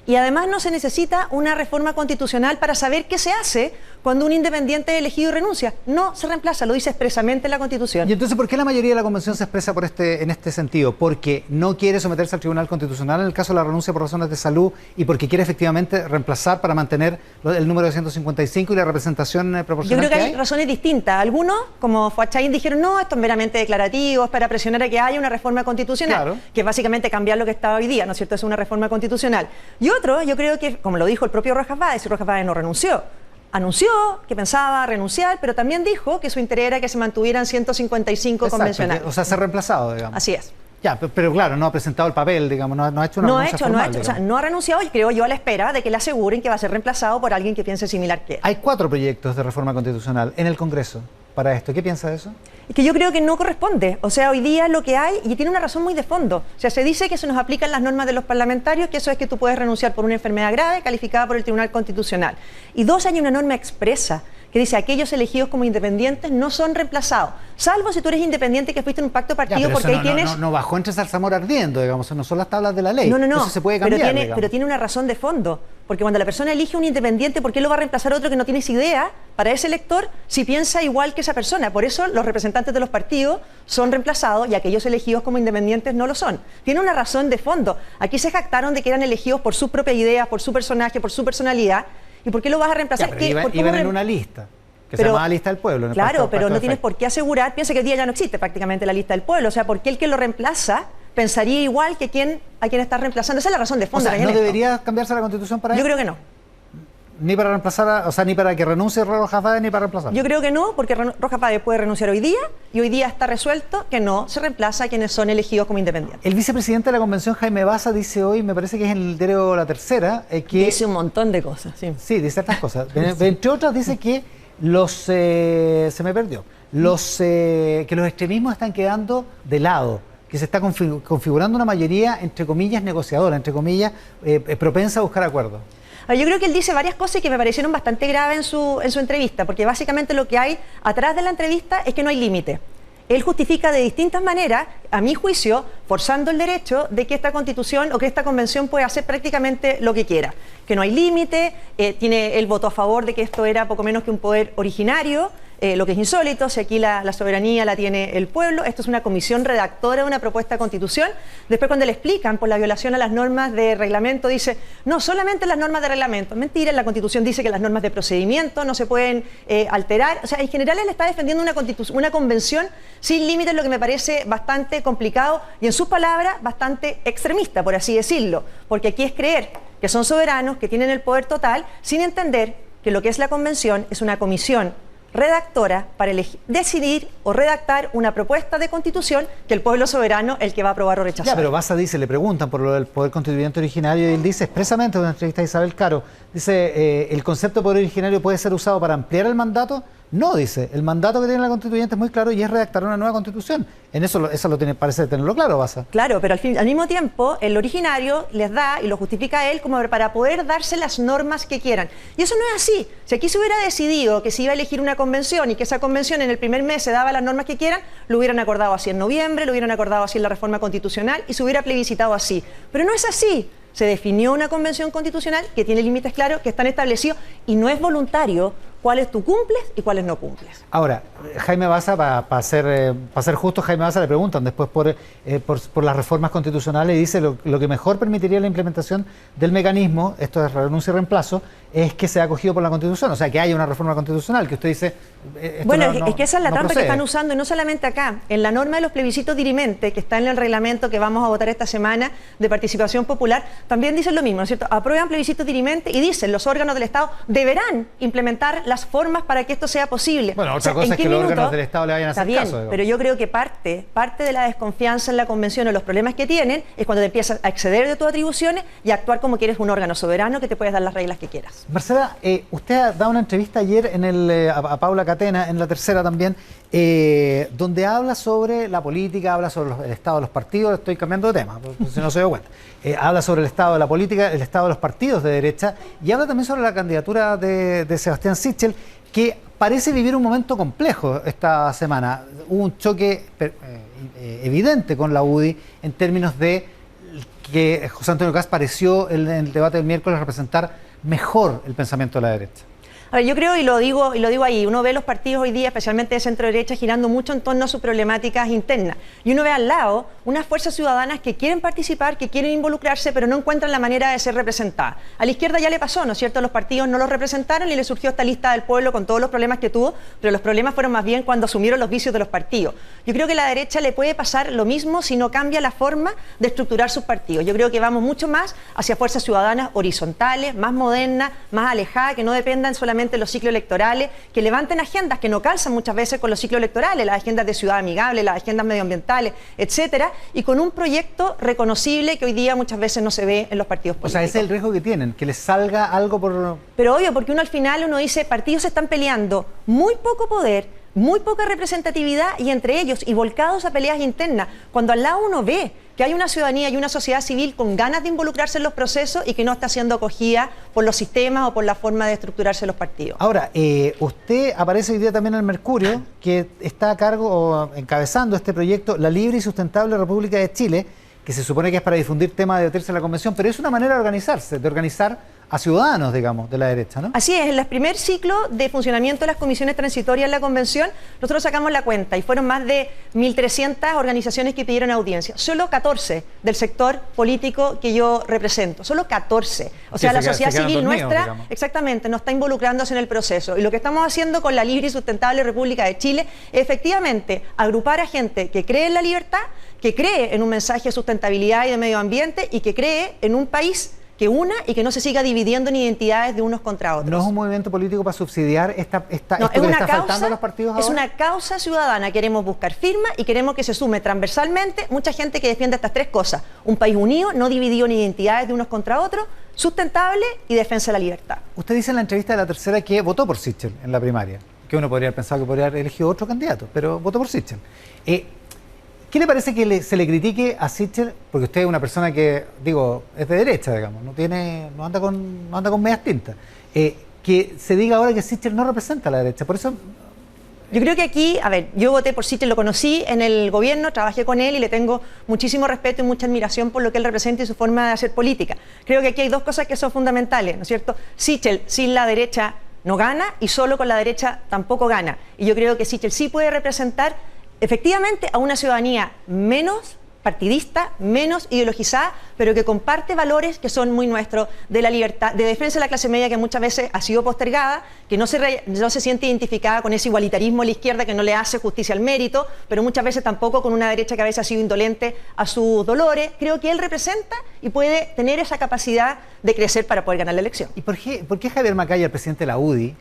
y además no se necesita una reforma constitucional para saber qué se hace cuando un independiente es elegido y renuncia. No se reemplaza, lo dice expresamente en la Constitución. ¿Y entonces por qué la mayoría de la Convención se expresa en este sentido? ¿Porque no quiere someterse al Tribunal Constitucional en el caso de la renuncia por razones de salud y porque quiere efectivamente reemplazar para mantener el número de 155 y la representación proporcional? Yo creo que hay razones distintas. Algunos, como Fuachain, dijeron no, esto es meramente declarativo, es para presionar a que haya una reforma constitucional, claro, que es básicamente cambiar lo que está hoy día, ¿no es cierto? Es una reforma constitucional. Y otro, yo creo que, como lo dijo el propio Rojas Vade, si Rojas Vade no renunció anunció que pensaba renunciar, pero también dijo que su interés era que se mantuvieran 155 convencionales. O sea, ser reemplazado, digamos. Así es. Ya, pero claro, no ha presentado el papel, digamos, no ha hecho una renuncia formal, o sea, no ha renunciado y creo yo a la espera de que le aseguren que va a ser reemplazado por alguien que piense similar que él. Hay 4 proyectos de reforma constitucional en el Congreso para esto. ¿Qué piensa de eso? Es que yo creo que no corresponde. O sea, hoy día lo que hay, y tiene una razón muy de fondo, o sea, se dice que se nos aplican las normas de los parlamentarios, que eso es que tú puedes renunciar por una enfermedad grave calificada por el Tribunal Constitucional. Y 2, hay una norma expresa que dice aquellos elegidos como independientes no son reemplazados, salvo si tú eres independiente que fuiste en un pacto partido, porque ahí tienes... No bajó entre zarzamora ardiendo, digamos, no son las tablas de la ley. No, eso se puede cambiar, pero tiene una razón de fondo, porque cuando la persona elige un independiente, ¿por qué lo va a reemplazar otro que no tienes idea para ese elector si piensa igual que esa persona? Por eso los representantes de los partidos son reemplazados y aquellos elegidos como independientes no lo son. Tiene una razón de fondo. Aquí se jactaron de que eran elegidos por sus propias ideas, por su personaje, por su personalidad. ¿Y por qué lo vas a reemplazar? Iban en una lista, que se llamaba Lista del Pueblo. Claro, pero no tienes por qué asegurar. Piensa que hoy día ya no existe prácticamente la Lista del Pueblo. O sea, ¿por qué el que lo reemplaza pensaría igual que a quien está reemplazando? Esa es la razón de fondo. O sea, ¿no debería cambiarse la Constitución para eso? Yo creo que no. Ni para reemplazar, ni para que renuncie Rojas Báez, ni para reemplazar. Yo creo que no, porque Rojas Báez puede renunciar hoy día, y hoy día está resuelto que no se reemplaza a quienes son elegidos como independientes. El vicepresidente de la Convención, Jaime Baza, dice hoy, me parece que es en el diario La Tercera, que... Dice un montón de cosas, sí. Sí, dice estas cosas. Entre otras dice que se me perdió, que los extremismos están quedando de lado, que se está configurando una mayoría, entre comillas, negociadora, entre comillas, propensa a buscar acuerdos. Yo creo que él dice varias cosas que me parecieron bastante graves en su entrevista, porque básicamente lo que hay atrás de la entrevista es que no hay límite. Él justifica de distintas maneras, a mi juicio, forzando el derecho de que esta Constitución o que esta Convención puede hacer prácticamente lo que quiera. Que no hay límite, él votó a favor de que esto era poco menos que un poder originario, lo que es insólito, si aquí la soberanía la tiene el pueblo. Esto es una comisión redactora de una propuesta de Constitución. Después, cuando le explican por la violación a las normas de reglamento, dice, no, solamente las normas de reglamento. Mentira, la Constitución dice que las normas de procedimiento no se pueden alterar. O sea, en general él está defendiendo una convención sin límites, lo que me parece bastante complicado y, en sus palabras, bastante extremista, por así decirlo. Porque aquí es creer que son soberanos, que tienen el poder total, sin entender que lo que es la convención es una comisión redactora para decidir o redactar una propuesta de constitución que el pueblo soberano el que va a aprobar o rechazar. Ya, pero Baza dice, le preguntan por lo del poder constituyente originario y él dice expresamente en una entrevista a Isabel Caro, dice, ¿el concepto de poder originario puede ser usado para ampliar el mandato? No, dice, el mandato que tiene la constituyente es muy claro y es redactar una nueva constitución. En eso lo parece tenerlo claro, Baza. Claro, pero al mismo tiempo el originario les da y lo justifica a él como para poder darse las normas que quieran. Y eso no es así. Si aquí se hubiera decidido que se iba a elegir una convención y que esa convención en el primer mes se daba las normas que quieran, lo hubieran acordado así en noviembre, lo hubieran acordado así en la reforma constitucional y se hubiera plebiscitado así. Pero no es así. Se definió una convención constitucional que tiene límites claros, que están establecidos y no es voluntario cuáles tú cumples y cuáles no cumples. Ahora, Jaime Baza, para ser justo, Jaime Baza le preguntan después por las reformas constitucionales y dice lo que mejor permitiría la implementación del mecanismo, esto es renuncia y reemplazo, es que sea acogido por la Constitución, o sea, que haya una reforma constitucional, que usted dice... Bueno, es que esa es la trampa que están usando, y no solamente acá, en la norma de los plebiscitos dirimentes, que está en el reglamento que vamos a votar esta semana de participación popular, también dicen lo mismo, ¿no es cierto? Aprueban plebiscitos dirimentes y dicen, los órganos del Estado deberán implementar las formas para que esto sea posible. Bueno, otra cosa es que los órganos del Estado le vayan a hacer caso. Digamos. Pero yo creo que parte de la desconfianza en la Convención o los problemas que tienen es cuando te empiezas a exceder de tus atribuciones y a actuar como que eres un órgano soberano que te puedes dar las reglas que quieras. Marcela, usted ha dado una entrevista ayer a Paula Catena, en La Tercera también, donde habla sobre la política, habla sobre el estado de los partidos, estoy cambiando de tema, si no se dio cuenta. Habla sobre el estado de la política, el estado de los partidos de derecha, y habla también sobre la candidatura de Sebastián Sichel, que parece vivir un momento complejo esta semana. Hubo un choque evidente con la UDI en términos de que José Antonio Kast pareció en el debate del miércoles representar mejor el pensamiento de la derecha. A ver, yo creo, y lo digo ahí, uno ve los partidos hoy día, especialmente de centro-derecha, girando mucho en torno a sus problemáticas internas. Y uno ve al lado unas fuerzas ciudadanas que quieren participar, que quieren involucrarse, pero no encuentran la manera de ser representadas. A la izquierda ya le pasó, ¿no es cierto? Los partidos no los representaron y le surgió esta lista del pueblo con todos los problemas que tuvo, pero los problemas fueron más bien cuando asumieron los vicios de los partidos. Yo creo que a la derecha le puede pasar lo mismo si no cambia la forma de estructurar sus partidos. Yo creo que vamos mucho más hacia fuerzas ciudadanas horizontales, más modernas, más alejadas, que no dependan solamente solamente los ciclos electorales, que levanten agendas que no calzan muchas veces con los ciclos electorales, las agendas de ciudad amigable, las agendas medioambientales, etcétera, y con un proyecto reconocible que hoy día muchas veces no se ve en los partidos políticos. O sea, ese es el riesgo que tienen, que les salga algo por... Pero obvio, porque al final dice, partidos se están peleando muy poco poder, muy poca representatividad y entre ellos y volcados a peleas internas, cuando al lado uno ve que hay una ciudadanía y una sociedad civil con ganas de involucrarse en los procesos y que no está siendo acogida por los sistemas o por la forma de estructurarse los partidos. Ahora, usted aparece hoy día también en el Mercurio, que está a cargo o encabezando este proyecto La Libre y Sustentable República de Chile, que se supone que es para difundir temas de debatirse en la convención, pero es una manera de organizarse, de organizar a ciudadanos, digamos, de la derecha, ¿no? Así es, en el primer ciclo de funcionamiento de las comisiones transitorias en la convención, nosotros sacamos la cuenta y fueron más de 1.300 organizaciones que pidieron audiencia. Solo 14 del sector político que yo represento, solo 14. O sea, la sociedad civil nuestra, digamos, exactamente, no está involucrándose en el proceso. Y lo que estamos haciendo con la Libre y Sustentable República de Chile es efectivamente agrupar a gente que cree en la libertad, que cree en un mensaje de sustentabilidad y de medio ambiente y que cree en un país que una y que no se siga dividiendo en identidades de unos contra otros. ¿No es un movimiento político para subsidiar esto que le está faltando a los partidos ahora? Es una causa ciudadana. Queremos buscar firmas y queremos que se sume transversalmente mucha gente que defiende estas tres cosas. Un país unido, no dividido en identidades de unos contra otros, sustentable y defensa de la libertad. Usted dice en la entrevista de La Tercera que votó por Sichel en la primaria, que uno podría haber pensado que podría haber elegido otro candidato, pero votó por Sichel. ¿Qué le parece que se le critique a Sichel? Porque usted es una persona que, digo, es de derecha, digamos, no anda con medias tintas. Que se diga ahora que Sichel no representa a la derecha, por eso... Yo creo que aquí, a ver, yo voté por Sichel, lo conocí en el gobierno, trabajé con él y le tengo muchísimo respeto y mucha admiración por lo que él representa y su forma de hacer política. Creo que aquí hay dos cosas que son fundamentales, ¿no es cierto? Sichel sin la derecha no gana y solo con la derecha tampoco gana. Y yo creo que Sichel sí puede representar efectivamente a una ciudadanía menos partidista, menos ideologizada, pero que comparte valores que son muy nuestros, de la libertad, de defensa de la clase media que muchas veces ha sido postergada, que no se siente identificada con ese igualitarismo de la izquierda que no le hace justicia al mérito, pero muchas veces tampoco con una derecha que a veces ha sido indolente a sus dolores. Creo que él representa y puede tener esa capacidad de crecer para poder ganar la elección. ¿Y por qué Javier Macaya, el presidente de la UDI,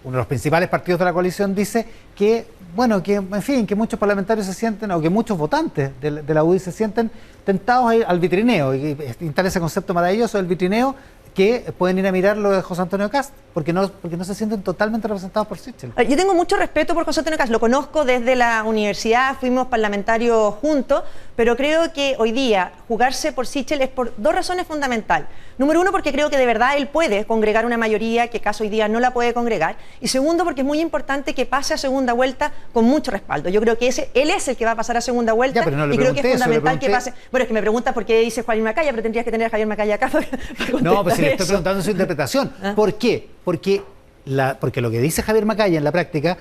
uno de los principales partidos de la coalición, dice que, bueno, que en fin, que muchos parlamentarios se sienten, o que muchos votantes de la UDI se sienten tentados a ir al vitrineo, y instala ese concepto maravilloso del vitrineo, que pueden ir a mirar lo de José Antonio Kast, porque no se sienten totalmente representados por Sichel? Yo tengo mucho respeto por José Antonio Kast, lo conozco desde la universidad, fuimos parlamentarios juntos, pero creo que hoy día jugarse por Sichel es por dos razones fundamentales. Número uno, porque creo que de verdad él puede congregar una mayoría que caso hoy día no la puede congregar. Y segundo, porque es muy importante que pase a segunda vuelta con mucho respaldo. Yo creo que él es el que va a pasar a segunda vuelta y creo que es fundamental que pase. Bueno, es que me preguntas por qué dice Javier Macaya, pero tendrías que tener a Javier Macaya acá para no, pues si le estoy preguntando su interpretación. ¿Por qué? Porque lo que dice Javier Macaya en la práctica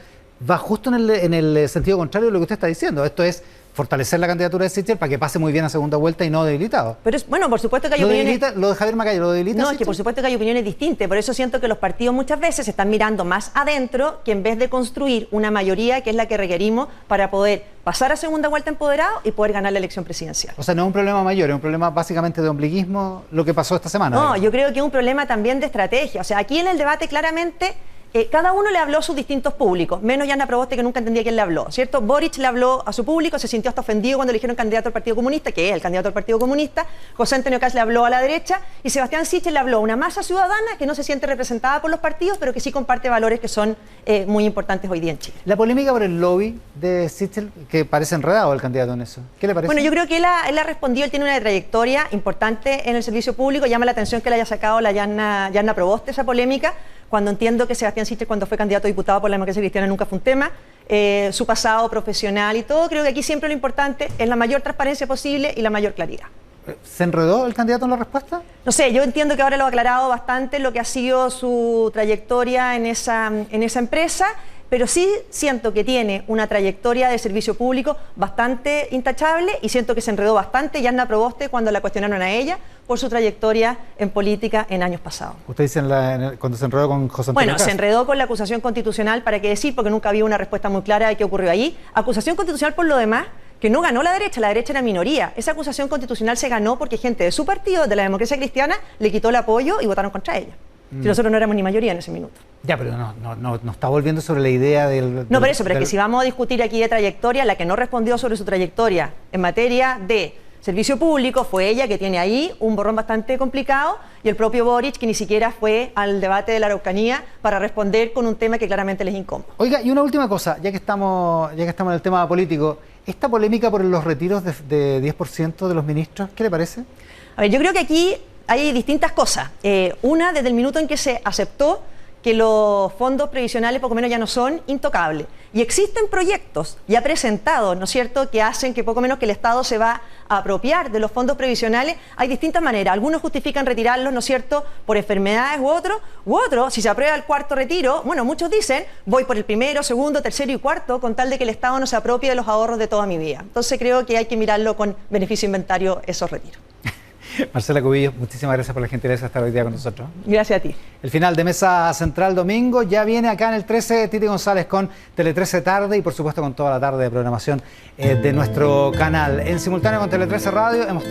va justo en el sentido contrario de lo que usted está diciendo. Esto es fortalecer la candidatura de Sichel para que pase muy bien a segunda vuelta y no debilitado. Pero bueno, por supuesto que hay opiniones... ¿Lo de Javier Macaya lo debilita? No, es que por supuesto que hay opiniones distintas. Por eso siento que los partidos muchas veces se están mirando más adentro que en vez de construir una mayoría que es la que requerimos para poder pasar a segunda vuelta empoderado y poder ganar la elección presidencial. O sea, no es un problema mayor, es un problema básicamente de ombliguismo lo que pasó esta semana. No, yo creo que es un problema también de estrategia. O sea, aquí en el debate claramente... cada uno le habló a sus distintos públicos, menos Yana Proboste, que nunca entendía quién le habló, ¿cierto? Boric le habló a su público, se sintió hasta ofendido cuando le dijeron candidato al Partido Comunista, que es el candidato al Partido Comunista. José Antonio Kast le habló a la derecha y Sebastián Sichel le habló a una masa ciudadana que no se siente representada por los partidos, pero que sí comparte valores que son muy importantes hoy día en Chile. La polémica por el lobby de Sichel, que parece enredado el candidato en eso. ¿Qué le parece? Bueno, yo creo que él ha respondido, él tiene una trayectoria importante en el servicio público, llama la atención que le haya sacado la Yana Proboste esa polémica, cuando entiendo que Sebastián Sichel, cuando fue candidato a diputado por la Democracia Cristiana, nunca fue un tema, su pasado profesional y todo. Creo que aquí siempre lo importante es la mayor transparencia posible y la mayor claridad. ¿Se enredó el candidato en la respuesta? No sé, yo entiendo que ahora lo ha aclarado bastante lo que ha sido su trayectoria en esa empresa, pero sí siento que tiene una trayectoria de servicio público bastante intachable y siento que se enredó bastante Yana Proboste cuando la cuestionaron a ella por su trayectoria en política en años pasados. Usted dice cuando se enredó con José Antonio Kast. Se enredó con la acusación constitucional, ¿para qué decir? Porque nunca había una respuesta muy clara de qué ocurrió ahí. Acusación constitucional por lo demás, que no ganó la derecha era minoría. Esa acusación constitucional se ganó porque gente de su partido, de la Democracia Cristiana, le quitó el apoyo y votaron contra ella. Si nosotros no éramos ni mayoría en ese minuto. Ya, pero no está volviendo sobre la idea del... No, por eso, pero es que si vamos a discutir aquí de trayectoria, la que no respondió sobre su trayectoria en materia de servicio público fue ella, que tiene ahí un borrón bastante complicado, y el propio Boric, que ni siquiera fue al debate de la Araucanía para responder con un tema que claramente les incumbe. Oiga, y una última cosa, ya que estamos en el tema político, esta polémica por los retiros de 10% de los ministros, ¿qué le parece? A ver, yo creo que aquí hay distintas cosas. Una, desde el minuto en que se aceptó que los fondos previsionales poco menos ya no son intocables. Y existen proyectos ya presentados, ¿no es cierto?, que hacen que poco menos que el Estado se va a apropiar de los fondos previsionales. Hay distintas maneras. Algunos justifican retirarlos, ¿no es cierto?, por enfermedades u otros, si se aprueba el cuarto retiro, bueno, muchos dicen, voy por el primero, segundo, tercero y cuarto, con tal de que el Estado no se apropie de los ahorros de toda mi vida. Entonces creo que hay que mirarlo con beneficio inventario esos retiros. Marcela Cubillo, muchísimas gracias por la gentileza de estar hoy día con nosotros. Gracias a ti. El final de Mesa Central domingo ya viene acá en el 13, Titi González con Tele 13 Tarde y por supuesto con toda la tarde de programación de nuestro canal. En simultáneo con Tele 13 Radio hemos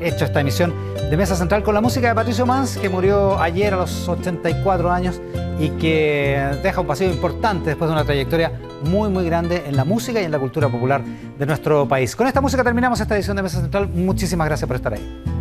hecho esta emisión de Mesa Central con la música de Patricio Mans, que murió ayer a los 84 años y que deja un paseo importante después de una trayectoria muy grande en la música y en la cultura popular de nuestro país. Con esta música terminamos esta edición de Mesa Central. Muchísimas gracias por estar ahí.